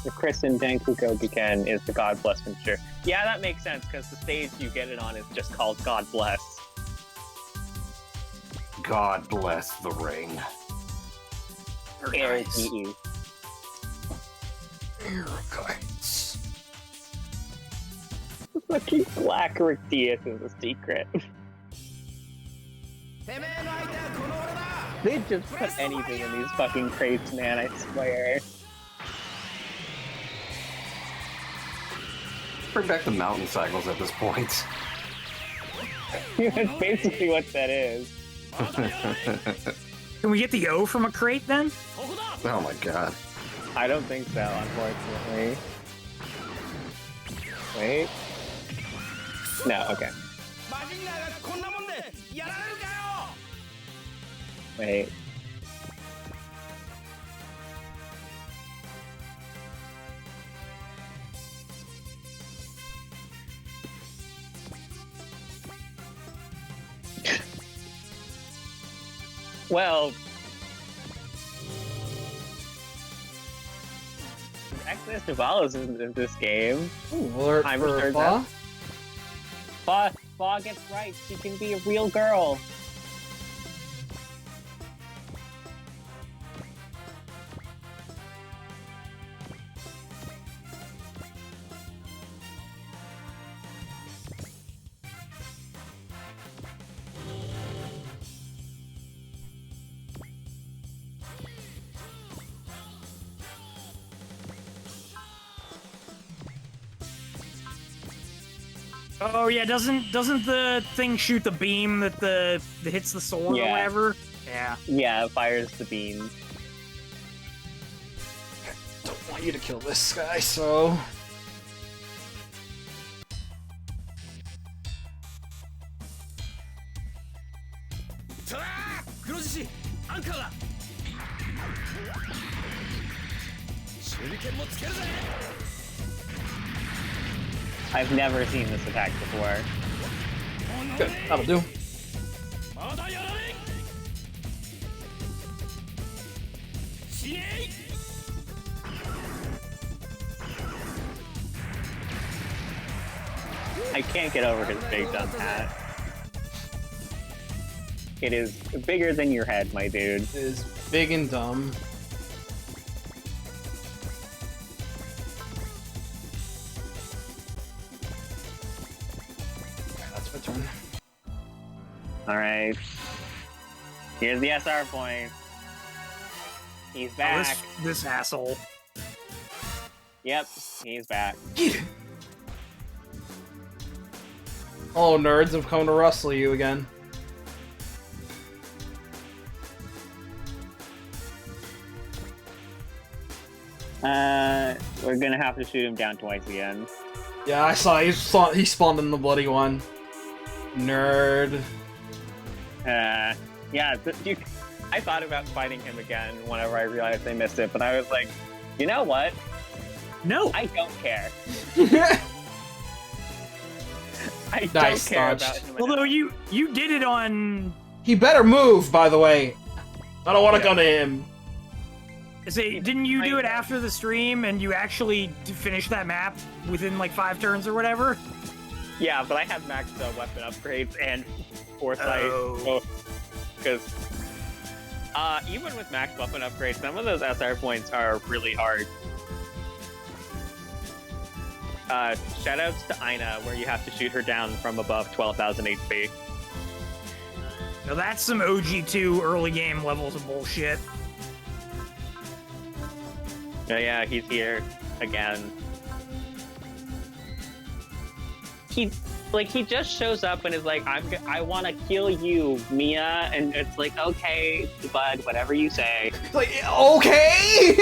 The Kristen Dankuko is the God Bless finisher. Yeah, that makes sense, because the stage you get it on is just called God Bless. God bless the ring. ARTE. Arrogance. Fucking Black Rick Diaz is a secret. They just put anything in these fucking crates, man, I swear. Bring back the mountain cycles at this point. That's basically what that is. Can we get the O from a crate then? Oh my god. I don't think so, unfortunately. Wait. No, okay. Wait. Well, access to Valos in this game. Ooh, alert I'm for sure Fa. Fa gets right. She can be a real girl. Oh yeah, doesn't the thing shoot the beam that hits the sword or Yeah. whatever? Yeah. Yeah, it fires the beam. Don't want you to kill this guy, so. I've never seen this attack before. Good, that'll do. I can't get over his big dumb hat. It is bigger than your head, my dude. It is big and dumb. That's my turn. Alright. Here's the SR point. He's Oh, back. this asshole. Yep, he's back. Oh, nerds, I'm coming to wrestle you again. We're gonna have to shoot him down twice again. Yeah, I saw he spawned in the bloody one. Nerd. Yeah, I thought about fighting him again whenever I realized I missed it, but I was like, you know what? No. I don't care. I Nice don't care dodged. about him. Although you did it on. He better move, by the way. I don't want to go to him. Say, didn't you do it after the stream and you actually finished that map within like 5 turns or whatever? Yeah, but I had maxed weapon upgrades and foresight. Oh. Because even with max weapon upgrades, some of those SR points are really hard. Shoutouts to Aina, where you have to shoot her down from above 12,000 HP. Now that's some OG2 early game levels of bullshit. Oh yeah, he's here again. He just shows up and is like, I want to kill you, Mia, and it's like, okay, bud, whatever you say. Like, okay.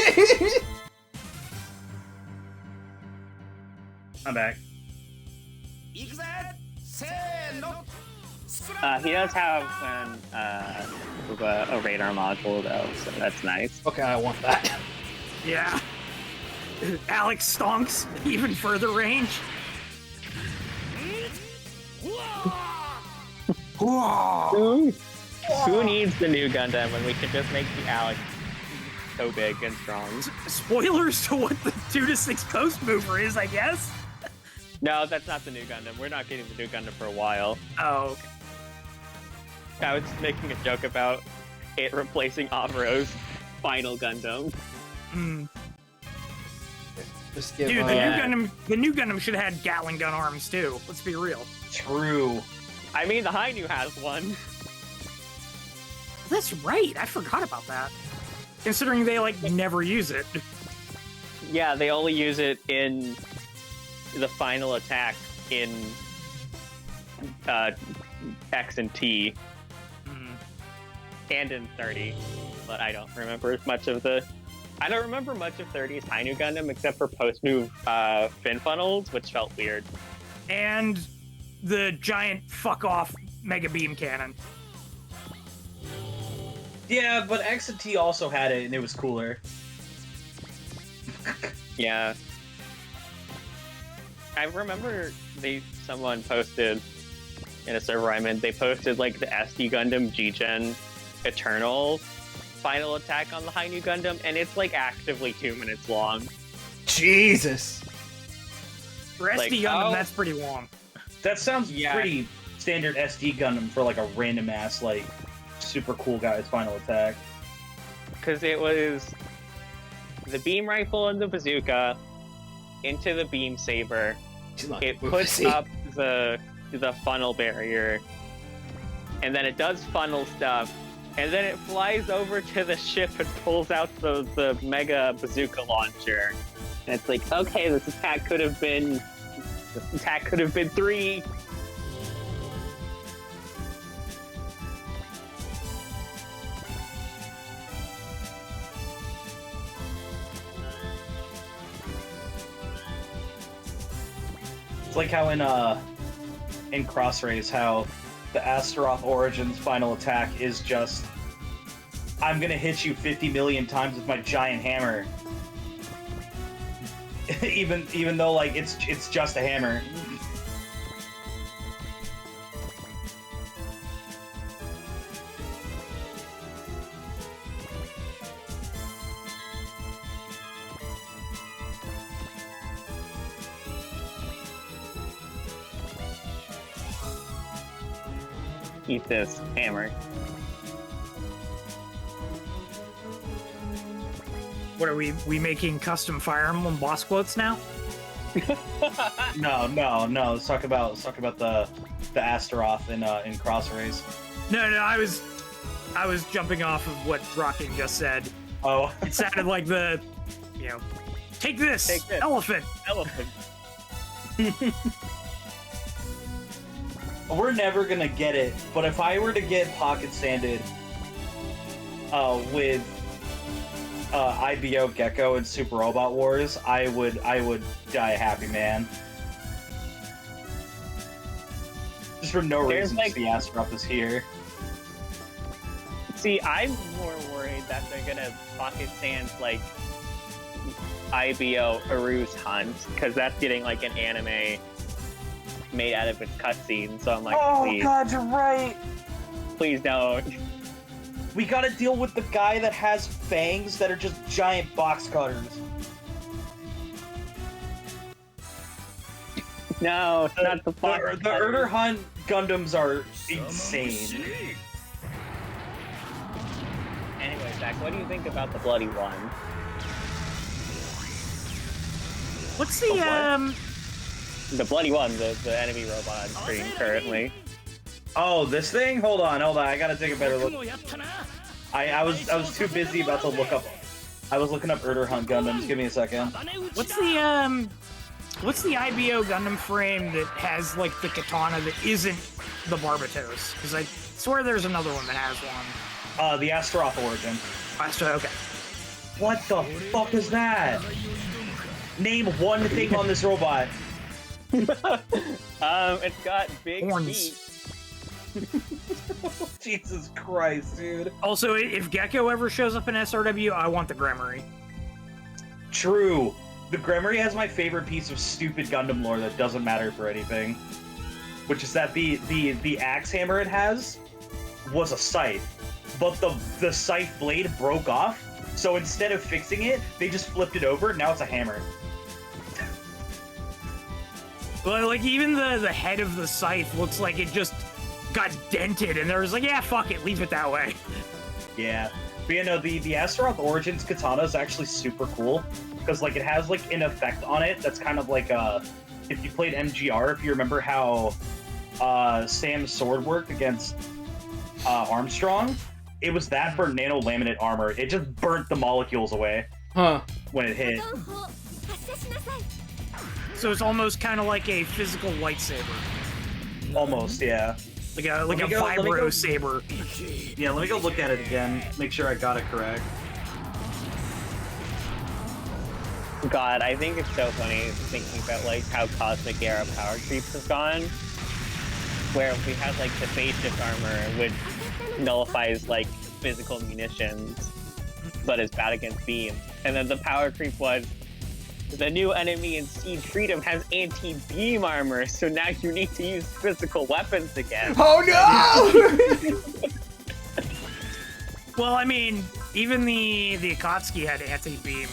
I'm back. He does have a radar module though, so that's nice. Okay, I want that. Yeah. Alex stonks even further range. Who needs the new Gundam when we can just make the Alex so big and strong. Spoilers to what the 2 to 6 post mover is, I guess. No, that's not the new Gundam. We're not getting the new Gundam for a while. Oh, okay. I was making a joke about it replacing Amuro's final Gundam. Mm. Just give, Dude, the new Gundam should have had Gatling gun arms too. Let's be real. True. I mean, the Hainu has one. That's right. I forgot about that. Considering they like never use it. Yeah, they only use it in the final attack in X and T, and in 30. But I don't remember much of the. I don't remember much of 30's Hainu Gundam except for post-move fin funnels, which felt weird. And the giant fuck-off Mega Beam Cannon. Yeah, but X and T also had it, and it was cooler. Yeah. I remember someone posted in a server I'm in, they posted like the SD Gundam G-Gen Eternal final attack on the Hainu Gundam, and it's like actively 2 minutes long. Jesus. For SD Like, Gundam, oh. that's pretty long. That sounds Yeah. pretty standard SD Gundam for like a random ass, like, super cool guy's final attack. Because it was the beam rifle and the bazooka into the beam saber. It puts up the funnel barrier, and then it does funnel stuff, and then it flies over to the ship and pulls out the mega bazooka launcher. And it's like, okay, this attack could have been 3. It's like how in Cross Race, how the Astaroth Origins final attack is just, I'm gonna hit you 50 million times with my giant hammer. even though like it's just a hammer. Eat this hammer. What are we making custom Fire Emblem boss quotes now? No. Let's talk about the Astaroth in Cross Race. No, I was jumping off of what Rocking just said. Oh, It sounded like take this, Take this. elephant. we're never gonna get it. But if I were to get pocket sanded, with IBO Gecko and Super Robot Wars, I would die a happy man. Just for no There's, reason, like- just the Astaroth is here. See, I'm more worried that they're gonna pocket sand like IBO Aru's Hunt, because that's getting like an anime made out of its cutscene. So I'm like, please, God, you're right. please don't. We gotta deal with the guy that has fangs that are just giant box cutters. No, not the The fuck. Erder Hunt Gundams are insane. Anyway, Zach, what do you think about the Bloody One? What's the The Bloody One, the enemy robot on screen currently. Oh, this thing? Hold on. I gotta take a better look. I was too busy about to look up. I was looking up Erder Hunt Gundams. Give me a second. what's the IBO Gundam frame that has like the katana that isn't the Barbatos? Because I swear there's another one that has one. The Astaroth Origin. Okay. What the fuck is that? Name one thing on this robot. It's got big Horns. feet. Jesus Christ, dude. Also, if Gecko ever shows up in SRW, I want the Gremory. True. The Gremory has my favorite piece of stupid Gundam lore that doesn't matter for anything. Which is that the axe hammer it has was a scythe. But the scythe blade broke off, So instead of fixing it, they just flipped it over. Now it's a hammer. Well, like, even the head of the scythe looks like it just got dented, and they're just like, yeah, fuck it, leave it that way. Yeah. But you know, the Astaroth Origins katana is actually super cool because like it has like an effect on it that's kind of like if you played MGR, if you remember how Sam's sword worked against Armstrong, it was that for nano laminate armor. It just burnt the molecules away. Huh. When it hit. So it's almost kind of like a physical lightsaber. Almost, yeah. Like a vibro saber. Yeah, let me go look at it again. Make sure I got it correct. God, I think it's so funny thinking about like how Cosmic Era power creep has gone. Where if we had like the phase shift armor, which nullifies like physical munitions, but is bad against beam. And then the power creep was the new enemy in Siege Freedom has anti-beam armor, so now you need to use physical weapons again. Oh no! Well, I mean, even the Akatsuki had anti-beam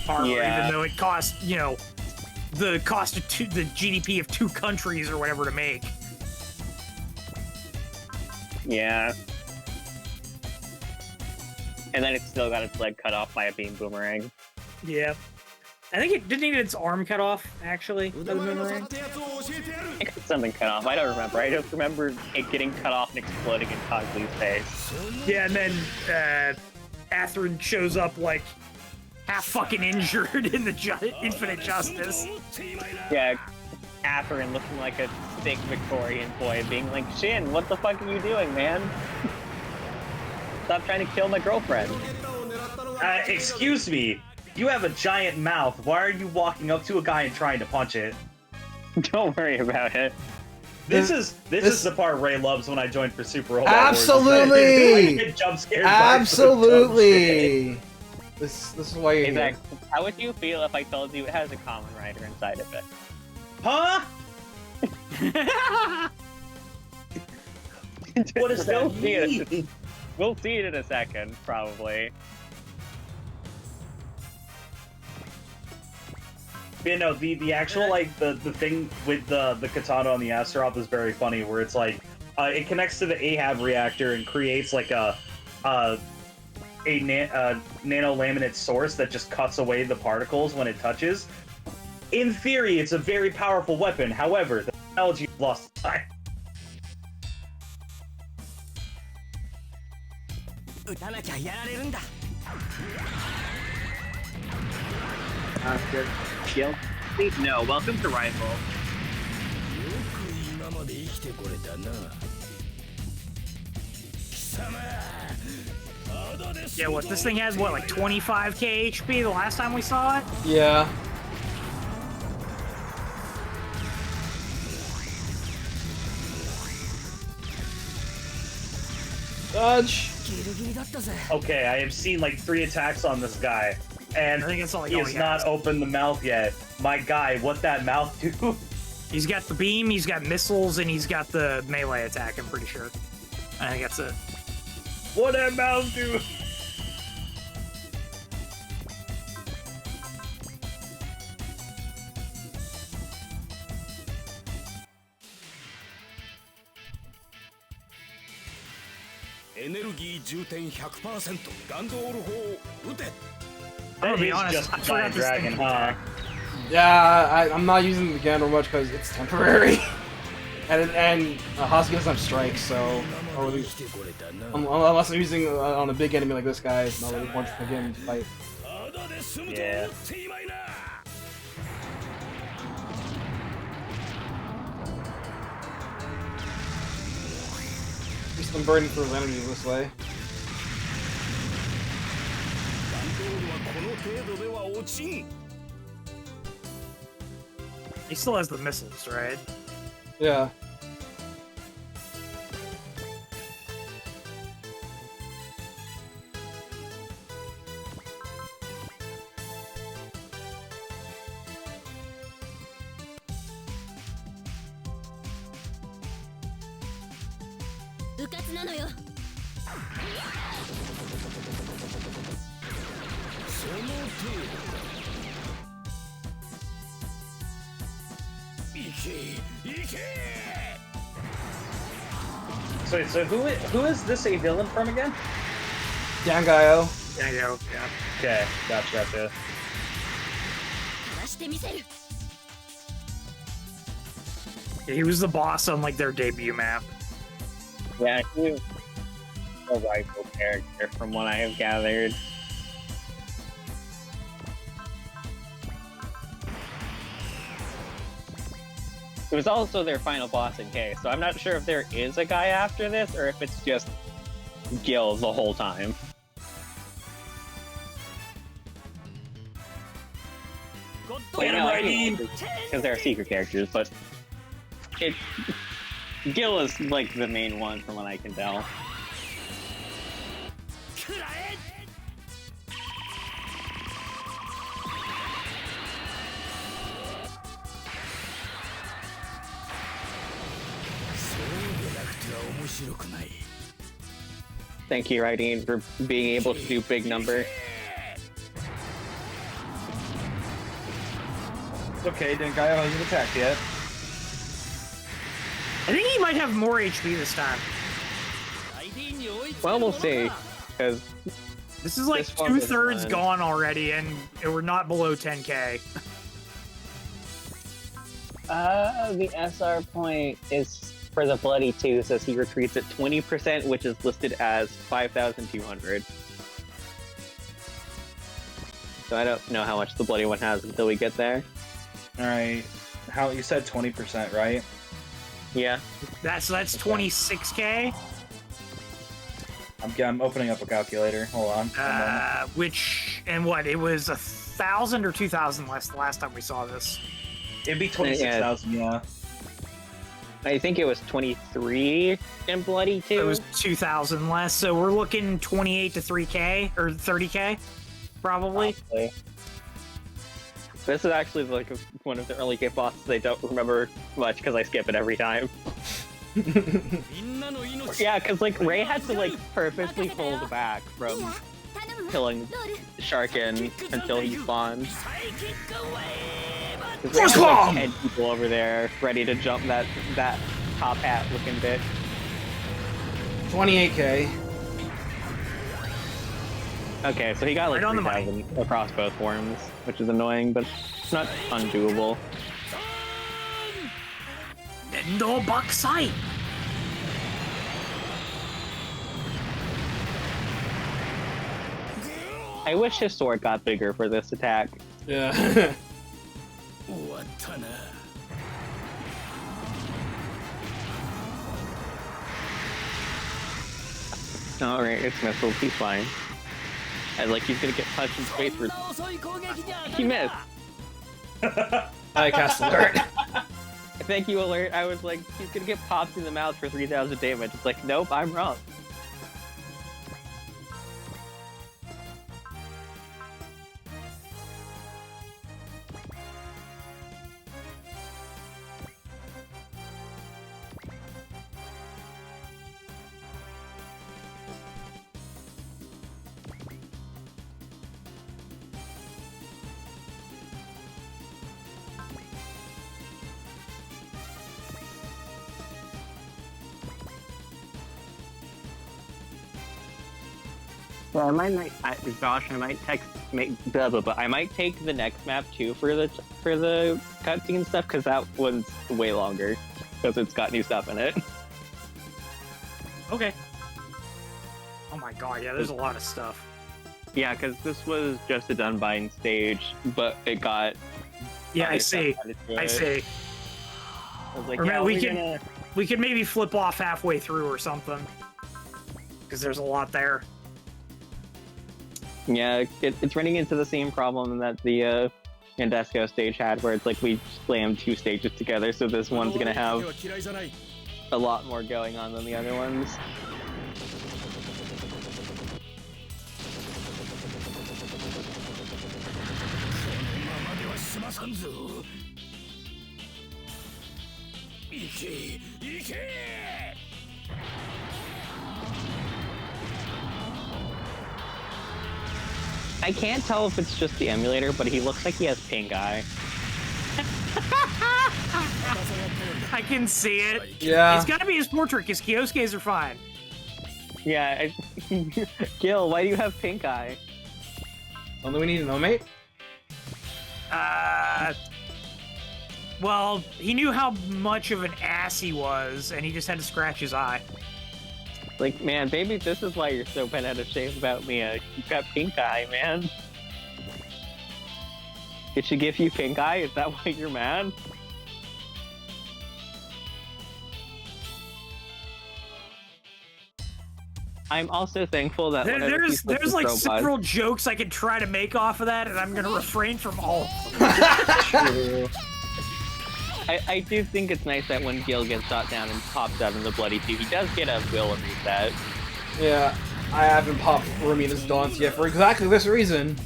armor, Yeah. even though it cost, you know, the cost of the GDP of 2 countries or whatever to make. Yeah. And then it still got its leg cut off by a beam boomerang. Yeah. I think it didn't even its arm cut off, actually. By the boomerang. It got something cut off. I don't remember. I just remember it getting cut off and exploding in Cogly's face. Yeah, and then Athrun shows up like half fucking injured in the Infinite Justice. Yeah, Afar looking like a thick Victorian boy, being like, Shin, what the fuck are you doing, man? Stop trying to kill my girlfriend. Excuse me. You have a giant mouth. Why are you walking up to a guy and trying to punch it? Don't worry about it. This is the part Ray loves when I joined for Super Robot Absolutely! Wars. I get jump scared by Absolutely! This is why you're Hey, here. Zach, how would you feel if I told you it has a common rider inside of it? Huh? What does that mean? We'll see it in a second, probably. You know, the actual, like, the thing with the katana on the Astaroth is very funny, where it's like, it connects to the Ahab reactor and creates, like, a nano-laminate source that just cuts away the particles when it touches. In theory, it's a very powerful weapon. However, the technology lost time. Gil? Please no. Welcome to Rival. Yeah, what, this thing has, what, like 25k HP the last time we saw it? Yeah. Dodge. Okay, I have seen like 3 attacks on this guy, and I think that's all he has not opened the mouth yet. My guy, what that mouth do? He's got the beam, he's got missiles, and he's got the melee attack, I'm pretty sure. I think that's it. What that mouth do? I'm gonna be That honest, is just I a forgot giant this thing dragon, could huh? attack. Yeah, I'm not using the Gander much because it's temporary. and Husky doesn't have strikes, so unless I'm using on a big enemy like this guy, it's not really much for him to fight. Yeah. At least I'm burning through his energy this way. He still has the missiles, right? Yeah. So who is this a villain from again? Dangayo. There you go. Yeah. Okay, gotcha. 出してみせる Yeah, he was the boss on like their debut map. Yeah, he was a rival character from what I have gathered. It was also their final boss in K, so I'm not sure if there is a guy after this or if it's just Gil the whole time. Because they're secret characters, but Gil is like the main one from what I can tell. Thank you, Reideen, for being able to do big number. It's okay, Dangayo hasn't attacked yet. I think he might have more HP this time. Well, we'll see, because this is like this one was 2/3 fun. gone already, and we're not below 10k. The SR point is for the Bloody 2, says he retreats at 20%, which is listed as 5,200. So I don't know how much the Bloody one has until we get there. Alright. How you said 20%, right? Yeah. That's 26k. I'm opening up a calculator. Hold on. Which and what? It was 1,000 or 2,000 less the last time we saw this. It'd be 26,000, yeah. I think it was 23 in Bloody 2. It was 2,000 less, so we're looking 28 to 3k or 30k, probably. Probably. This is actually like one of the early game bosses I don't remember much because I skip it every time. Yeah, because like Ray had to like purposely hold back from killing Sharkin until he spawned. There's like 10 people over there ready to jump that top hat looking bitch. 28k. Okay, so he got like Right on the 3,000 across both forms, which is annoying, but it's not undoable. No Bakusai! I wish his sword got bigger for this attack. Yeah. Alright, it's missiles, he's fine. Like he's gonna get punched in the face for... He missed! I cast alert. Thank you, alert. I was like, he's gonna get popped in the mouth for 3,000 damage. It's like, nope, I'm wrong. Well, I might Josh, I might I might take the next map too for the cutscene stuff because that one's way longer because it's got new stuff in it. Okay. Oh my god, yeah, there's a lot of stuff. Yeah, because this was just a Dunbine stage, but it got. Yeah, I see. I see. I was like, Or yeah, we could maybe flip off halfway through or something. Because there's a lot there. Yeah, it's running into the same problem that the Indesco stage had, where it's like we slammed two stages together, so this one's gonna have a lot more going on than the other ones. I can't tell if it's just the emulator, but he looks like he has pink eye. I can see it. Yeah. It's gotta be his portrait, because Kyosuke's are fine. Yeah, Gil, why do you have pink eye? Only we need to know, mate. Well, he knew how much of an ass he was, and he just had to scratch his eye. Like, man, baby, this is why you're so bent out of shape about me. You got pink eye, man. Did she give you pink eye? Is that why you're mad? I'm also thankful that there's like several jokes I could try to make off of that, and I'm gonna refrain from all of them. True. I do think it's nice that when Gil gets shot down and pops out in the bloody tube, he does get a will and reset. Yeah, I haven't popped Ramina's Daunts yet for exactly this reason.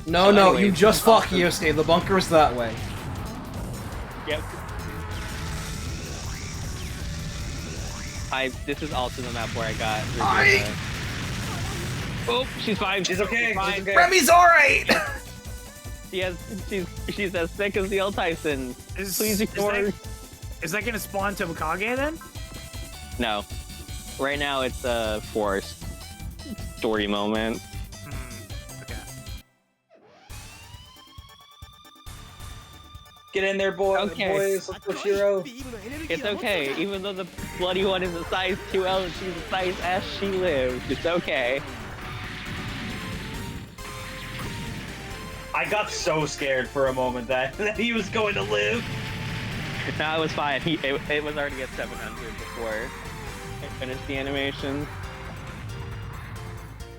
No, Anyways, you just fuck Yosuke. The bunker is that way. Yep. This is also the map where I got. Oh, she's fine. She's okay. She's fine. She's okay. Remy's alright! She's as thick as the L Tyson. Please ignore. Is that gonna spawn Tobukage then? No. Right now it's a forced story moment. Okay. Get in there, boys. Let's go, Shiro. It's okay. Even though the bloody one is a size 2L and she's a size S, she lived. It's okay. I got so scared for a moment that he was going to live. No, it was fine. It was already at 700 before I finished the animation.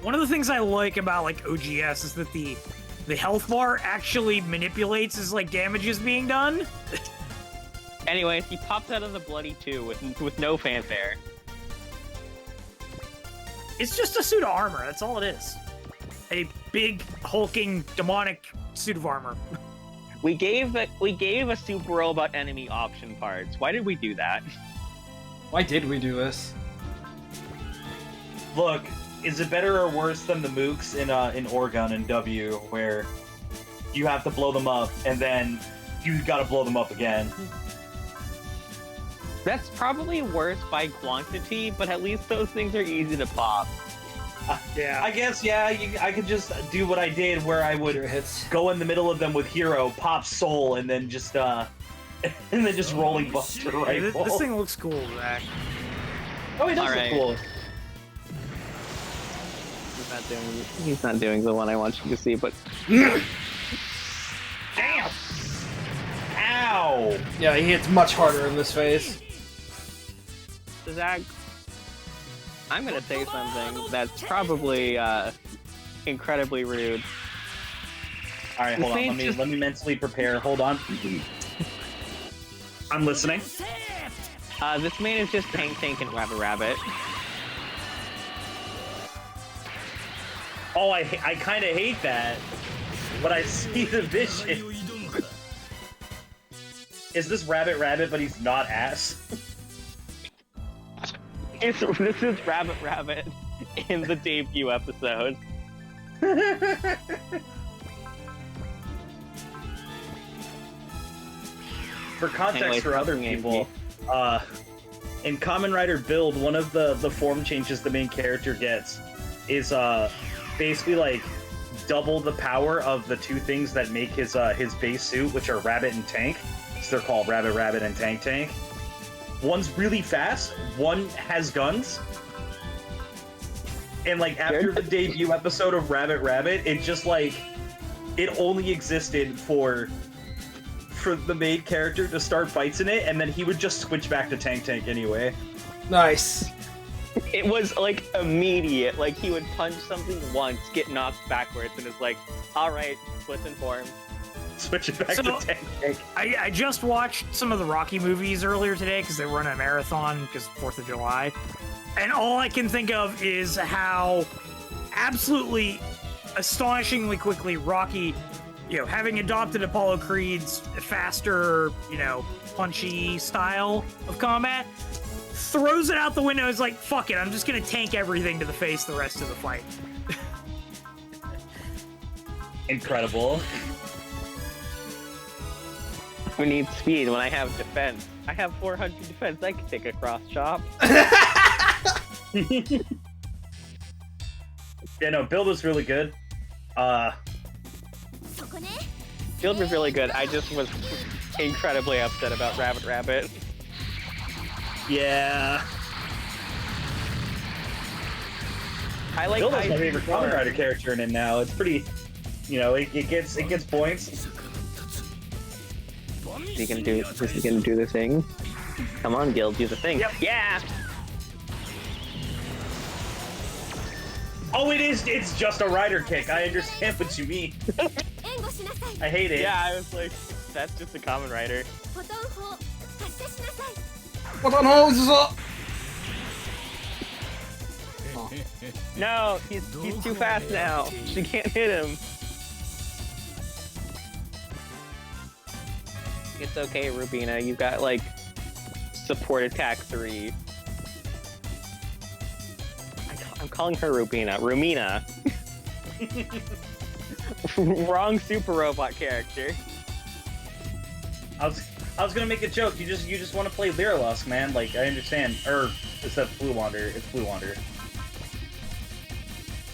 One of the things I like about like OGS is that the health bar actually manipulates as like damage is being done. Anyways, he pops out of the bloody 2 with no fanfare. It's just a suit of armor. That's all it is. A big hulking demonic suit of armor. We gave a super robot enemy option parts. Why did we do that? Why did we do this? Look, is it better or worse than the mooks in Oregon and W, where you have to blow them up and then you gotta blow them up again? That's probably worse by quantity, but at least those things are easy to pop. Yeah. I guess, yeah, I could just do what I did, where I would go in the middle of them with Hero, pop Soul, and then just rolling Buster Rifle. This thing looks cool, Zach. Oh, he does look cool. He's not doing the one I want you to see, but... Damn! Ow! Yeah, he hits much harder in this phase. Zach, I'm gonna say something that's probably incredibly rude. All right, hold on. Let me mentally prepare. Hold on. I'm listening. This main is just Tank and Rabbit. Oh, I kind of hate that. But I see the vision. Is this Rabbit, but he's not ass? This is Rabbit in the debut episode. For context for other people, in Kamen Rider Build, one of the form changes the main character gets is basically like double the power of the two things that make his base suit, which are Rabbit and Tank. So they're called Rabbit and Tank. One's really fast, one has guns. And like after the debut episode of Rabbit, it just like it only existed for the main character to start fights in it, and then he would just switch back to Tank anyway. Nice. It was like immediate. Like he would punch something once, get knocked backwards, and it's like, all right, switch in form. Switch it back to Tank. I just watched some of the Rocky movies earlier today because they were in a marathon because 4th of July. And all I can think of is how absolutely astonishingly quickly Rocky, having adopted Apollo Creed's faster, punchy style of combat, throws it out the window. Is like, fuck it, I'm just gonna tank everything to the face the rest of the fight. Incredible. Who needs speed when I have defense? I have 400 defense. I can take a cross chop. Yeah, no, build was really good. Build was really good. I just was incredibly upset about Rabbit Rabbit. Yeah. I like. Build is my favorite Kamen Rider character in it now. It's pretty, you know, it gets points. Is he gonna do the thing? Come on, Gil, do the thing. Yep. Yeah. Oh, it's just a rider kick. I understand what you mean. I hate it. Yeah, I was like, that's just a Kamen Rider. What on hose up? No, he's too fast now. She can't hit him. It's okay, Rubina. You got like support attack 3. I'm calling her Rubina. Rumina. Wrong super robot character. I was gonna make a joke. You just want to play Lyrilusk, man. Like, I understand. Or is that Blue Wander? It's Blue Wander.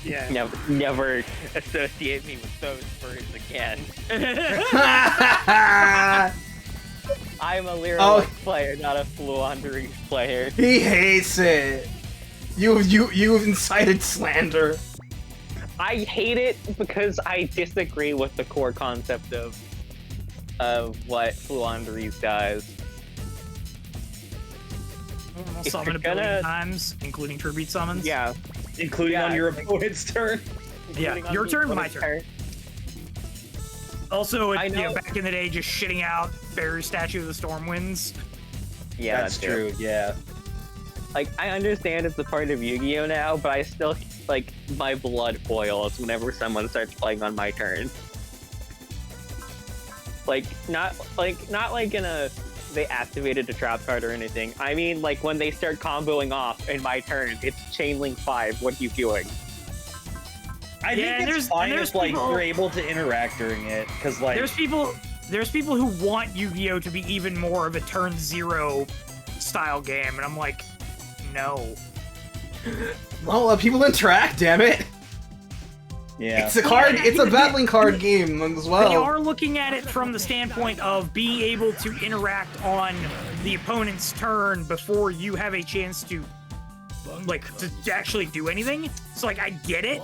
Yeah. Never associate me with those words again. I'm a Lyrilusk player, not a Fluandering player. He hates it. You've incited slander. I hate it because I disagree with the core concept of what Fluanderies does. I'll summon a billion times, including tribute summons. Yeah. Including on your opponent's turn. Yeah, your turn, my turn. Also, you know, back in the day, just shitting out Barry Statue of the Stormwinds. Yeah, that's true. Yeah. Like, I understand it's a part of Yu-Gi-Oh now, but I still, like, my blood boils whenever someone starts playing on my turn. Like, not like in a, they activated a trap card or anything. I mean, like, when they start comboing off in my turn, it's Chainlink 5, what are you doing? I think it's fine if, like, you're able to interact during it, because, like... There's people who want Yu-Gi-Oh to be even more of a turn 0 style game, and I'm like, no. Well, people interact, damn it. Yeah. It's a card. It's a battling card game as well. They are looking at it from the standpoint of being able to interact on the opponent's turn before you have a chance to, like, to actually do anything. So, like, I get it,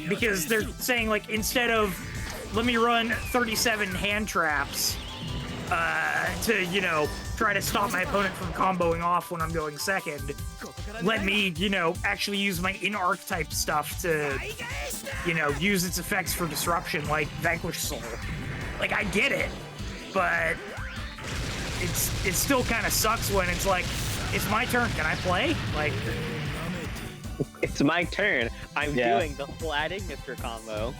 because they're saying, like, instead of, let me run 37 hand traps to, you know, try to stop my opponent from comboing off when I'm going second, let me, you know, actually use my in-archetype stuff to, you know, use its effects for disruption, like Vanquish Soul. Like, I get it, but it still kind of sucks when it's like, it's my turn, can I play? Like, it's my turn. I'm doing the flatting Mr. Combo.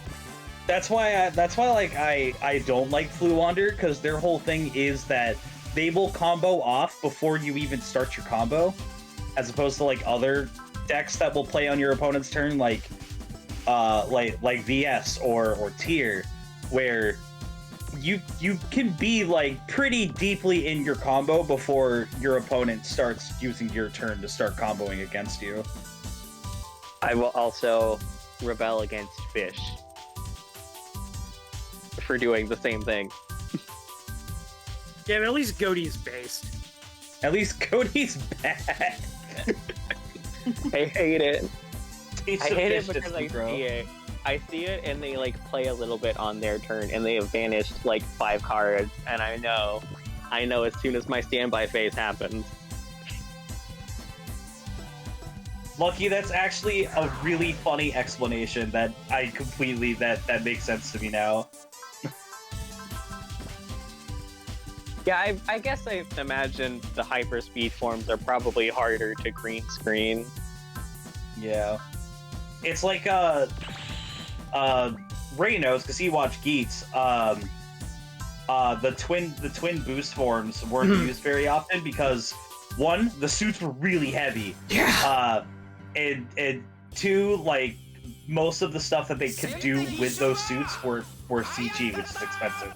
That's why like I don't like Fluwander, because their whole thing is that they will combo off before you even start your combo, as opposed to like other decks that will play on your opponent's turn, like VS or Tier, where you can be like pretty deeply in your combo before your opponent starts using your turn to start comboing against you. I will also rebel against Fish for doing the same thing. yeah, but at least Goaty's based. At least Cody's bad. I hate it. It's I hate it because I see it. I see it and they like play a little bit on their turn and they have vanished like 5 cards, and I know as soon as my standby phase happens. Lucky, that's actually a really funny explanation that I completely that makes sense to me now. Yeah, I guess I imagine the hyperspeed forms are probably harder to green screen. Yeah. It's like Ray knows because he watched Geats. The twin boost forms weren't used very often because one, the suits were really heavy. Yeah. And two, like, most of the stuff that they could do with those suits were CG, which is expensive.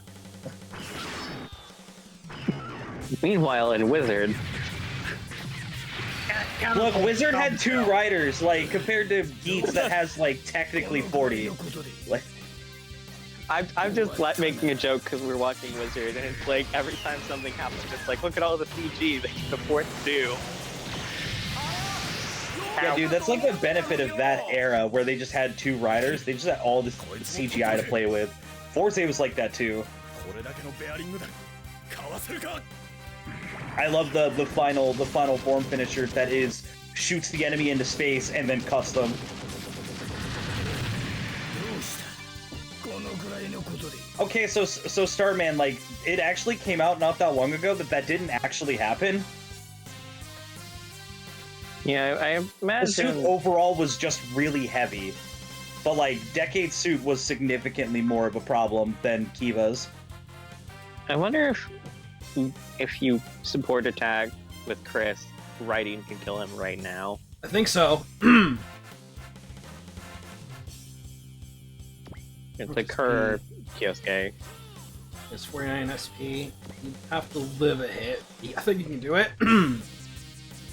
Meanwhile, in Wizard, look, Wizard had 2 riders, like, compared to Geats that has, like, technically 40. Like, I'm just making a joke because we're watching Wizard, and it's like every time something happens, it's like, look at all the CG they can afford to do. yeah, dude, that's like the benefit of that era where they just had 2 riders. They just had all this CGI to play with. Forza was like that too. I love the final form finisher that is shoots the enemy into space and then custom. Okay, so Starman, like, it actually came out not that long ago that didn't actually happen. Yeah, I imagine... The suit overall was just really heavy. But, like, Decade's suit was significantly more of a problem than Kiva's. I wonder if you support a tag with Chris, Reideen can kill him right now. I think so. It's like her Kyosuke. It's 49 SP. You have to live a hit. I think you can do it.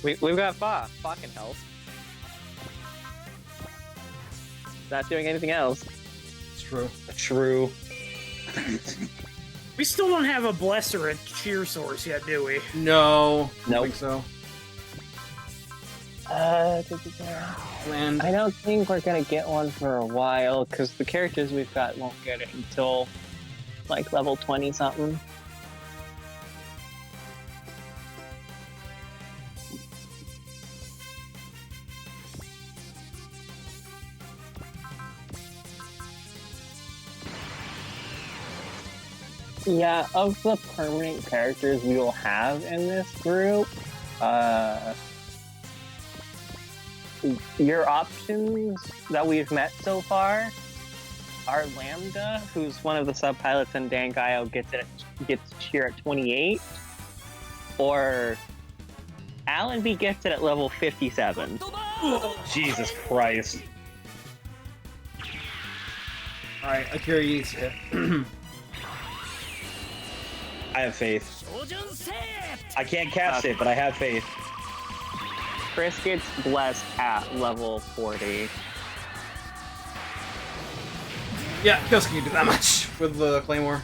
We've got Fa. Fa can help. Not doing anything else. It's true. True. We still don't have a bless or a cheer source yet, do we? No. I don't Nope. think so. I don't think we're gonna get one for a while, because the characters we've got won't get it until, like, level 20 something. Yeah, of the permanent characters we will have in this group, your options that we've met so far are Lambda, who's one of the sub-pilots, and Dangaio gets cheer at 28, or Allenby gets it at level 57. Jesus Christ. Alright, Akira eats it. I have faith. I can't cast it, but I have faith. Chris gets blessed at level 40. Yeah, Kyosuke can do that much with the Claymore.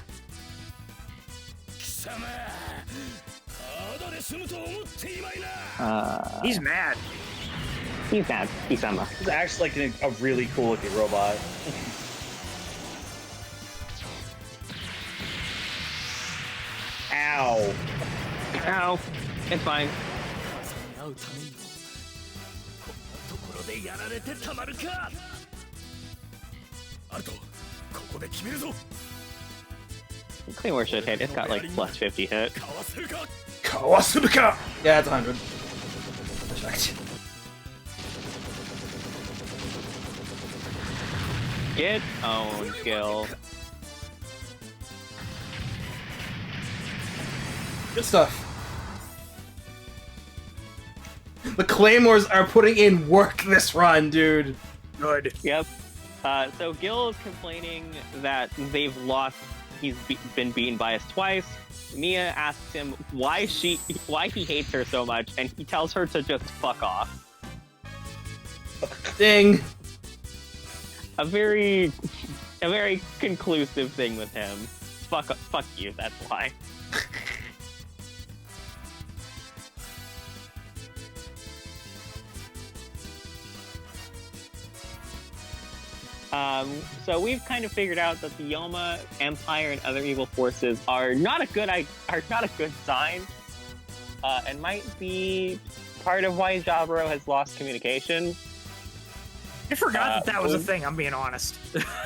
He's mad. He's mad. He's Zama. He's actually like a really cool looking robot. Ow. Ow. It's fine. Claymore should hit. It's got like plus 50 hit. Kawasubuka! Yeah, it's 100. Checked. Get owned, Gil. Good stuff. The Claymores are putting in work this run, dude. Good. Yep. So Gil is complaining that they've lost. He's been beaten by us twice. Mia asks him why he hates her so much, and he tells her to just fuck off. Ding. A very conclusive thing with him. Fuck you. That's why. So we've kind of figured out that the Youma Empire and other evil forces are not a good sign, and might be part of why Jaburo has lost communication. I forgot that was a thing, I'm being honest.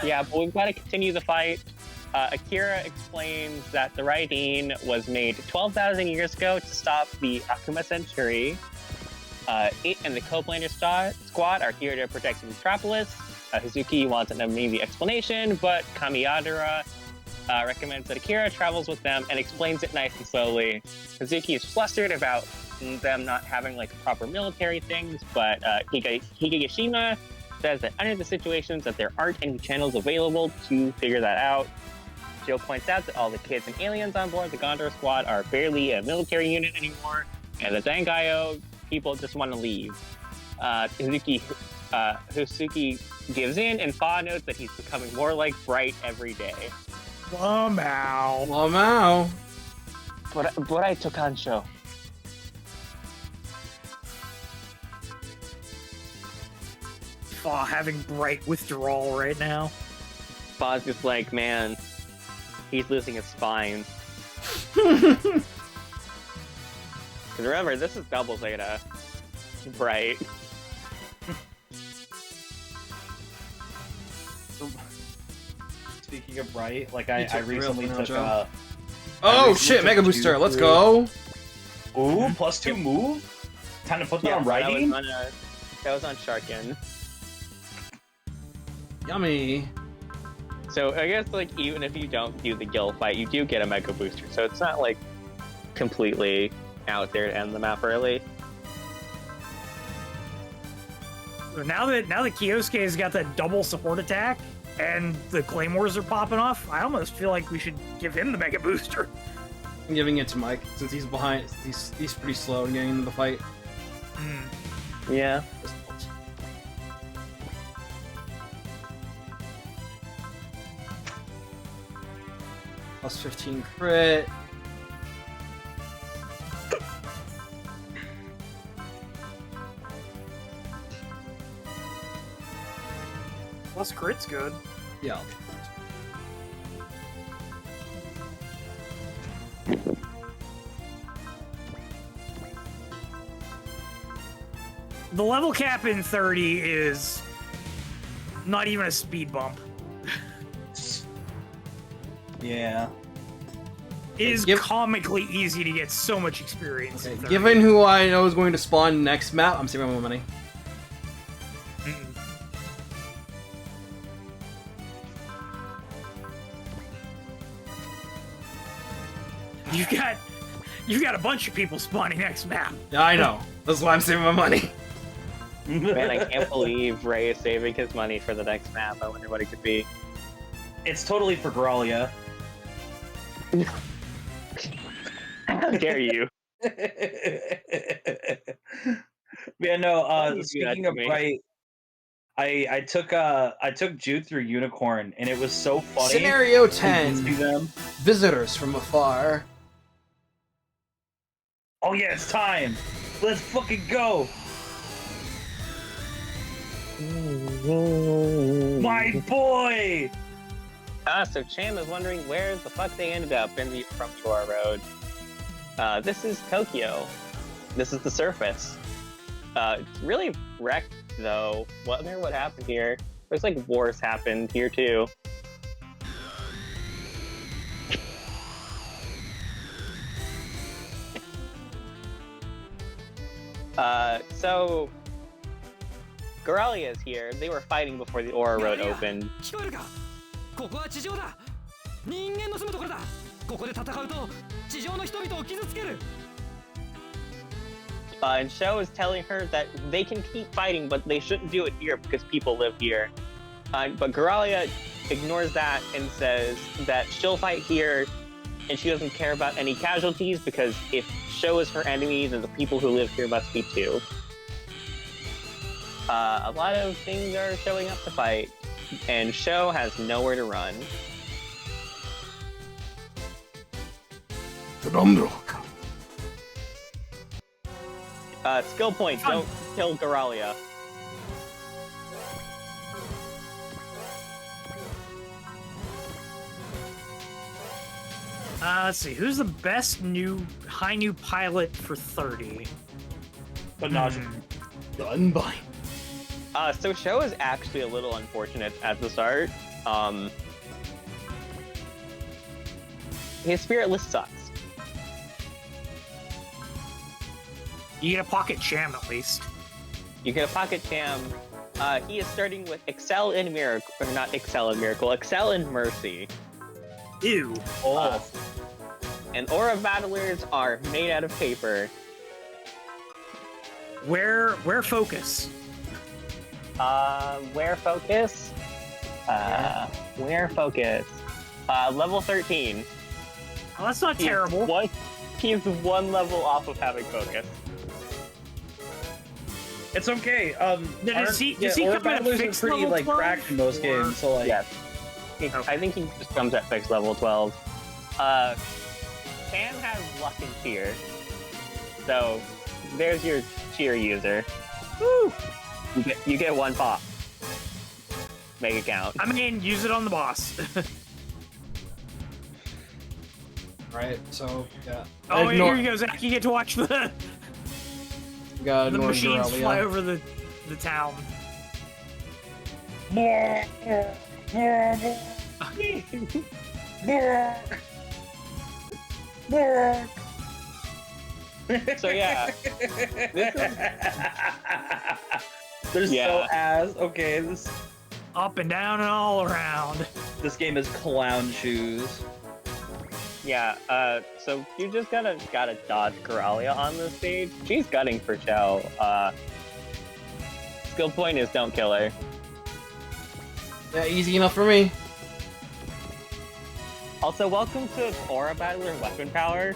Yeah, but we've got to continue the fight. Akira explains that the Reideen was made 12,000 years ago to stop the Akuma Century. It and the Coplander squad are here to protect the metropolis. Hazuki wants an amazing explanation, but Kamiyadera recommends that Akira travels with them and explains it nice and slowly. Hazuki is flustered about them not having like proper military things, but Higashima says that under the situations that there aren't any channels available to figure that out. Joe points out that all the kids and aliens on board the Gondor squad are barely a military unit anymore, and the Zangayo people just want to leave. Husuki gives in, and Fa notes that he's becoming more like Bright every day. Lamau. Bright to Kancho. Fa having Bright withdrawal right now. Fa's just like, man, he's losing his spine. Because remember, this is double Zeta. Bright. Speaking of Bright, like I took recently real took Joe. Oh shit, Mega Booster, let's go! Ooh, +2 move? Time to put that on Reideen? That was on Sharkin. Yummy. So I guess like even if you don't do the Gil fight, you do get a Mega Booster, so it's not like completely out there to end the map early. So now that Kyosuke has got that double support attack and the claymores are popping off, I almost feel like we should give him the Mega Booster. I'm giving it to Mike since he's behind. He's pretty slow in getting into the fight. Yeah. +15 crit. Plus crit's good. Yeah. The level cap in 30 is not even a speed bump. Yeah. It is comically easy to get so much experience. Okay, in 30. given who I know is going to spawn next map, I'm saving my money. You've got a bunch of people spawning next map. Yeah, I know. That's why I'm saving my money. Man, I can't believe Ray is saving his money for the next map. I wonder what it could be. It's totally for Galaria. How dare you? Yeah, no, speaking of Bright, I took Jude through Unicorn, and it was so funny. Scenario 10. To see them. Visitors from afar. Oh yeah, it's time! Let's fucking go! My boy! So Cham is wondering where the fuck they ended up from the Aura Road. This is Tokyo. This is the surface. It's really wrecked, though. Wonder what happened here. There's like wars happened here, too. So Galaria is here. They were fighting before the Aura Road opened. And Sho is telling her that they can keep fighting, but they shouldn't do it here because people live here. But Galaria ignores that and says that she'll fight here and she doesn't care about any casualties because if Sho is her enemy, then the people who live here must be too. A lot of things are showing up to fight, and Sho has nowhere to run. Skill point, don't kill Galaria. Let's see, who's the best high new pilot for 30? But not done by. So Sho is actually a little unfortunate at the start. His spiritless sucks. You get a pocket Cham at least. You get a pocket Cham. He is starting with Excel in Miracle, or not Excel in Miracle, Excel in Mercy. Ew. And Aura Battlers are made out of paper. Where focus? Where focus? Where focus? Level 13. Oh, that's not terrible. He's one level off of having focus. It's okay. Does he come at a fixed pretty level like 12, cracked in most games, so like. Yes. I think he just comes at fixed level 12. Sam has luck and cheer. So there's your cheer user. Woo! You get one pop. Make it count. I mean, use it on the boss. Right, so, yeah. Oh, here you go, Zach. You get to watch the machines Galaria. fly over the town. So yeah, they're so ass. Okay, this Up and down and all around. this game is clown shoes. yeah. So you just gotta dodge Galaria on this stage. She's gunning for show. Skill point is don't kill her. Yeah, easy enough for me. Also, welcome to Aura Battler Weapon Power.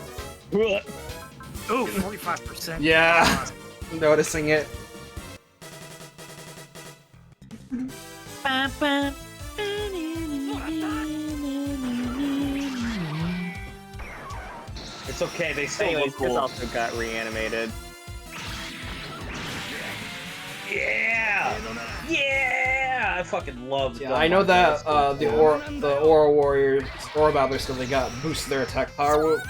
Ooh, 45%. Yeah, noticing it. It's okay, they still Anyways, look cool. this also got reanimated. Yeah! Yeah! I fucking love Yeah, I know that the Aura Warriors, Aura Battlers, because they got boosted their attack power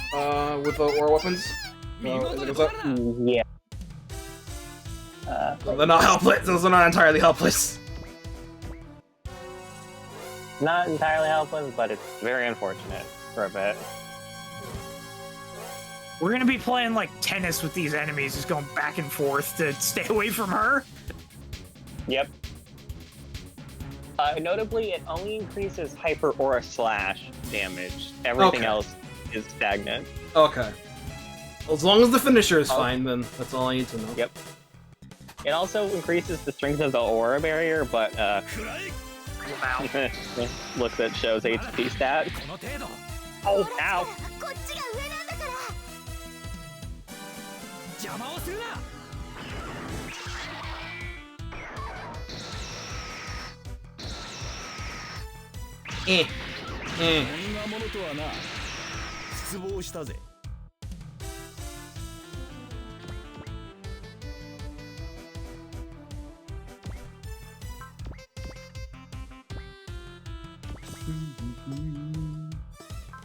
with the Aura weapons. So, as it goes up, Yeah. they're not helpless. Those are not entirely helpless. Not entirely helpless, but it's very unfortunate for a bit. We're gonna be playing like tennis with these enemies, just going back and forth to stay away from her. Yep. Notably, it only increases Hyper Aura Slash damage. Everything Okay. else is stagnant. Okay. As long as the finisher is fine, then that's all I need to know. Yep. It also increases the strength of the Aura Barrier, but looks at show's HP stat. Oh, ow! こっちが上なんだから邪魔をするな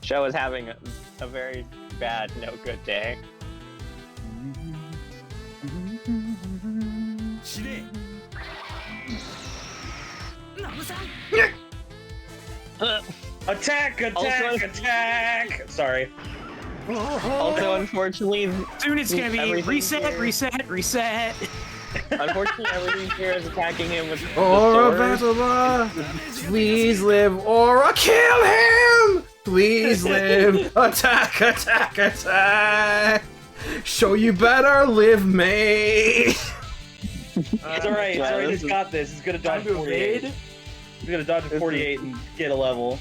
Show is having a very bad, no good day. Attack! Attack! Sorry. Also, unfortunately, Soon it's gonna be everything reset, here- reset, reset. Unfortunately, everything here is attacking him with the Aura sword. Battler! Please live, Aura! Kill him! Please live! Attack! Attack! Attack! Show you better live, mate! It's alright, it's alright, he's got this. He's gonna dodge 48. He's gonna dodge 48 and get a level.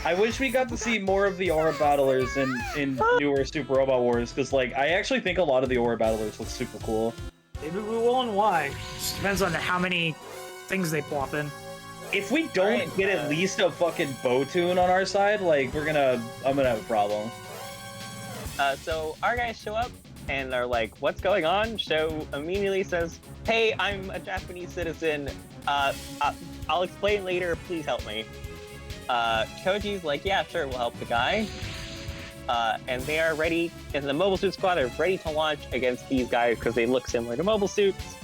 I wish we got to see more of the Aura Battlers in newer Super Robot Wars, because like I actually think a lot of the Aura Battlers look super cool. Maybe we will and why. Just depends on how many things they plop in. If we don't get at least a fucking bow tune on our side, like I'm gonna have a problem. So our guys show up and are like, "What's going on?" Show immediately says, "Hey, I'm a Japanese citizen. I'll explain later. Please help me." Koji's like, "Yeah, sure, we'll help the guy." And they are ready, and the Mobile Suit Squad are ready to launch against these guys because they look similar to Mobile Suits.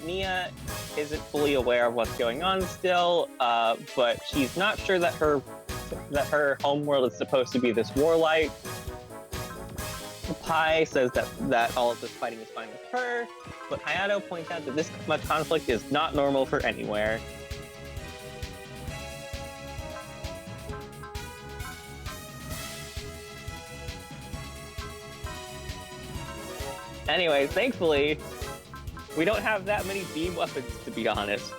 Nia isn't fully aware of what's going on still, but she's not sure that her homeworld is supposed to be this warlike Pi says that all of this fighting is fine with her, but Hayato points out that this much conflict is not normal for anywhere. Anyway, thankfully, we don't have that many beam weapons, to be honest.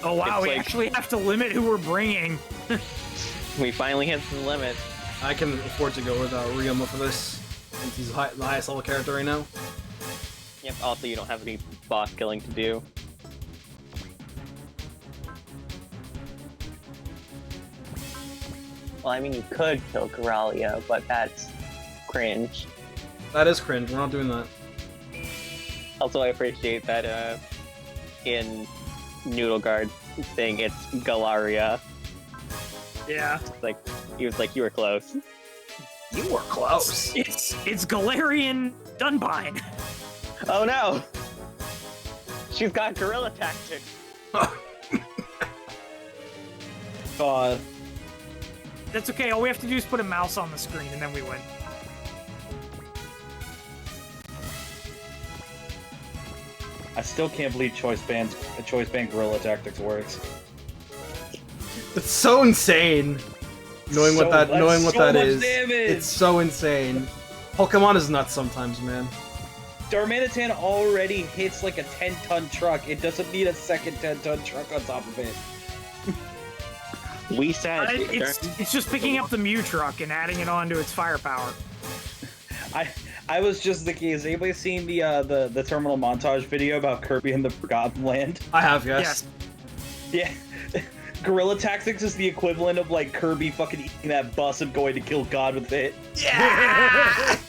Oh wow, It's we like- actually have to limit who we're bringing. We finally hit the limit. I can afford to go with Ryoma for this, since he's the highest level character right now. Yep, also you don't have any boss killing to do. Well, I mean, you could kill Galaria, but that's cringe. That is cringe, we're not doing that. Also, I appreciate that in Noodle Guard thing, it's Galaria. Yeah. Like, he was like, you were close. You were close. It's Galarian Dunbine. Oh no! She's got guerrilla tactics. God. That's okay, all we have to do is put a mouse on the screen and then we win. I still can't believe Choice Band Guerrilla Tactics works. It's so insane. Knowing what that is. Damage. It's so insane. Pokemon is nuts sometimes, man. Darmanitan already hits like a 10-ton truck. It doesn't need a second 10-ton truck on top of it. We said It's just picking up the Mew truck and adding it on to its firepower. I was just thinking, has anybody seen the terminal montage video about Kirby and the Forgotten Land? I have, yes. Yeah. Guerrilla Tactics is the equivalent of like Kirby fucking eating that bus and going to kill God with it. Yeah!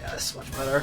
Yeah, this is much better.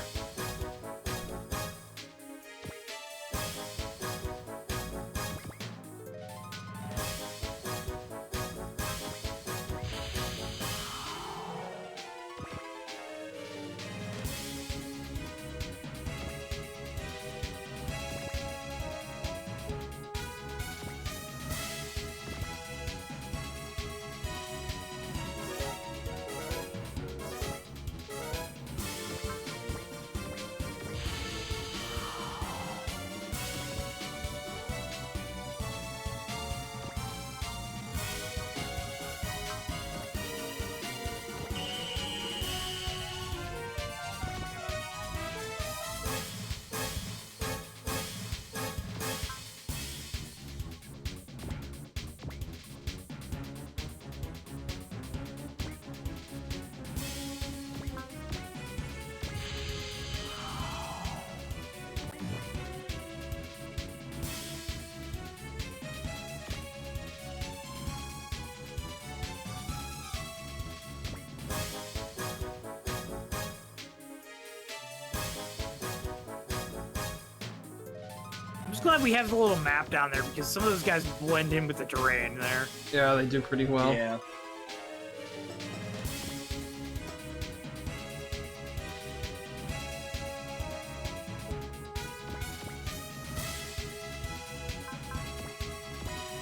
I'm just glad we have the little map down there because some of those guys blend in with the terrain there. Yeah, they do pretty well. Yeah.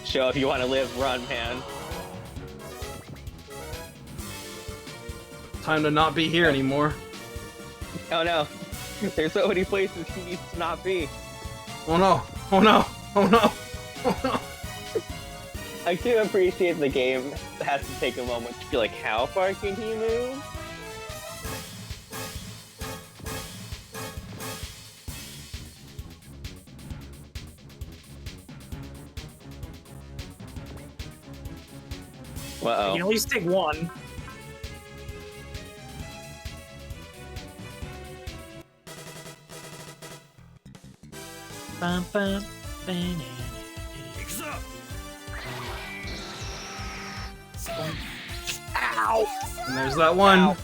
Show if you want to live, run, man. Time to not be here anymore. Oh no. There's so many places he needs to not be. Oh no! Oh no! Oh no! Oh no! I do appreciate the game has to take a moment to be like, how far can he move? You can at least take one. Bum, bum, banana. Ow! And there's that one. Ow.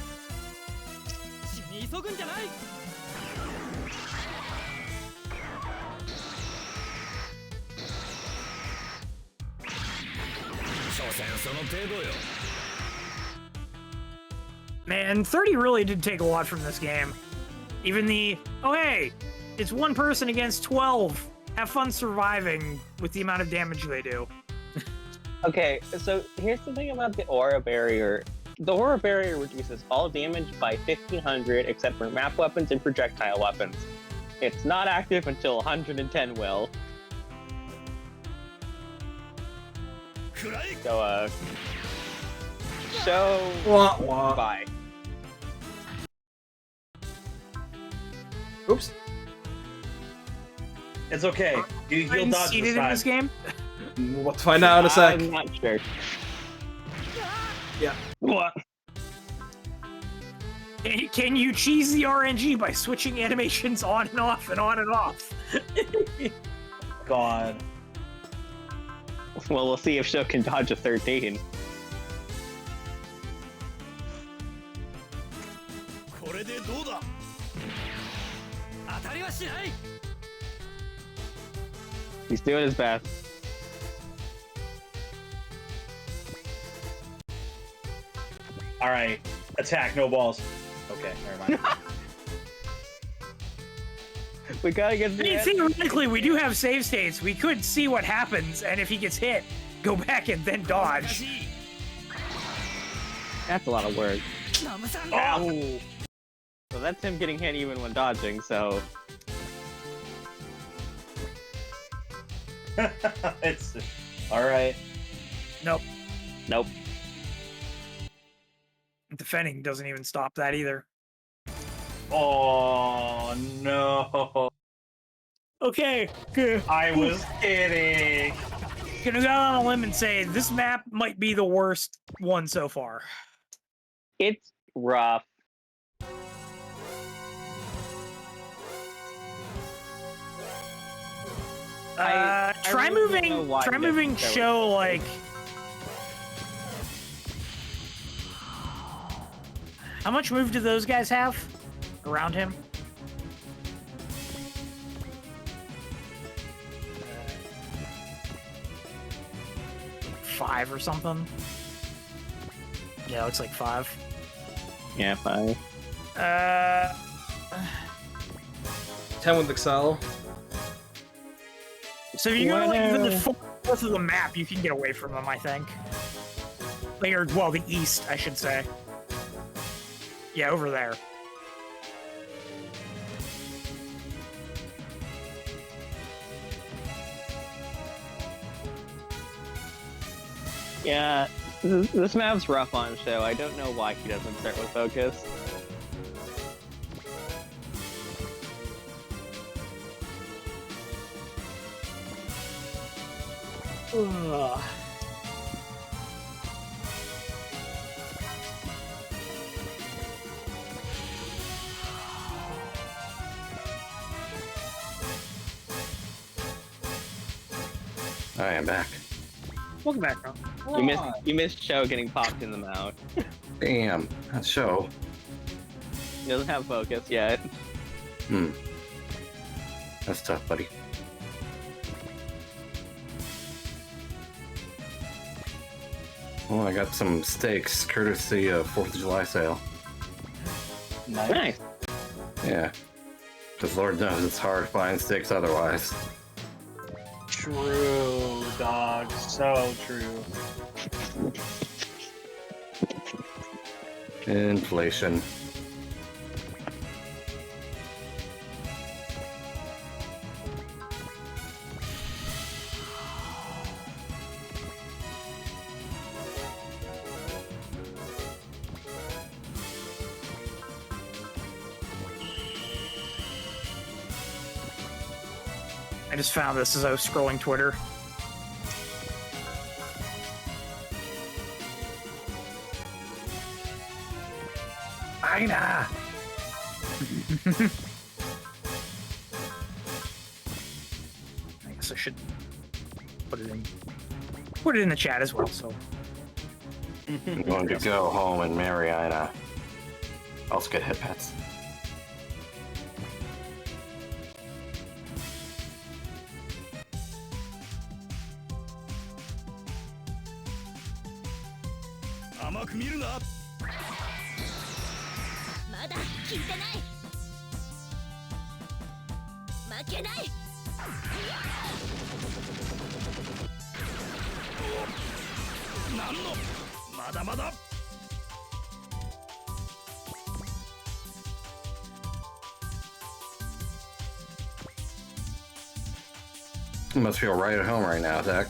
Man, 30 really did take a lot from this game. Even the, oh hey, it's one person against 12. Have fun surviving with the amount of damage they do. Okay, so here's the thing about the Aura Barrier. The Aura Barrier reduces all damage by 1500 except for map weapons and projectile weapons. It's not active until 110 will. So, show Wah, wah. bye. Oops. It's okay. You'll dodge Seated this in time. this game? We'll find out in a sec. I'm not sure. Yeah. What? Can you cheese the RNG by switching animations on and off and on and off? God. Well, we'll see if Show can dodge a 13. He's doing his best. All right. Attack, no balls. Okay, never mind. We gotta get I mean, theoretically, we do have save states. We could see what happens, and if he gets hit, go back and then dodge. That's a lot of work. Oh. So that's him getting hit even when dodging, so... It's all right. Nope. Nope. Defending doesn't even stop that either. Oh no! Okay, good. I was kidding. Gonna go on a limb and say this map might be the worst one so far. It's rough. Try really don't know moving. why Try he moving. doesn't Show like. How much move do those guys have around him? Five or something. Yeah, looks like 5. Yeah, 5. 10 with Excel. So if you go like the fourth of the map, you can get away from them, I think. Like, or, well, the east, I should say. Yeah, over there. Yeah, this map's rough on Show. I don't know why he doesn't start with focus. Ugh. I am back. Welcome back, bro. You missed Show getting popped in the mouth. Damn, that show. He doesn't have focus yet. That's tough, buddy. Well, I got some steaks courtesy of 4th of July sale. Nice. Yeah. Because Lord knows it's hard to find steaks otherwise. True, dog. So true. Inflation. I just found this as I was scrolling Twitter. Aina! I guess I should put it in the chat as well. So I'm going to go home and marry Aina. Also get hit pets. 負けない。なんのまだまだ。You must feel right at home right now, Zach.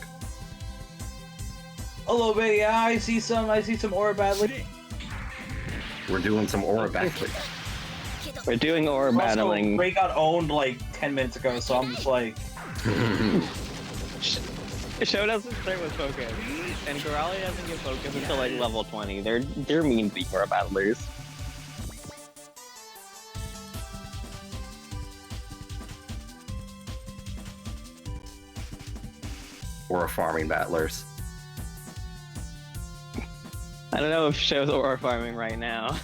A little bit, yeah. I see some aura battling. We're doing some aura battling. We're doing aura battling. Ray got owned like 10 minutes ago, so I'm just like. Show doesn't start with focus, and Galaria doesn't get focus until like level 20. They're mean to aura battlers. Aura farming battlers. I don't know if Show's aura farming right now.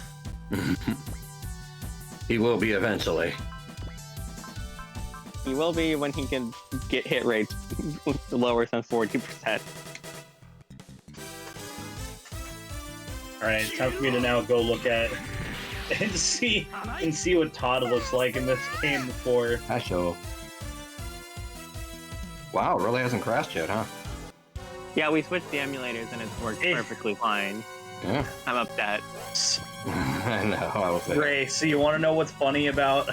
He will be eventually. He will be when he can get hit rates lower than 40%. Alright, it's time for me to now go look at and see what Todd looks like in this game before. Hi, Show. Wow, it really hasn't crashed yet, huh? Yeah, we switched the emulators and it's worked perfectly fine. Yeah. I'm upset. I know, I was there. Ray, so you want to know what's funny about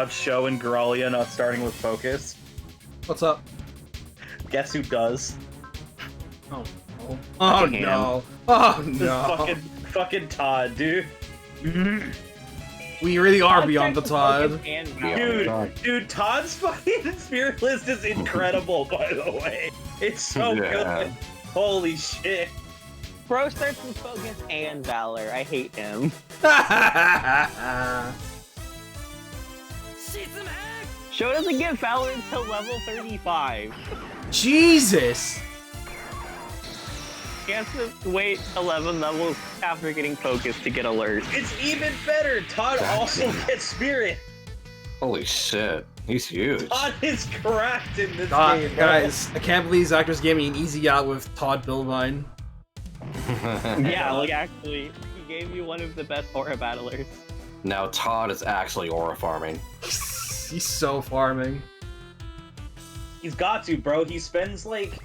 Show and Galaria not starting with focus? What's up? Guess who does? Oh, oh, oh no! Oh no! Fucking Todd, dude. We really are beyond the Todd. Dude, Todd's fucking spirit list is incredible, by the way. It's so good. Holy shit. Bro starts with focus and valor. I hate him. Show doesn't get valor until level 35. Jesus! He has to wait 11 levels after getting focus to get alert. It's even better. Todd also gets spirit. Holy shit, he's huge. Todd is cracked in this game. Guys, I can't believe these actors gave me an easy out with Todd Billvine. Yeah, like actually, he gave you one of the best aura battlers. Now Todd is actually aura farming. He's so farming. He's got to, bro. He spends like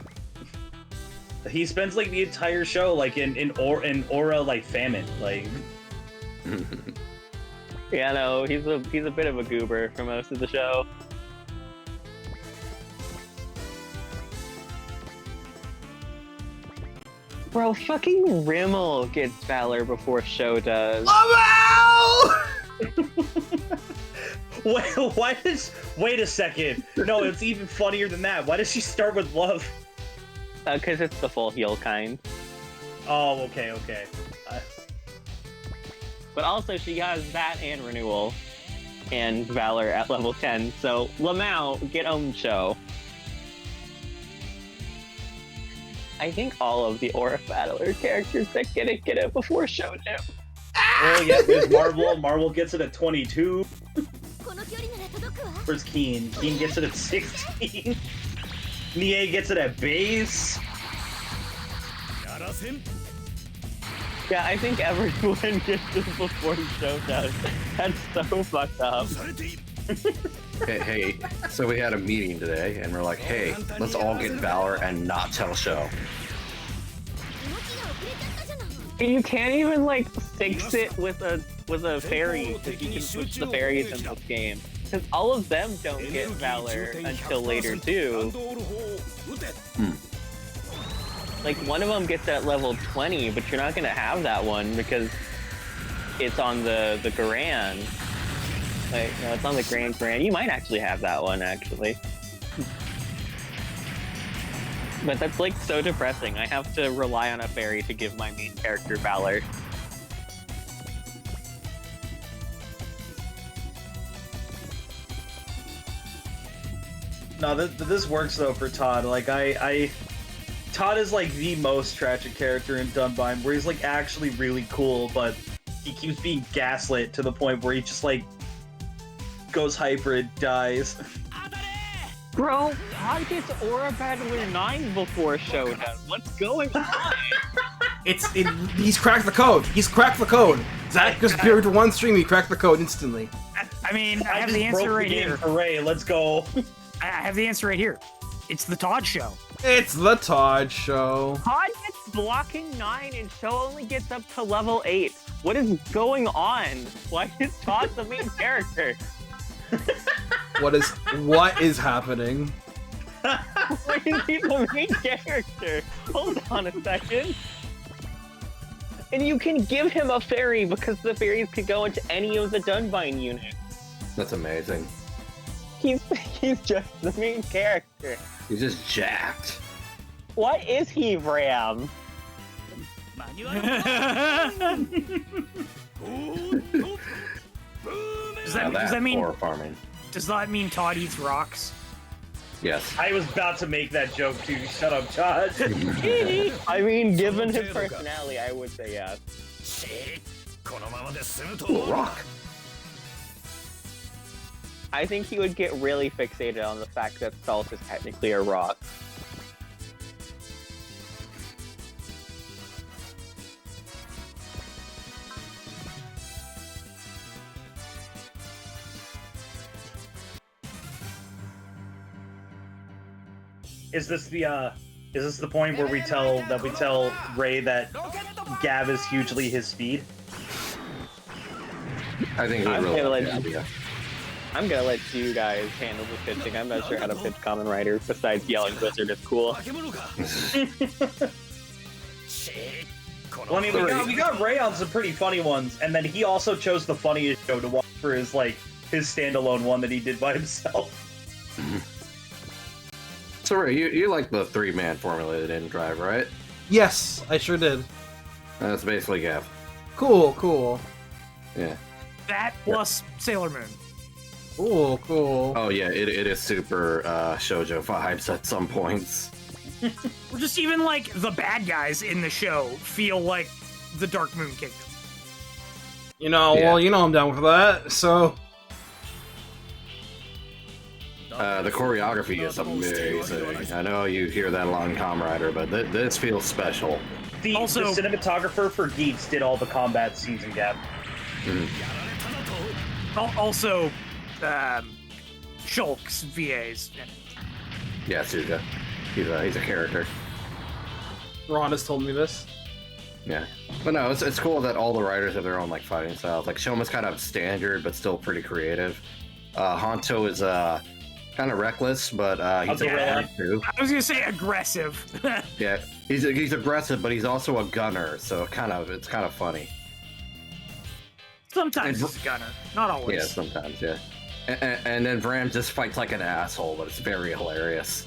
the entire show like in aura like famine, like. Yeah, no, he's a bit of a goober for most of the show. Bro, fucking Rimmel gets Valor before Show does. Wait a second. No, it's even funnier than that. Why does she start with love? Because it's the full heal kind. Oh, okay. But also, she has that and Renewal and Valor at level 10. So, Lamau, get on Show. I think all of the Aura Battler characters that get it before Show do. Oh yeah, there's Marvel. Marvel gets it at 22. Where's Keen? Keen gets it at 16. Nyamhee gets it at base. Yeah, I think everyone gets it before Show does. That's so fucked up. Hey, so we had a meeting today, and we're like, hey, let's all get Valor and not tell Show. You can't even like fix it with a fairy, because you can switch the fairies in this game. Because all of them don't get Valor until later too. Like one of them gets at level 20, but you're not gonna have that one because it's on the Gran. Like, no, it's on the Gran. You might actually have that one, actually. But that's, like, so depressing. I have to rely on a fairy to give my main character Valor. No, this works, though, for Todd. Like, Todd is, like, the most tragic character in Dunbine, where he's, like, actually really cool, but he keeps being gaslit to the point where he just, like, goes hybrid, dies. Bro, Todd gets Aura Battler 9 before Show does. What's going on? He's cracked the code. He's cracked the code. Zach just appeared to one stream, he cracked the code instantly. I mean, I have just the answer broke right the game here. for Ray. Let's go. I have the answer right here. It's the Todd Show. It's the Todd Show. Todd gets blocking 9 and Show only gets up to level 8. What is going on? Why is Todd the main character? What is happening? Why is he the main character? Hold on a second. And you can give him a fairy because the fairies could go into any of the Dunbine units. That's amazing. He's just the main character. He's just jacked. What is he, Ram? Does that mean Or farming. Does that mean Todd eats rocks? Yes. I was about to make that joke too. Shut up, Todd. I mean, given his personality, I would say yes. Ooh, rock. I think he would get really fixated on the fact that salt is technically a rock. Is this the point where we tell Ray that Gav is hugely his speed? I think it I'm really gonna like let the idea. I'm gonna let you guys handle the pitching. I'm not sure how to pitch Common Rider besides yelling Blizzard is cool. Well, I mean, we got Ray on some pretty funny ones, and then he also chose the funniest show to watch for his standalone one that he did by himself. So Ray, you like the 3-man formulated in drive, right? Yes, I sure did. That's basically Gav. Cool. Yeah. That plus Sailor Moon. Cool. Oh yeah, it is super shoujo vibes at some points. Or just even like the bad guys in the show feel like the Dark Moon Kingdom. Well, I'm down with that, so... The choreography is amazing. I know you hear that a lot in Kamen Rider, but this feels special. The cinematographer for Geeks did all the combat scenes in Gav. Also, Shulk's VAs. Yeah, Suga. He's a character. Ron has told me this. Yeah. But no, it's cool that all the writers have their own fighting styles. Like Shoma's kind of standard, but still pretty creative. Honto is kind of reckless, but he's a gunner too. I was gonna say aggressive. Yeah, he's aggressive, but he's also a gunner, so it's kind of funny. Sometimes he's a gunner, not always. Yeah, sometimes, yeah. And then Vram just fights like an asshole, but it's very hilarious.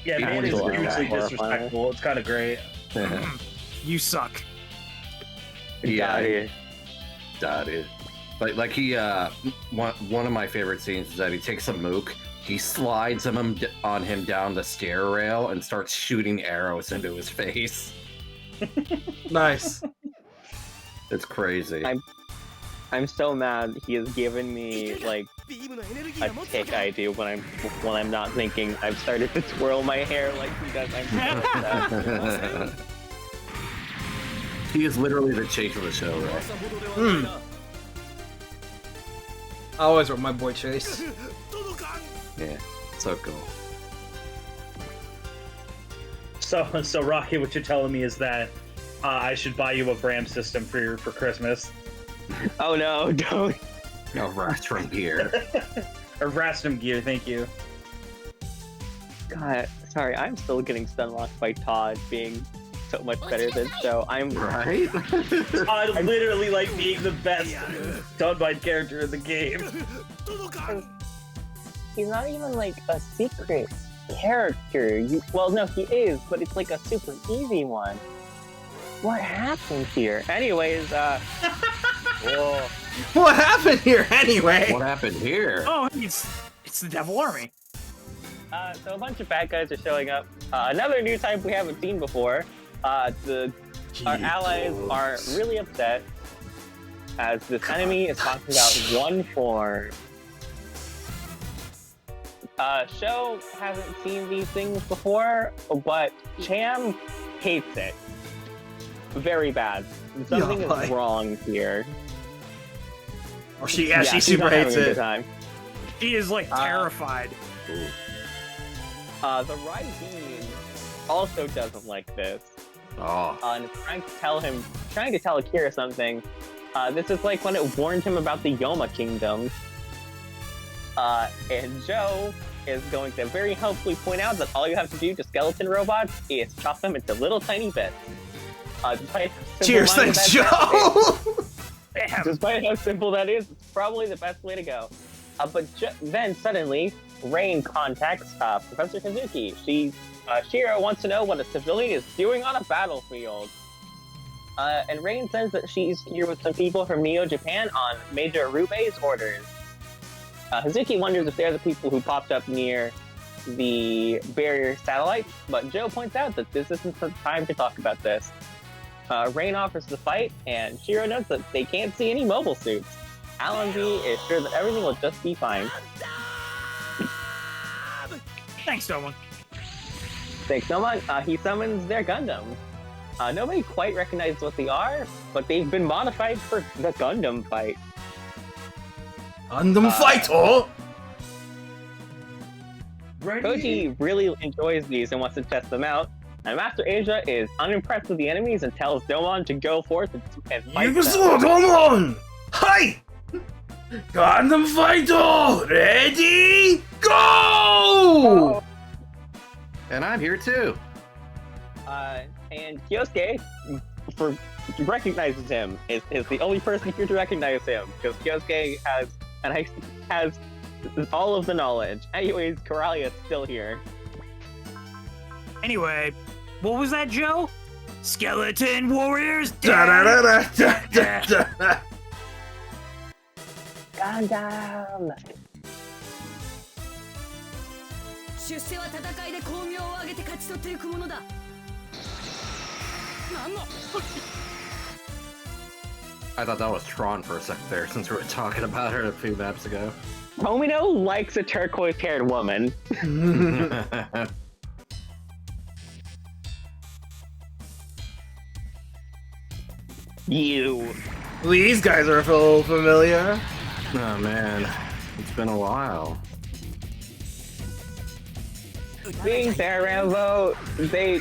Yeah, man is hugely disrespectful. It's kind of great. You suck. Yeah, dude. Like he, one of my favorite scenes is that he takes a mook, he slides on him down the stair rail and starts shooting arrows into his face. Nice. It's crazy. I'm so mad he has given me a tick idea when I'm not thinking. I've started to twirl my hair like he does. I'm so upset. He is literally the chase of the show, right? I always wrote my boy Chase. Yeah, so cool. So Rocky, what you're telling me is that I should buy you a Bram system for Christmas. Oh no, don't. No, Rastrum gear. Or Rastrum gear, thank you. God, sorry, I'm still getting stunlocked by Todd being so much better than Show. I'm right. Todd literally being the best Dunbine character in the game. He's not even a secret character. Well, no, he is, but it's a super easy one. What happened here? Anyways, whoa. What happened here anyway? What happened here? Oh, it's the Devil Army. So a bunch of bad guys are showing up. Another new type we haven't seen before. Our allies are really upset as this enemy is talking about one form. Show hasn't seen these things before, but Cham hates it. Very bad. Something is wrong here. Or she Yeah, she she's super not having hates a good it. time. She is like terrified. The Reideen also doesn't like this. Oh. And it's trying to tell Akira something. This is like when it warned him about the Youma Kingdom. And Joe is going to very helpfully point out that all you have to do to skeleton robots is chop them into little tiny bits. Cheers, thanks, Joe! Despite how simple that is, it's probably the best way to go. But then suddenly, Rain contacts Professor Kazuki. Shiro wants to know what a civilian is doing on a battlefield. And Rain says that she's here with some people from Neo Japan on Major Arube's orders. Hazuki wonders if they're the people who popped up near the barrier satellite, but Joe points out that this isn't the time to talk about this. Rain offers to fight, and Shiro notes that they can't see any mobile suits. Alan V is sure that everything will just be fine. Thanks, someone. Thanks, Noman. He summons their Gundam. Nobody quite recognizes what they are, but they've been modified for the Gundam fight. Gundam fighter! Koji really enjoys these and wants to test them out. And Master Asia is unimpressed with the enemies and tells Domon to go forth and fight them. Domon! Hi! Gundam fighter! Ready? Go! And I'm here too. And Kyosuke recognizes him. Is the only person here to recognize him because Kyosuke has all of the knowledge. Anyways, Coralia's still here. Anyway, what was that, Joe? Skeleton warriors. Gundam. 出世は戦いで光明を上げて勝ち取っていくものだ。なんの I thought that was Tron for a second there, since we were talking about her a few maps ago. Tomino likes a turquoise-haired woman. You. These guys are a little familiar. Oh man, it's been a while. Being fair, Rambo, they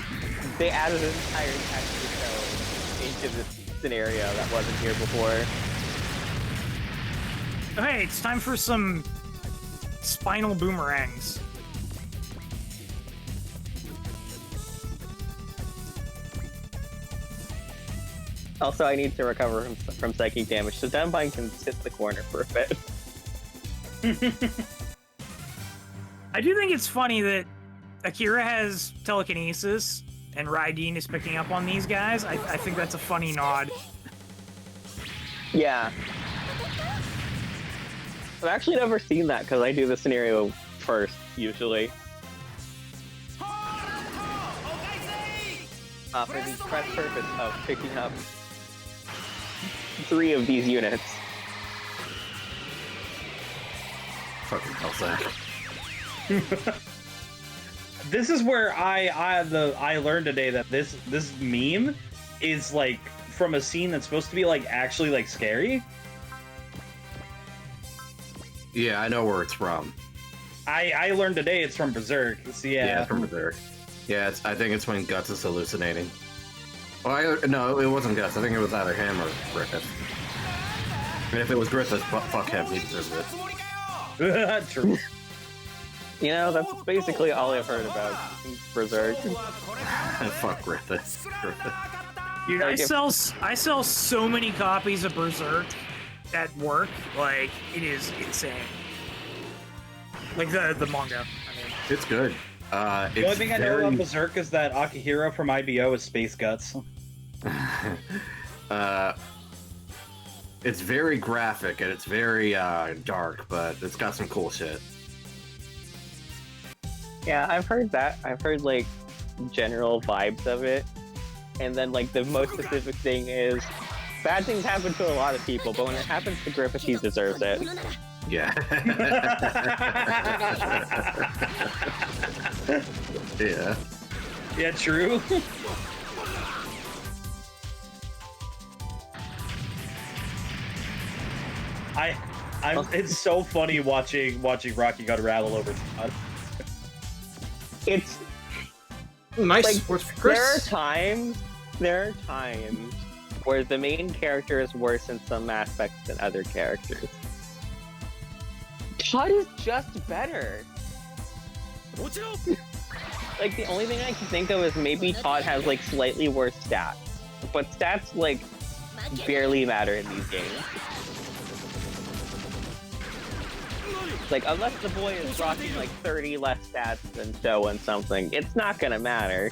added an entire tactical show into this scenario that wasn't here before. Hey, it's time for some spinal boomerangs. Also, I need to recover from psychic damage, so Dunbine can sit in the corner for a bit. I do think it's funny that Akira has telekinesis and Reideen is picking up on these guys. I think that's a funny nod. Yeah. I've actually never seen that because I do the scenario first, usually. For the express purpose of picking up 3 of these units. Fucking hellsack. This is where I learned today that this meme is like from a scene that's supposed to be like actually like scary. Yeah, I know where it's from. I learned today it's from Berserk. So yeah, it's from Berserk. Yeah, I think it's when Guts is hallucinating. Well, no, it wasn't Guts. I think it was either him or Griffith. And if it was Griffith, fuck him. He deserves it. True. You know, that's basically all I've heard about Berserk. Fuck Griffith. Dude, I sell so many copies of Berserk at work. Like, it is insane. Like the manga. I mean. It's good. The only thing I know about Berserk is that Akihiro from IBO is Space Guts. It's very graphic and it's very dark, but it's got some cool shit. Yeah, I've heard that. I've heard, like, general vibes of it. And then, like, the most specific thing is bad things happen to a lot of people, but when it happens to Griffith, he deserves it. Yeah. Yeah. Yeah, true. It's so funny watching Rocky God rattle over Todd. It's Nice like, sports for Chris. there are times where the main character is worse in some aspects than other characters. Todd is just better. Like, the only thing I can think of is maybe Todd has, like, slightly worse stats. But stats, like, barely matter in these games. Like, unless the boy is rocking, like, 30 less stats than Show and something, it's not gonna matter.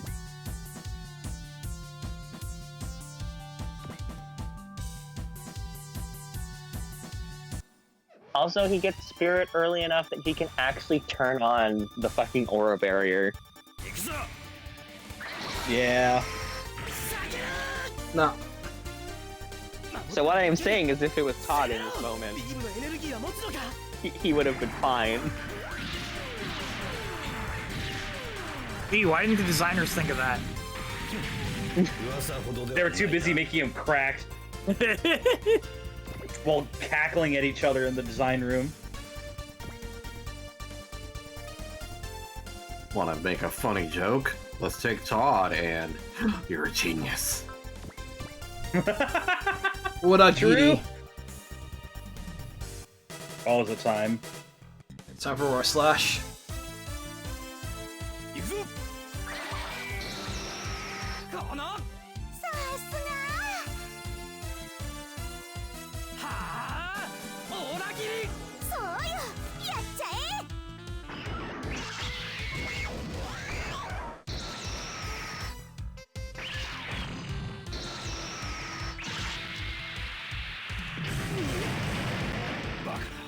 Also, he gets Spirit early enough that he can actually turn on the fucking Aura Barrier. Yeah. No. So what I am saying is if it was Todd in this moment, he would have been fine. Hey, why didn't the designers think of that? They were too busy making him cracked while cackling at each other in the design room. Want to make a funny joke? Let's take Todd and you're a genius. What a True. Giddy. All the time. It's time for Roar Slash.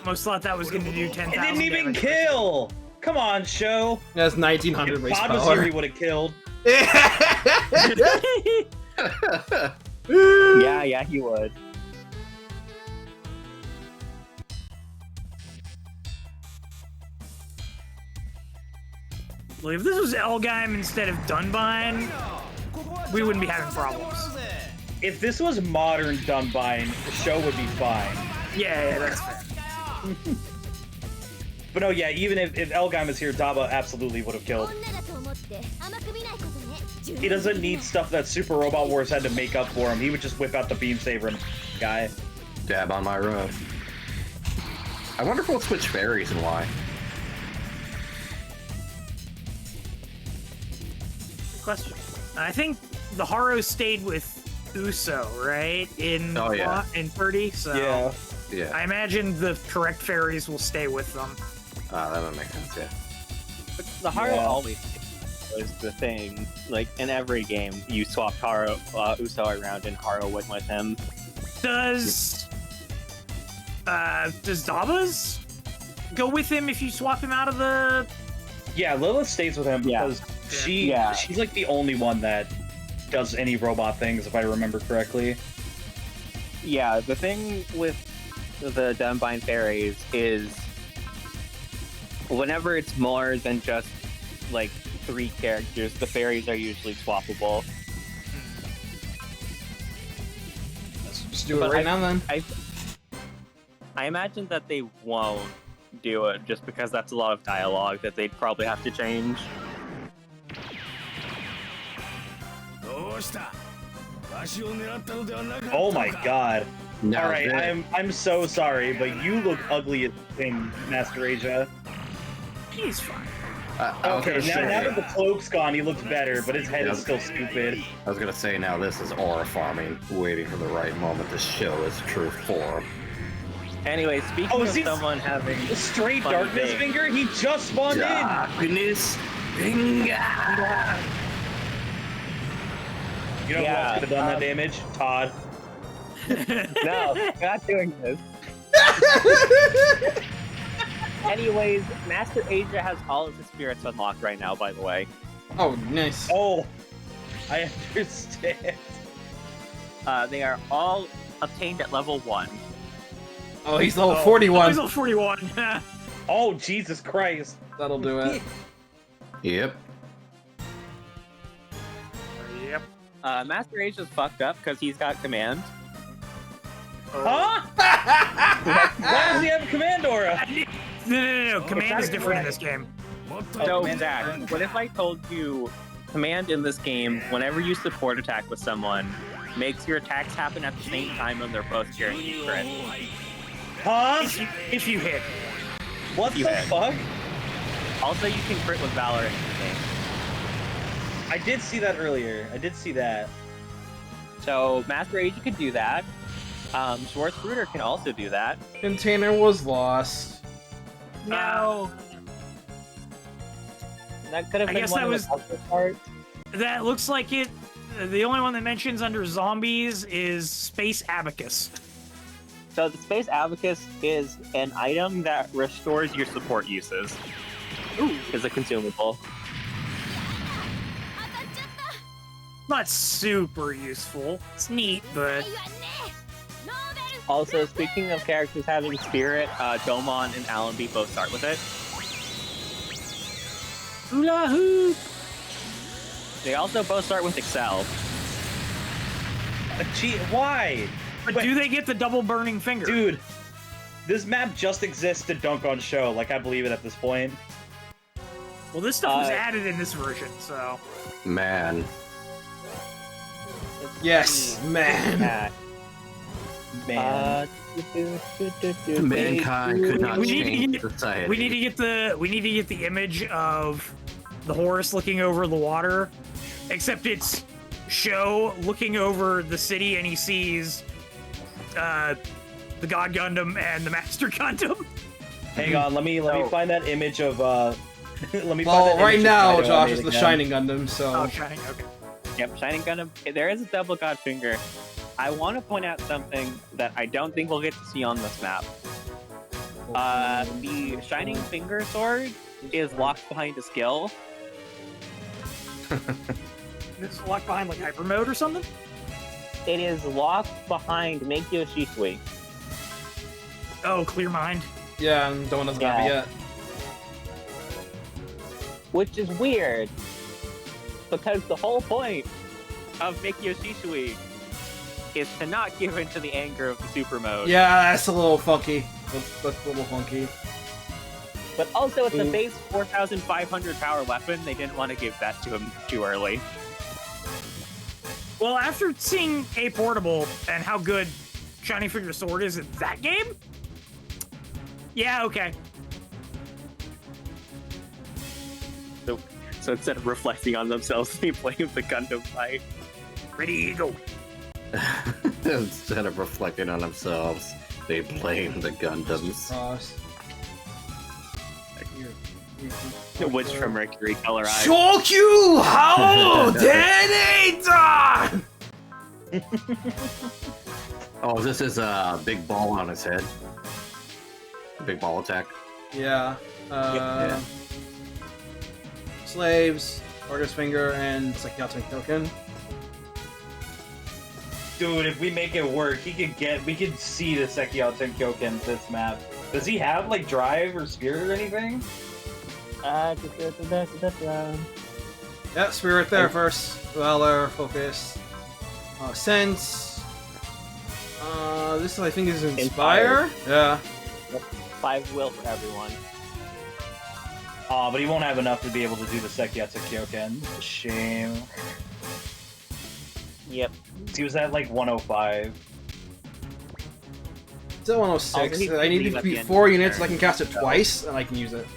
Most thought that was going to do 10,000 It didn't even damage. kill! Come on, Show. That's 1900 base Todd was here, he power. would have killed. Yeah, he would. Look, if this was Elgheim instead of Dunbine, we wouldn't be having problems. If this was modern Dunbine, the Show would be fine. Yeah, that's fair. But no, yeah, even if Elgheim was here, Daba absolutely would have killed. He doesn't need stuff that Super Robot Wars had to make up for him. He would just whip out the Beam Saber and guy. Dab on my road. I wonder if we'll switch fairies and why. Good question. I think the Haro stayed with Uso, right? In Oh, yeah. in Purdy, so Yeah. Yeah, I imagine the correct fairies will stay with them. that would make sense, yeah. But the Haro Yeah. always was the thing. Like, in every game, you swap Uso around and Haro went with him. Does Dabas go with him if you swap him out of the... Yeah, Lilith stays with him Yeah. because Yeah. she's like the only one that does any robot things, if I remember correctly. Yeah, the thing with the Dunbine fairies is whenever it's more than just like 3 characters, the fairies are usually swappable. Let's just do it But right now then. I imagine that they won't do it just because that's a lot of dialogue that they'd probably have to change. Oh my god. No, Alright, good. I'm so sorry, but you look ugly as thing, Master Asia. He's fine. I was Okay, gonna now say- that the cloak's gone, he looks better, but his head is still stupid. I was gonna say now this is aura farming, waiting for the right moment to show its true form. Anyway, speaking Oh, of is he someone having straight funny darkness things- finger? He just spawned Darkness finger. in! You know who else could have done that damage? Todd. No, we're not doing this. Anyways, Master Asia has all of his spirits unlocked right now, by the way. Oh, nice. Oh, I understand. They are all obtained at level 1. Oh, he's level Oh, 41. he's level 41. Oh, Jesus Christ. That'll do it. Yep. Yep. Master Asia's fucked up because he's got command. Huh? Why does he have command aura? No. Command is different in this game. So, Zach, what if I told you command in this game, whenever you support attack with someone, makes your attacks happen at the same time and they're both guaranteed crit? Huh? If you hit. What the fuck? Also, you can crit with Valor in this game. I did see that earlier. I did see that. So, Master Agent can do that. Schwarzbrüder can also do that. Container was lost. No! That could have I been guess one that of was- the puzzle parts. That looks like it. The only one that mentions under zombies is Space Abacus. So the Space Abacus is an item that restores your support uses. Ooh, is a consumable.当たっちゃった Not super useful. It's neat, but いいわねノーベル Also, speaking of characters having spirit, Domon and Allenby both start with it. hula hoop. They also both start with Excel. Gee, why? But Wait. do they get the double burning finger? Dude, this map just exists to dunk on show. Like, I believe it at this point. Well, this stuff was added in this version, so. Man. Yes, man. Man. Mankind could not We need to change get- society. We need to get the image of the horse looking over the water, except it's Sho looking over the city and he sees the God Gundam and the Master Gundam. Hang on, let me find that image of let me Well, find that right image now, of Kaido Josh I is made the again. Shining Gundam, so. Oh, Shining, okay. Yep, Shining Gundam. There is a double God finger. I want to point out something that I don't think we'll get to see on this map. The Shining Finger Sword is locked behind a skill. This is locked behind like hyper mode or something? It is locked behind Make Yoshisui. Oh, clear mind. Yeah, and don't doesn't have it yet. Which is weird, because the whole point of Make Yoshisui is to not give in to the anger of the super mode. Yeah, that's a little funky. That's a little funky. But also, it's a Ooh. base 4,500 power weapon. They didn't want to give that to him too early. Well, after seeing A Portable and how good Shining Finger Sword is in that game, yeah, okay. So instead of reflecting on themselves, they blame the Gundam fight. Ready, go. Instead of reflecting on themselves, they blame the Gundams. Cross. The Witch from Mercury, Color Eye. Shokyu Hao Detonator! Oh, this is a big ball on his head. Big ball attack. Yeah. Slaves, Argus Finger, and Psychiatric Token. Dude, if we make it work, we could see the Sekio Tenkyoken this map. Does he have like drive or spirit or anything? Yeah, Spirit there first. Valor, Focus. Sense. This I think is Inspire. Yeah. 5 will for everyone. Aw, but he won't have enough to be able to do the Sekio Tenkyoken. Shame. Yep. He was at like 105. It's at 106. Also, he I need leave to at the beat end 4 of the units so I turn. can cast it twice, and I can use it.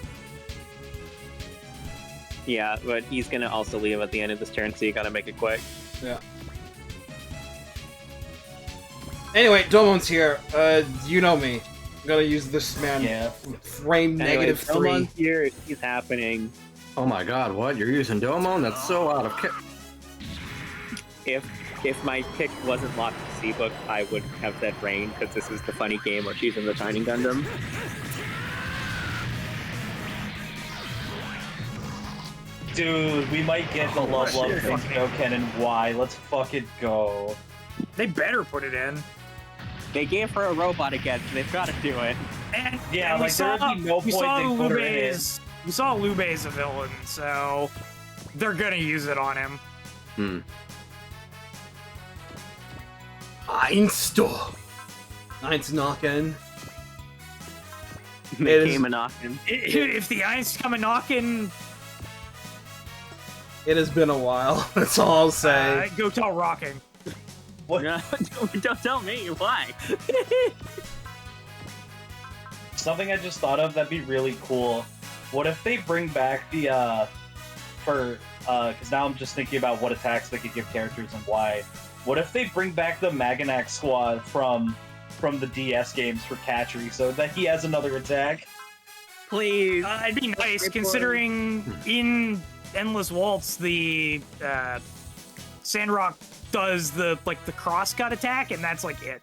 Yeah, but he's gonna also leave at the end of this turn, so you gotta make it quick. Yeah. Anyway, Domon's here. You know me. I'm gonna use this man. Yeah. Frame Anyway, -3. Domon's here, he's happening. Oh my god, what? You're using Domon? That's so out of kit. If my pick wasn't locked to C-Book, I would have said Rain, because this is the funny game where she's in the Shining Gundam. Dude, we might get the Love Tenkyoken and Y. Let's fucking go. They better put it in. They gave her a robot again, so they've got to do it. And, Yeah, and like, there would be no we point saw they put her in it. Lube's. We saw Lube's a villain, so they're gonna use it on him. Hmm. Einstore. Nights knocking. They came a knocking. If the Iron's come a knocking, it has been a while. That's all I'll say. Go tell Rocking. What? No, don't tell me. Why? Something I just thought of that'd be really cool. What if they bring back the because now I'm just thinking about what attacks they could give characters and why. What if they bring back the Maganac squad from the DS games for Katri so that he has another attack? Please. It'd be nice considering in Endless Waltz the Sandrock does the crosscut attack and that's like it.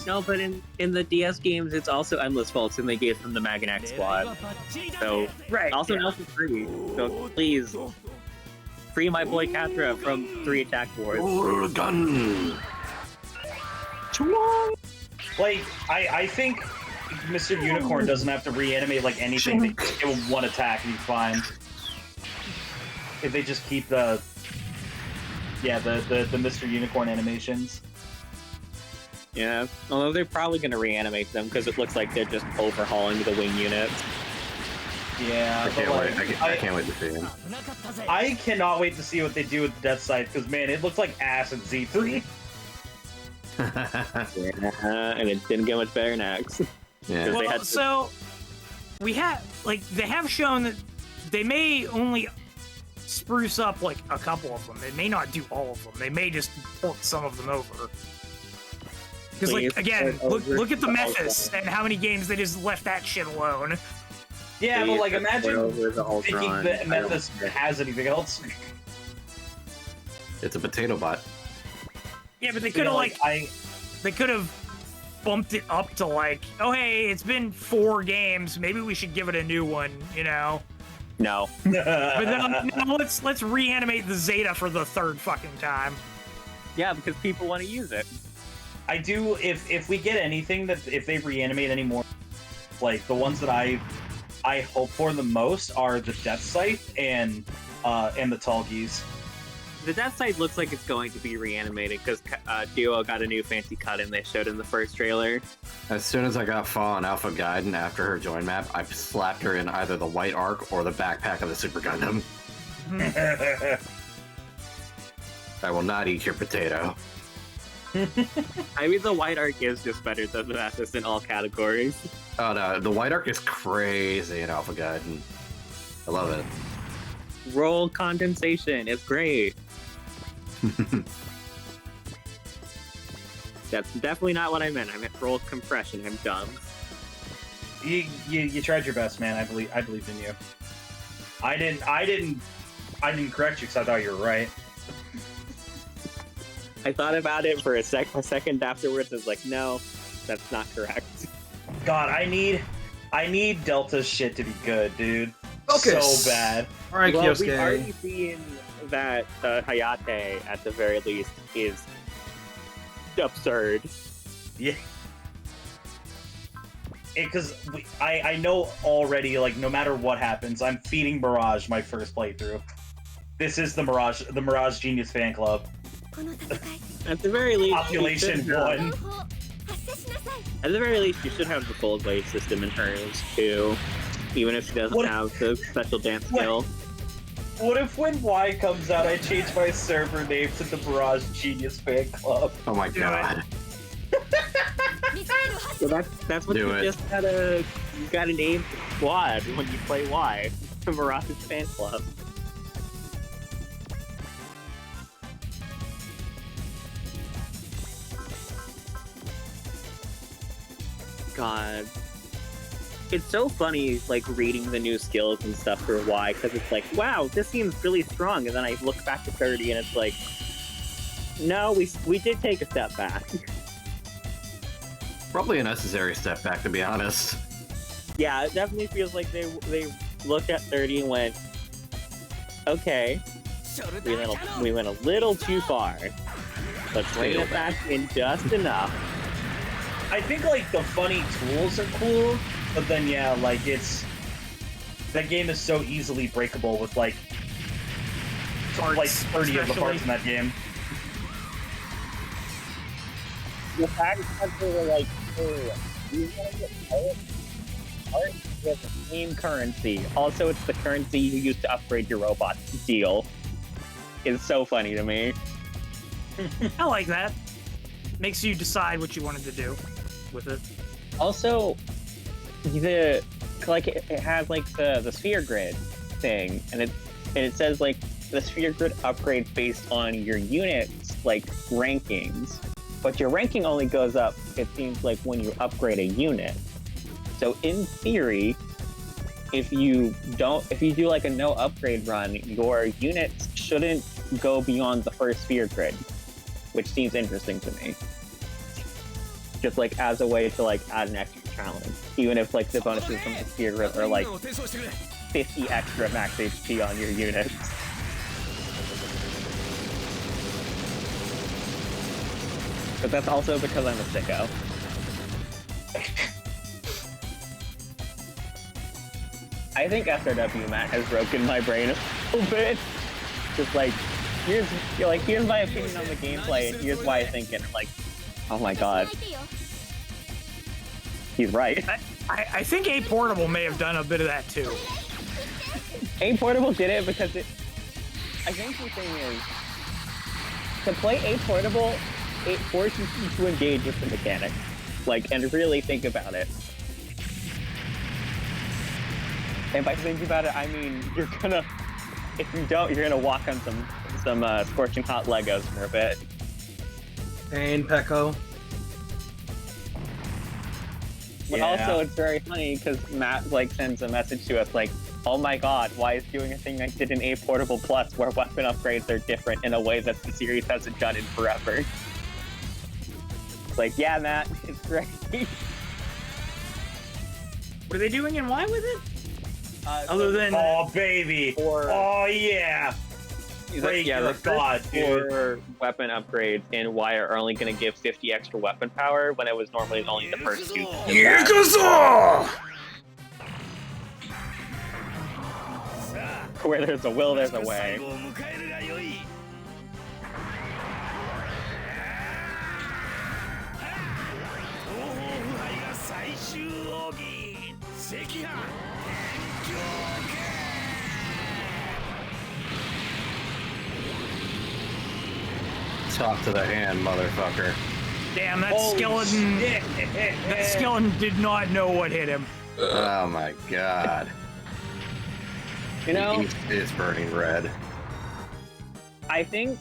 No, but in the DS games, it's also Endless Faults, and they gave them the Maganac squad. So, right. Also now for free. So please, free my boy Katra from 3 attack wars. Gun. Like, I think Mr. Unicorn doesn't have to reanimate like anything. They just give him one attack and he's fine. If they just keep the Mr. Unicorn animations. Yeah, although they're probably going to reanimate them because it looks like they're just overhauling the wing units. Yeah, I can't wait. I can't wait to see him. I cannot wait to see what they do with the Death Sight because man, it looks like ass in Z3. Yeah, and it didn't get much better next. Yeah. Well, so we have they have shown that they may only spruce up like a couple of them. They may not do all of them. They may just port some of them over. Because, again, look at the Mephis and how many games they just left that shit alone. Yeah, but, imagine thinking that Mephis has anything else. It's a potato bot. Yeah, but they could have, they could have bumped it up to, oh, hey, it's been 4 games. Maybe we should give it a new one, you know? No. But then, no, let's reanimate the Zeta for the 3rd fucking time. Yeah, because people want to use it. I do, if we get anything that, if they reanimate any more, the ones that I hope for the most are the Death Sight and the Tallgeese. The Death Sight looks like it's going to be reanimated because Duo got a new fancy cut in they showed in the first trailer. As soon as I got Fa on Alpha Gaiden after her join map, I slapped her in either the White Arc or the backpack of the Super Gundam. I will not eat your potato. I mean, the White Arc is just better than the Mephis in all categories. Oh no, the White Arc is crazy in Alpha Gaiden. I love it. Roll condensation, it's great. That's definitely not what I meant. I meant roll compression. I'm dumb. You tried your best, man. I believed in you. I didn't correct you because I thought you were right. I thought about it for a second afterwards. I was like, no, that's not correct. God, I need Delta's shit to be good, dude. Focus. So bad. All right, well, Kyosuke. we've already seen that Hayate, at the very least, is absurd. Yeah. Because I know already, no matter what happens, I'm feeding Mirage my first playthrough. This is the Mirage Genius fan club. At the very least, Population 1. At the very least, you should have the full blade system in hers too, even if she doesn't have the special dance skill. What if when Y comes out, I change my server name to the Mirage Genius fan club? Oh my god. So that's what you just gotta name the squad when you play Y. The Mirage fan club. God. It's so funny, reading the new skills and stuff for Y, because it's like, wow, this seems really strong, and then I look back to 30, and it's like, no, we did take a step back. Probably a necessary step back, to be honest. Yeah, it definitely feels like they looked at 30 and went, okay, we went a little too far. Let's bring it back in just enough. I think the funny tools are cool, but then it's that game is so easily breakable with 30 of the parts in that game. the fact that they were like, oh, you want to get art with the same currency. Also, it's the currency you use to upgrade your robot deal. Is so funny to me. I like that. Makes you decide what you wanted to do with it. Also, it has like the sphere grid thing, and it says like the sphere grid upgrades based on your units like rankings, but your ranking only goes up, it seems like, when you upgrade a unit. So in theory, if you do like a no upgrade run, your units shouldn't go beyond the first sphere grid, which seems interesting to me. Just like as a way to like add an extra challenge, even if like the bonuses from the sphere grid are like 50 extra max HP on your units. But that's also because I'm a sicko. I think SRW Matt has broken my brain a little bit. Just like, here's my opinion on the gameplay, and here's why I think it. Like, oh my god, he's right. I think A Portable may have done a bit of that too. A Portable did it because it. I think the thing is, to play A Portable, it forces you to engage with the mechanics, like, and really think about it. And by thinking about it, I mean you're gonna. If you don't, you're gonna walk on some scorching hot Legos for a bit. And Pecco. But also, it's very funny because Matt like sends a message to us like, "Oh my God, why is doing a thing I did in A Portable Plus where weapon upgrades are different in a way that the series hasn't done in forever?" It's like, yeah, Matt, it's great. What are they doing and why with it? Other than oh baby, oh yeah. The god, dude. For weapon upgrades in Y are only going to give 50 extra weapon power when it was normally only the first two. Where there's a will, there's a way. Top to the hand, motherfucker. Damn, that skeleton. That skeleton did not know what hit him. Oh my god. You know, it's burning red. I think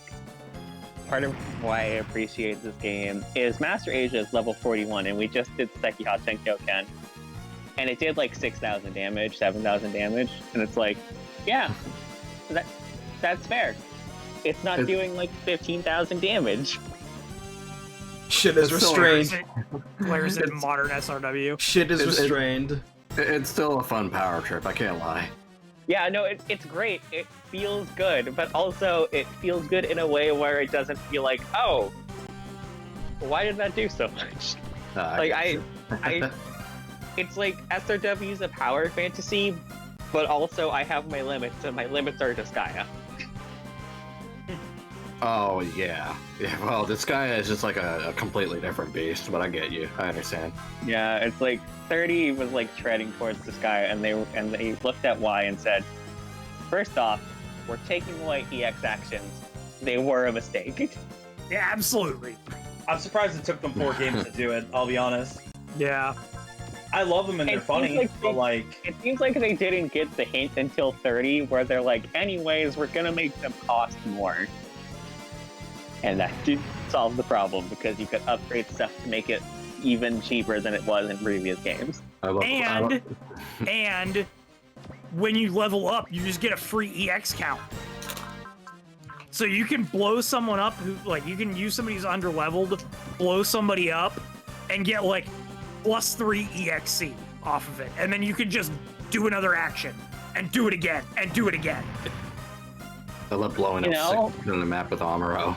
part of why I appreciate this game is Master Asia is level 41, and we just did Sekiha Tenkyoken, and it did like 6,000 damage, 7,000 damage, and it's like, yeah, that's fair. It's not doing like 15,000 damage. Shit is restrained. Players in modern SRW. Shit is restrained. It's still a fun power trip, I can't lie. Yeah, no, it's great. It feels good, but also it feels good in a way where it doesn't feel like, oh, why did that do so much? It's like SRW is a power fantasy, but also I have my limits, and my limits are Disgaea. Oh, yeah. Yeah, well, Disgaea is just like a completely different beast, but I get you. I understand. Yeah, it's like 30 was like treading towards Disgaea, and they looked at Y and said, first off, we're taking away EX actions. They were a mistake. Yeah, absolutely. I'm surprised it took them 4 games to do it, I'll be honest. Yeah. I love them and they're funny, but like... It seems like they didn't get the hint until 30, where they're like, anyways, we're gonna make them cost more. And that did solve the problem, because you could upgrade stuff to make it even cheaper than it was in previous games. And when you level up, you just get a free EX count. So you can blow someone up who, like, you can use somebody who's underleveled, blow somebody up, and get like +3 EXC off of it. And then you can just do another action, and do it again, and do it again. I love blowing up 6 on the map with Amuro.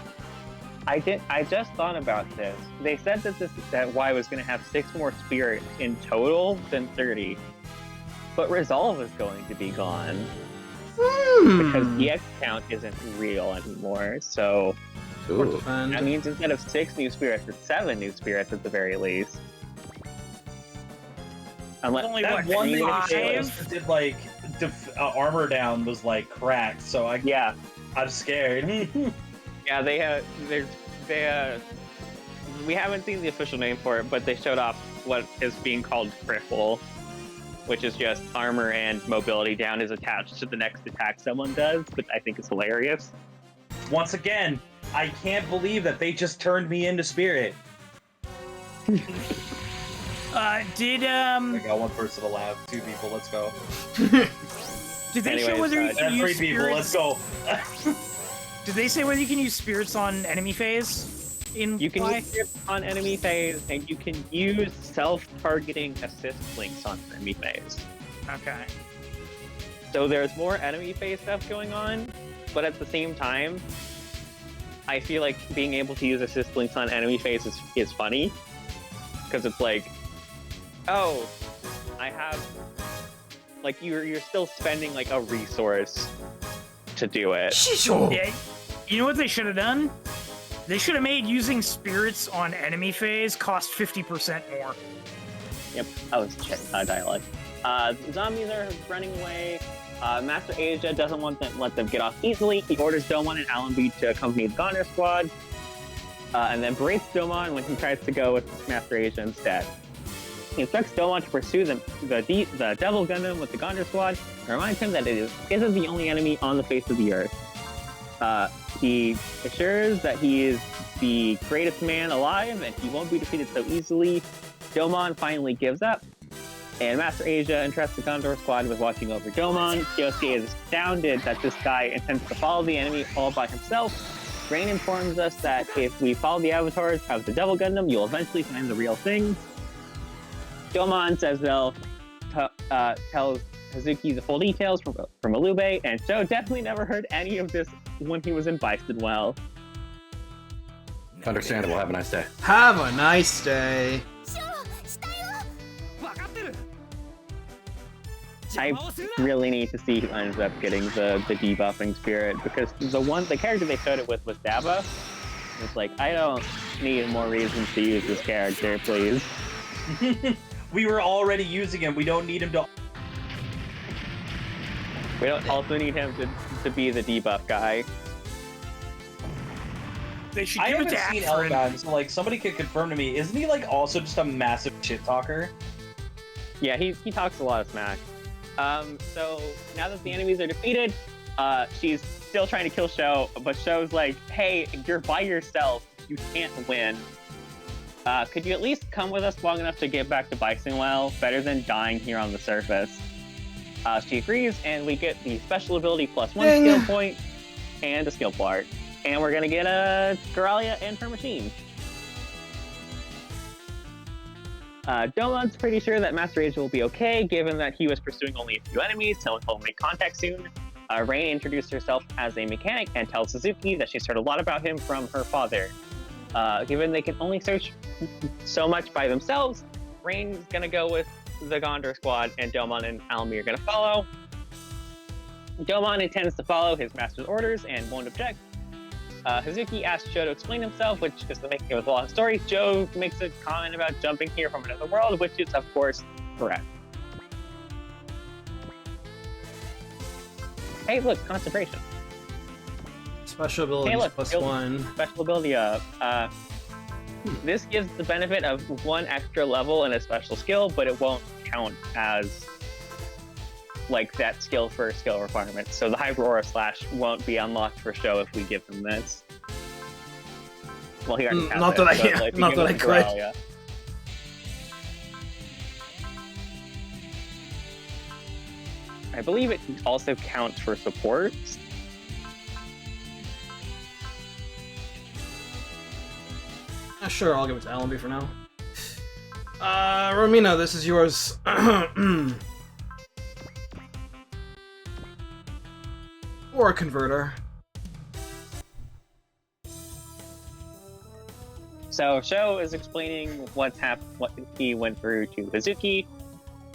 I just thought about this. They said that Y was going to have 6 more spirits in total than 30, but Resolve is going to be gone because the EX count isn't real anymore. So Or Ooh. defend. That means instead of 6 new spirits, it's 7 new spirits at the very least. Unless Only That what, one five? that did like armor down was like cracked, so yeah, I'm scared. yeah, we haven't seen the official name for it, but they showed off what is being called cripple, which is just armor and mobility down is attached to the next attack someone does, which I think is hilarious. Once again, I can't believe that they just turned me into spirit. Uh, I got one person allowed, 2 people, let's go. did they show Anyways, whether you can 3 use people, let's spirits? go. Did they say whether you can use spirits on enemy phase? You can use spirits on enemy phase, and you can use self-targeting assist links on enemy phase. Okay. So there's more enemy phase stuff going on, but at the same time, I feel like being able to use assist links on enemy phase is funny, because it's like, oh, I have, like, you're still spending like a resource to do it. Yeah, you know what they should have done? They should have made using spirits on enemy phase cost 50% more. Yep, that was dialogue. Zombies are running away. Master Asia doesn't let them get off easily. He orders Domon and Allenby to accompany the Goner squad, and then berates Domon when he tries to go with Master Asia instead. He instructs Domon to pursue the Devil Gundam with the Goner squad, and reminds him that it isn't the only enemy on the face of the earth. He assures that he is the greatest man alive, and he won't be defeated so easily. Domon finally gives up, and Master Asia entrusts the Gondor squad with watching over Domon. Kyosuke is astounded that this guy intends to follow the enemy all by himself. Rain informs us that if we follow the avatars of the Devil Gundam, you'll eventually find the real thing. Domon says they'll tell Hazuki the full details from Alube, and Joe definitely never heard any of this when he was in Bisonwell. Understandable. Have a nice day. Have a nice day. I really need to see who ends up getting the debuffing spirit, because the character they showed it with was Daba. It's like, I don't need more reasons to use this character, please. We were already using him. We don't need him to. We don't also need him to be the debuff guy. They should I give it haven't to seen Afrin. Elgon, so like somebody could confirm to me. Isn't he like also just a massive shit talker? Yeah, he talks a lot of smack. So now that the enemies are defeated, she's still trying to kill Sho, but Sho's like, hey, you're by yourself. You can't win. Could you at least come with us long enough to get back to Bisonwell? Better than dying here on the surface. She agrees, and we get the special ability +1 skill point and a skill part. And we're gonna get a Galaria and her machine. Domon's pretty sure that Master Asia will be okay, given that he was pursuing only a few enemies, so he'll make contact soon. Rain introduced herself as a mechanic and tells Suzuki that she's heard a lot about him from her father. Given they can only search so much by themselves, Rain's gonna go with the Gondor squad, and Domon and Allenby are gonna follow. Domon intends to follow his master's orders and won't object. Hazuki asks Joe to explain himself, which is the making of a long story. Joe makes a comment about jumping here from another world, which is, of course, correct. Hey, look, concentration. Special abilities Hey, look, +1. Special ability up. This gives the benefit of 1 extra level and a special skill, but it won't count as like that skill for skill requirement. So the Hyper Aura Slash won't be unlocked for Show if we give him this. Well, he already has not it, that I but, can, like, we not give that I him could. Galaria. I believe it also counts for supports. Sure, I'll give it to Allenby for now. Romina, this is yours. Or a converter. So Sho is explaining what he went through to Hazuki.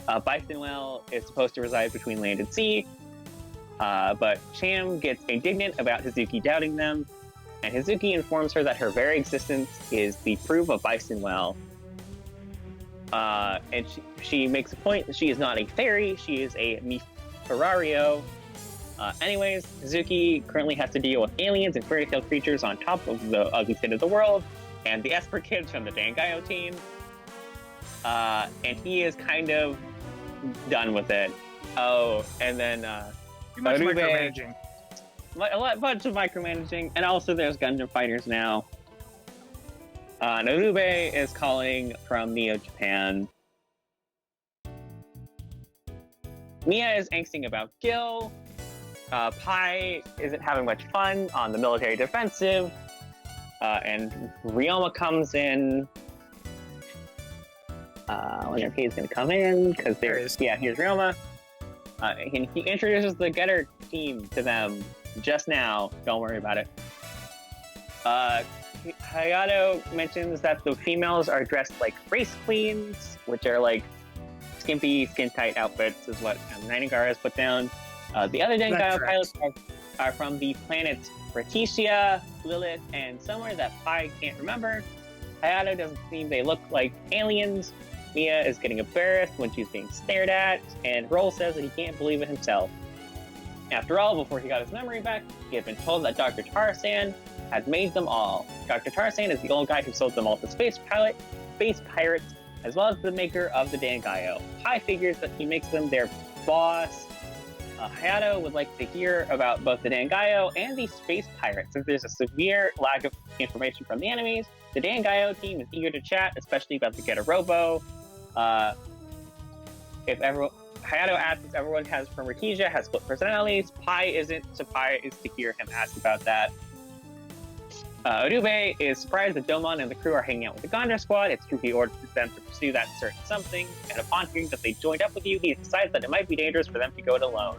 Bisonwell is supposed to reside between land and sea, but Cham gets indignant about Hazuki doubting them. and Hazuki informs her that her very existence is the proof of Bison Well. And she makes a point that she is not a fairy, she is a Miferario. Anyways, Hazuki currently has to deal with aliens and fairy tale creatures on top of the ugly state of the world, and the Esper kids from the Dangaio team. And he is kind of done with it. Oh, and then Too much Arube, micromanaging. bunch of micromanaging, and also there's Gundam fighters now. Narube is calling from Neo Japan. Mia is angsting about Gil. Pai isn't having much fun on the military defensive. And Ryoma comes in. I wonder if he's going to come in, because here's Ryoma. And he introduces the Getter team to them just now. Don't worry about it. Hayato mentions that the females are dressed like race queens, which are like skimpy, skin-tight outfits, is what Nightingale has put down. The other Dangaio pilots are from the planets Reticia, Lilith, and somewhere that Pai can't remember. Hayato doesn't seem they look like aliens. Mia is getting embarrassed when she's being stared at, and Roll says that he can't believe it himself. After all, before he got his memory back, he had been told that Dr. Tarsan had made them all. Dr. Tarsan is the old guy who sold them all to space pirates, as well as the maker of the Dangaio. Pai figures that he makes them their boss. Hayato would like to hear about both the Dangaio and the space pirates, since there's a severe lack of information from the enemies. The Dangaio team is eager to chat, especially about the Getter Robo. Hayato asks if everyone from Reticia has split personalities. Pai isn't surprised to hear him ask about that. Urube is surprised that Domon and the crew are hanging out with the Gondor squad. It's true he ordered them to pursue that certain something, and upon hearing that they joined up with you, he decides that it might be dangerous for them to go it alone.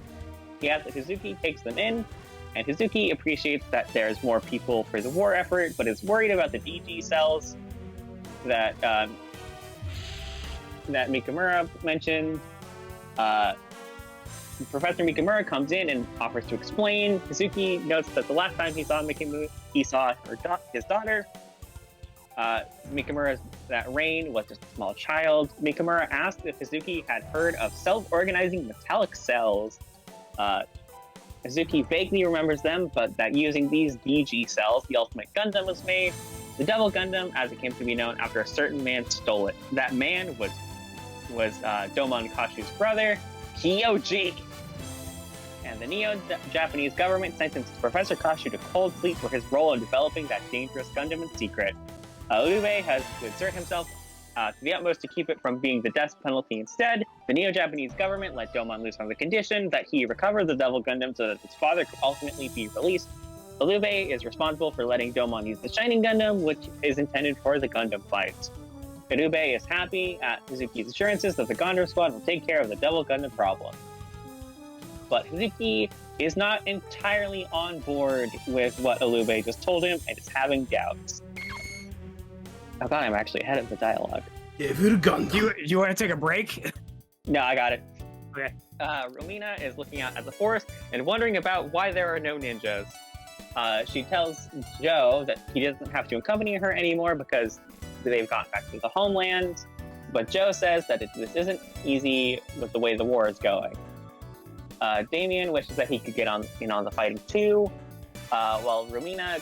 He asks if Hazuki takes them in, and Hazuki appreciates that there's more people for the war effort, but is worried about the DG cells that Mikamura mentioned. Professor Mikamura comes in and offers to explain. Hazuki notes that the last time he saw his daughter. Mikamura's that Rain was just a small child. Mikamura asked if Hazuki had heard of self-organizing metallic cells. Hazuki vaguely remembers them, but that using these DG cells, the Ultimate Gundam was made. The Devil Gundam, as it came to be known after a certain man stole it. That man was Domon Kashu's brother, Kyoji. And the Neo-Japanese government sentenced Professor Kashu to cold sleep for his role in developing that dangerous Gundam in secret. Urube has to exert himself to the utmost to keep it from being the death penalty instead. The Neo-Japanese government let Domon loose on the condition that he recover the Devil Gundam so that his father could ultimately be released. Urube is responsible for letting Domon use the Shining Gundam, which is intended for the Gundam fights. Urube is happy at Hazuki's assurances that the Gondor squad will take care of the Devil Gundam problem. But Hazuki is not entirely on board with what Urube just told him and is having doubts. I thought I'm actually ahead of the dialogue. Give it a gun. Do you want to take a break? No, I got it. Okay. Romina is looking out at the forest and wondering about why there are no ninjas. She tells Joe that he doesn't have to accompany her anymore because they've gone back to the homeland. But Joe says that this isn't easy with the way the war is going. Damien wishes that he could get in on the fighting too, while Romina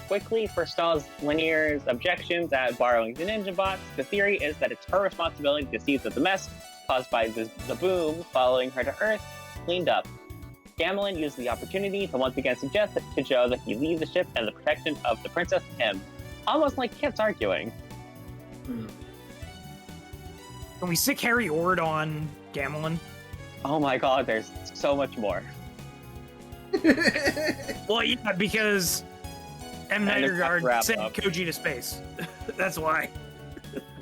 quickly forestalls Lanier's objections at borrowing the ninja bots. The theory is that it's her responsibility to see that the mess caused by the boom following her to Earth cleaned up. Gamelin used the opportunity to once again suggest to Joe that he leave the ship and the protection of the princess to him. Almost like Kit's arguing. Can we stick Harry Ord on Gamelin? Oh my god, there's so much more. Well, yeah, because M. Nightingale sent Koji to space. That's why.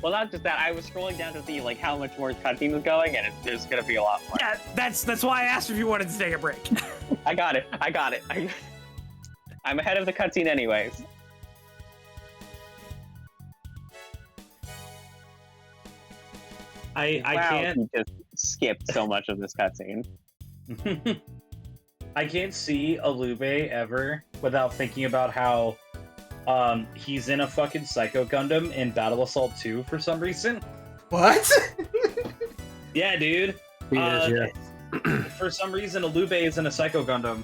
Well, not just that. I was scrolling down to see like how much more cutscene was going, and there's gonna be a lot more. Yeah, that's why I asked if you wanted to take a break. I got it. I'm ahead of the cutscene anyways. I can't. He just skipped so much of this cutscene. I can't see Urube ever without thinking about how he's in a fucking Psycho Gundam in Battle Assault 2 for some reason. What? Yeah, dude. He is, yeah. For some reason, Alube is in a Psycho Gundam.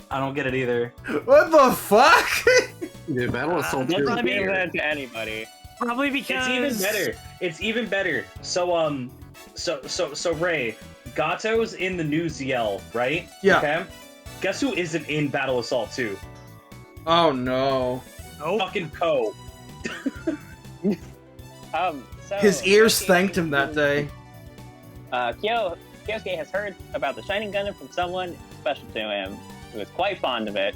I don't get it either. What the fuck? Dude, Battle Assault 2 Let's is not give weird. that to anybody. Probably because It's even better. So Ray, Gato's in the new ZL, right? Yeah. Okay. Guess who isn't in Battle Assault 2? Oh no. Fucking Ko. So His ears Kyosuke- thanked him that day. Kyosuke has heard about the Shining Gundam from someone special to him, who is quite fond of it.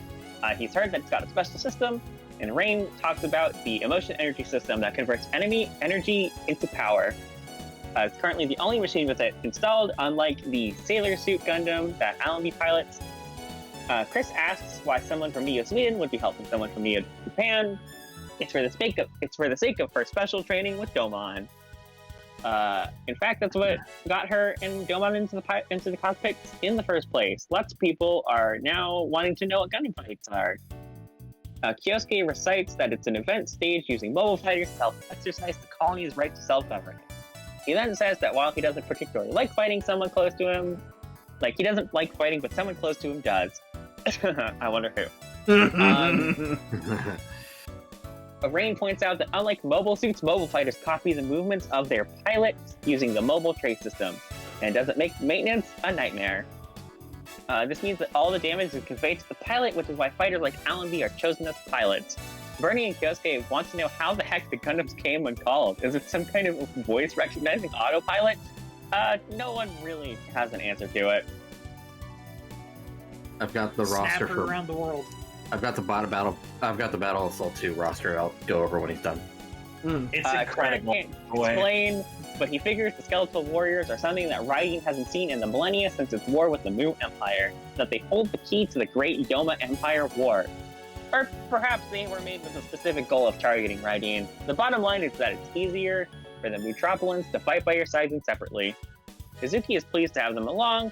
He's heard that it's got a special system, and Rain talks about the emotion energy system that converts enemy energy into power. It's currently the only machine with it installed, unlike the Sailor Suit Gundam that Allenby pilots. Chris asks why someone from Neo Sweden would be helping someone from Neo Japan. It's for the sake of her special training with Domon. In fact, that's what got her and Domon into the cockpit in the first place. Lots of people are now wanting to know what Gundam fights are. Kyosuke recites that it's an event staged using mobile fighters to help exercise the colony's right to self-governance. He then says that while he doesn't particularly like fighting someone close to him, he doesn't like fighting, but someone close to him does. I wonder who. Rain points out that unlike mobile suits, mobile fighters copy the movements of their pilots using the mobile trace system, and doesn't make maintenance a nightmare. This means that all the damage is conveyed to the pilot, which is why fighters like Allenby are chosen as pilots. Bernie and Kyosuke want to know how the heck the Gundams came when called. Is it some kind of voice-recognizing autopilot? No one really has an answer to it. I've got the roster for around the world. I've got the Battle Assault 2 roster. I'll go over when he's done. It's incredible. Can't explain, but he figures the skeletal warriors are something that Reideen hasn't seen in the millennia since its war with the Mu Empire. That they hold the key to the Great Youma Empire War. Or perhaps they were made with a specific goal of targeting Reideen. The bottom line is that it's easier for the Metropolans to fight by your side than separately. Kazuki is pleased to have them along,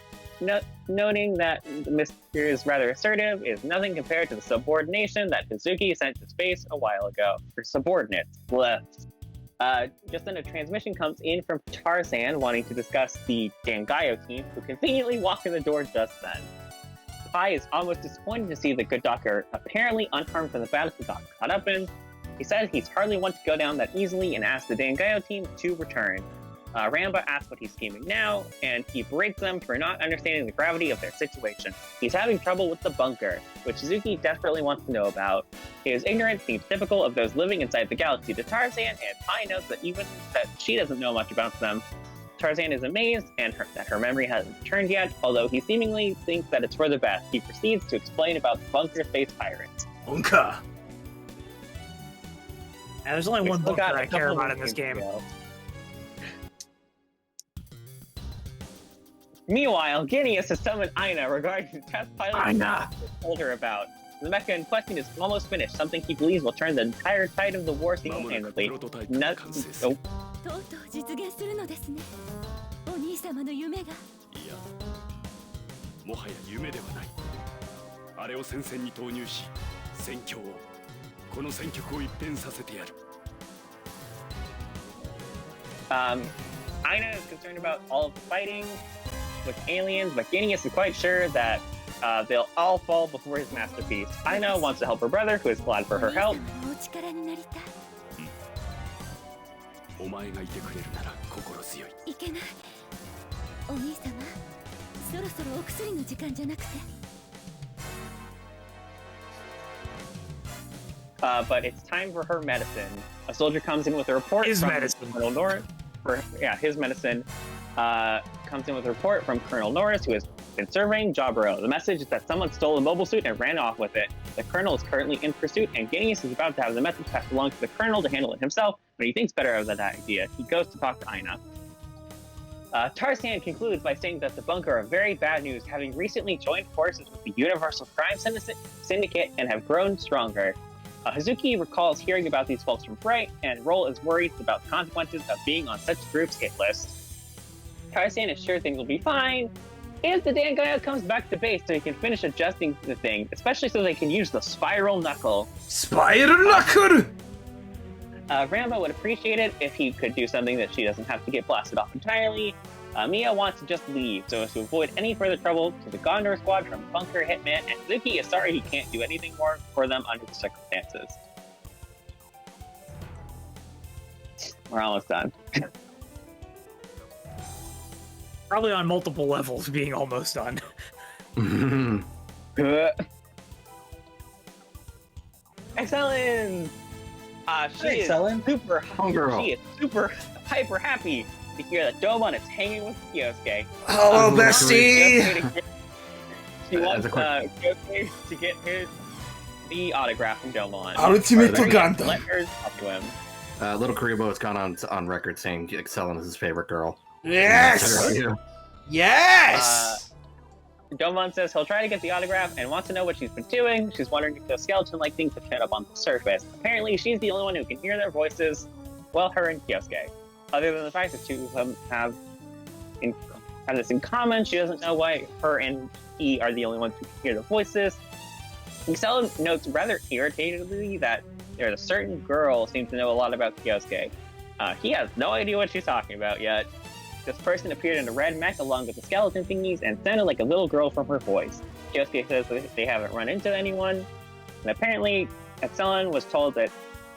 noting that Mr. is rather assertive is nothing compared to the subordination that Kazuki sent to space a while ago. For subordinates. Just then a transmission comes in from Tarzan wanting to discuss the Dangayo team, who conveniently walk in the door just then. Pai is almost disappointed to see the good doctor apparently unharmed from the battle he got caught up in. He says he's hardly want to go down that easily and asks the Dangayo team to return. Ramba asks what he's scheming now, and he berates them for not understanding the gravity of their situation. He's having trouble with the bunker, which Suzuki desperately wants to know about. His ignorance seems typical of those living inside the galaxy to Tarzan, and Pai knows that even that she doesn't know much about them. Tarzan is amazed that her memory hasn't returned yet, although he seemingly thinks that it's for the best. He proceeds to explain about the bunker space pirates. Bunker. There's only one bunker I care about in this game. Meanwhile, Gideus has summoned Aina regarding the test pilot told her about. The mecha in question is almost finished, something he believes will turn the entire tide of the war single-handedly.とうとう実現するのですね。お兄様の夢が。いや、もはや夢ではない。あれを戦線に投入し、戦況を、この戦局を一変させてやる。Aina is concerned about all of the fighting with aliens, but Gideus is quite sure that they'll all fall before his masterpiece. Aina wants to help her brother, who is glad for her help. お力になりたい。お前がいてくれるなら心強い。いけない。お兄様、そろそろお薬の時間じゃなくて。But it's time for her medicine. A soldier comes in with a report His from medicine. Colonel Norris. His medicine comes in with a report from Colonel Norris, who has been surveying Jaburo. The message is that someone stole a mobile suit and ran off with it. The colonel is currently in pursuit, and Gideus is about to have the message passed along to the colonel to handle it himself, but he thinks better of that idea. He goes to talk to Aina. Tarzan concludes by saying that the bunker are very bad news, having recently joined forces with the Universal Crime Syndicate and have grown stronger. Hazuki recalls hearing about these folks from Bright, and Roll is worried about the consequences of being on such a group's hit list. Tarzan is sure things will be fine, if the Dangaio comes back to base so he can finish adjusting the thing, especially so they can use the Spiral Knuckle. Spiral Knuckle! Rambo would appreciate it if he could do something that she doesn't have to get blasted off entirely. Mia wants to just leave, so as to avoid any further trouble to the Gondor squad from Bunker, Hitman, and Zuki is sorry he can't do anything more for them under the circumstances. We're almost done. Probably on multiple levels, being almost done. Excellent! She is super hyper happy to hear that Domon is hanging with Kyosuke. Hello, bestie! She wants Kyosuke to get the autograph from Domon. Ultimate Gundam. Let her talk to him. Little Karibo has gone on record saying Excellent is his favorite girl. Yes! Yes! Domon says he'll try to get the autograph and wants to know what she's been doing. She's wondering if those skeleton-like things have shown up on the surface. Apparently, she's the only one who can hear their voices. Well, her and Kyosuke. Other than the fact that two of them have this in common, she doesn't know why her and he are the only ones who can hear their voices. Excellent notes rather irritatedly that there's a certain girl who seems to know a lot about Kyosuke. He has no idea what she's talking about yet. This person appeared in a red mech along with the skeleton thingies and sounded like a little girl from her voice. Kyosuke says that they haven't run into anyone, and apparently Excellent was told that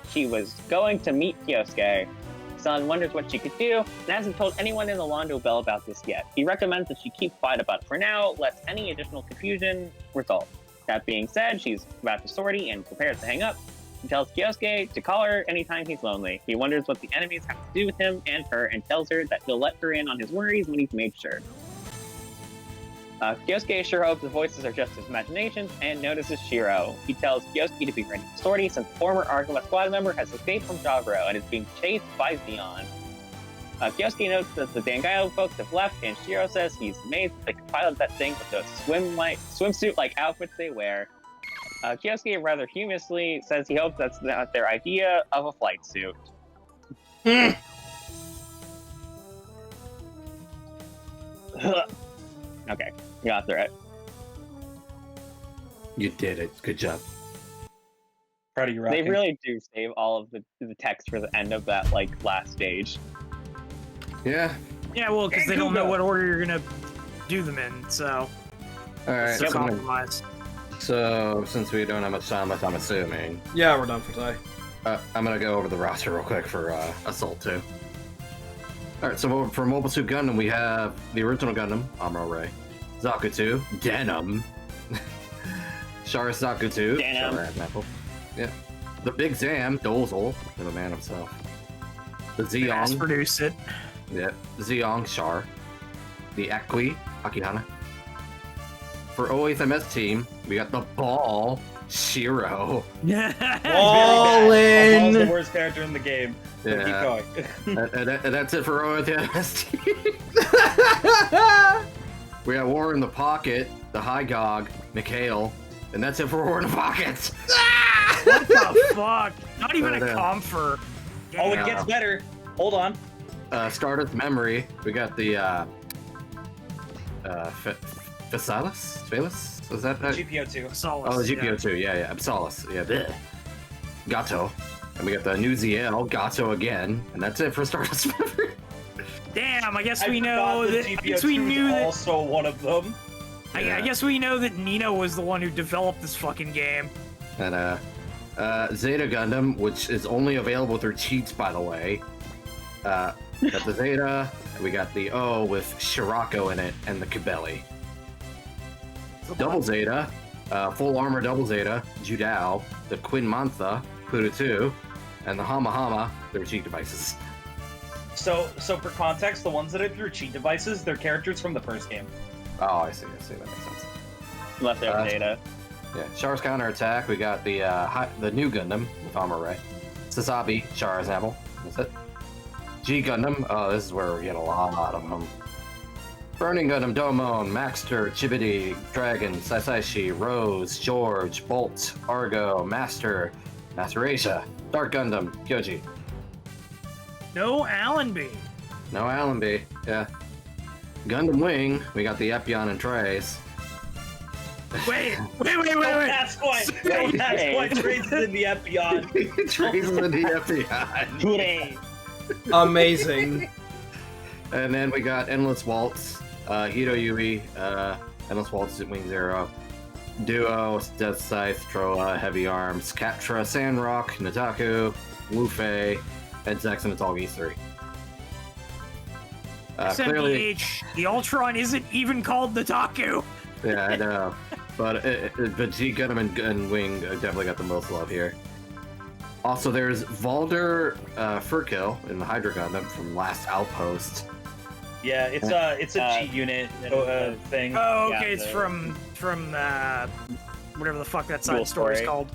she was going to meet Kyosuke. Excellent wonders what she could do, and hasn't told anyone in the Londo Bell about this yet. He recommends that she keep quiet about it for now, lest any additional confusion result. That being said, she's about to sortie and prepares to hang up. He tells Kyosuke to call her anytime he's lonely. He wonders what the enemies have to do with him and her, and tells her that he'll let her in on his worries when he's made sure. Kyosuke sure hopes the voices are just his imaginations, and notices Shiro. He tells Kyosuke to be ready for sortie since the former Argama squad member has escaped from Javro and is being chased by Zeon. Kyosuke notes that the Dangaio folks have left, and Shiro says he's amazed that they can pilot that thing with those swimsuit-like outfits they wear. Kyosuke rather humorously says he hopes that's not their idea of a flight suit. Okay, we got through it. You did it. Good job. Proud of you, They Rockin'. really do save all of the text for the end of that last stage. Yeah. Yeah, well, because they don't know what order you're gonna do them in, so Alright, it's a so, compromise. so since we don't have much time left, I'm assuming. Yeah, we're done for today. I'm gonna go over the roster real quick for Assault 2. Alright, so for Mobile Suit Gundam, we have the original Gundam, Amuro Ray, Zakutu, Denim, Sharasakutu, Shara yeah, the Big Zam, Dozel, the man himself, the Zeong, Mass produce it. yeah, Zeong Shar, the Akui, Akihana. For OSMS team, we got the Ball, Shiro. All in! Ball's the worst character in the game. So Yeah. keep going. and that's it for OSMS team. We got War in the Pocket, the High Gog, Mikhail, and that's it for War in the Pockets. What the fuck? Not even a comfort. Oh, it gets better. Hold on. Stardust Memory, we got the Phasalis? Phalis? Was that GPO2. Oh, the GPO2, yeah, Psalis, yeah, bleh. Gato. And we got the new ZL, Gato again, and that's it for Stardust Memory. Damn, I guess I we forgot know that. I guess we GPO2 knew was that. also one of them. I guess we know that Nino was the one who developed this fucking game. And Zeta Gundam, which is only available through cheats, by the way. Got the Zeta, we got the O with Shirako in it, and the Kibeli. Double Zeta, full armor Double Zeta, Judao, the Quinn Mantha, Kuda 2, and the Hama Hama, they're cheat devices. So for context, the ones that are through cheat devices, they're characters from the first game. Oh, I see, that makes sense. Leftover data. Yeah, Char's counterattack, we got the new Gundam with Armor Ray. Sasabi, Char's Apple, that's it. G Gundam, oh, this is where we get a lot of them. Burning Gundam, Domon, Maxter, Chibity, Dragon, Sasaishi, Rose, George, Bolt, Argo, Master, Master Asia, Dark Gundam, Kyoji. No Allenby. No Allenby, yeah. Gundam Wing, we got the Epion and Trace. Wait. That's quite Trace in the Epion. Trace in the Epion. Today. Amazing. And then we got Endless Waltz, Hito Yui, Endless Waltz at Wing Zero, Duo, Death Scythe, Troa, Heavy Arms, Catra, Sandrock, Nataku, Wu-Fei, and Zex and Metal 3. Clearly, the Ultron isn't even called Nataku. Yeah, I know. But G Gundam and Wing definitely got the most love here. Also, there's Valder Furkill in the Hydra Gundam from Last Outpost. Yeah, it's a G unit thing. Oh, okay, Yeah, it's from whatever the fuck that side Dual story is story. called.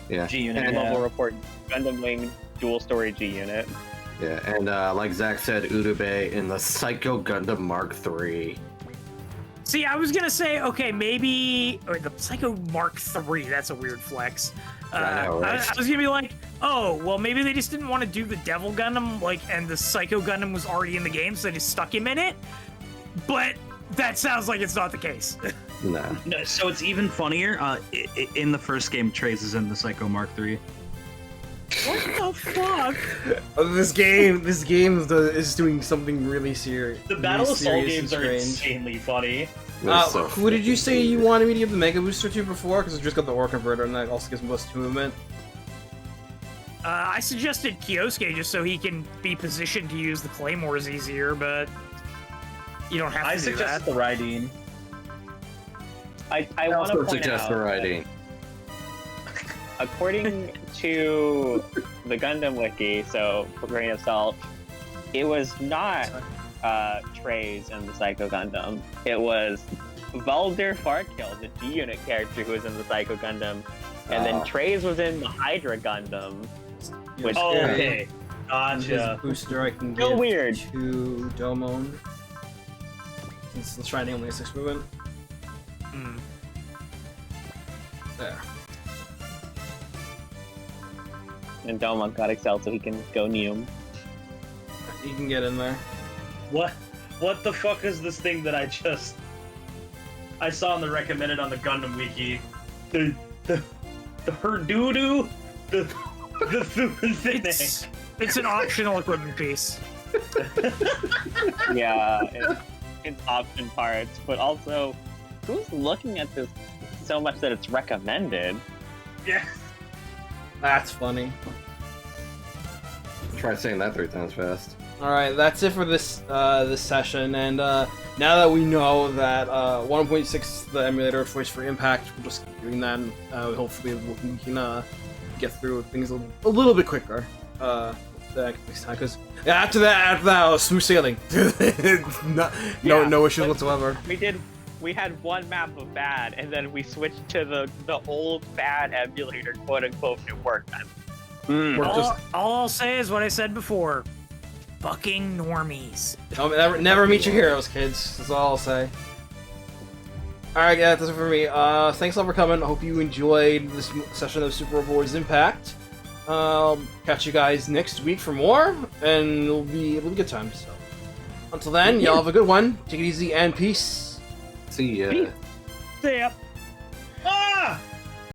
Yeah. G unit. And, yeah. Level report Gundam Wing dual story G unit. Yeah, and like Zach said, Urube in the Psycho Gundam Mark III. See, I was gonna say, okay, maybe the Psycho Mark III. That's a weird flex. I know, right? I was gonna be like, oh, well, maybe they just didn't want to do the Devil Gundam, and the Psycho Gundam was already in the game, so they just stuck him in it. But that sounds like it's not the case. No. No, so it's even funnier. In the first game, Trace is in the Psycho Mark III. What the fuck? This game is doing something really serious. The Battle of Soul games are strange. insanely funny. Who did you say you wanted me to give the Mega Booster to before? Because I just got the Ore Converter, and that also gives me plus 2 movement. I suggested Kyosuke just so he can be positioned to use the Claymores easier, but you don't have to I do suggested that. the Reideen. I want also to point suggest out, the Reideen. according to the Gundam Wiki, so for grain of salt, it was not Trace in the Psycho Gundam. It was Valder Farkill, the G Unit character who was in the Psycho Gundam, and then Trace was in the Hydra Gundam. Which Okay, And his gotcha. booster I can So give weird. to Domon. Since the Shiny only has 6 movement. There. And Domon got Excel so he can go Neum. You can get in there. What the fuck is this thing that I saw in the recommended on the Gundam Wiki? The Herdoodoo? The thing. It's an optional equipment piece. Yeah, it's option parts, but also, who's looking at this so much that it's recommended? Yeah. That's funny. Try saying that 3 times fast. Alright, that's it for this this session, and now that we know that 1.6 is the emulator of choice for Impact, we'll just keep doing that, and hopefully we can get through things a little bit quicker next time, because after that, smooth sailing. No issues whatsoever. We had one map of bad, and then we switched to the old bad emulator, quote unquote, and it worked. All I'll say is what I said before. Fucking normies. Never meet your heroes, kids. That's all I'll say. Alright, yeah, that's it for me. Thanks all for coming. I hope you enjoyed this session of Super Robot Wars Impact. Catch you guys next week for more, and it'll be a good time. So, until then, y'all have a good one. Take it easy and peace. See ya. See ya.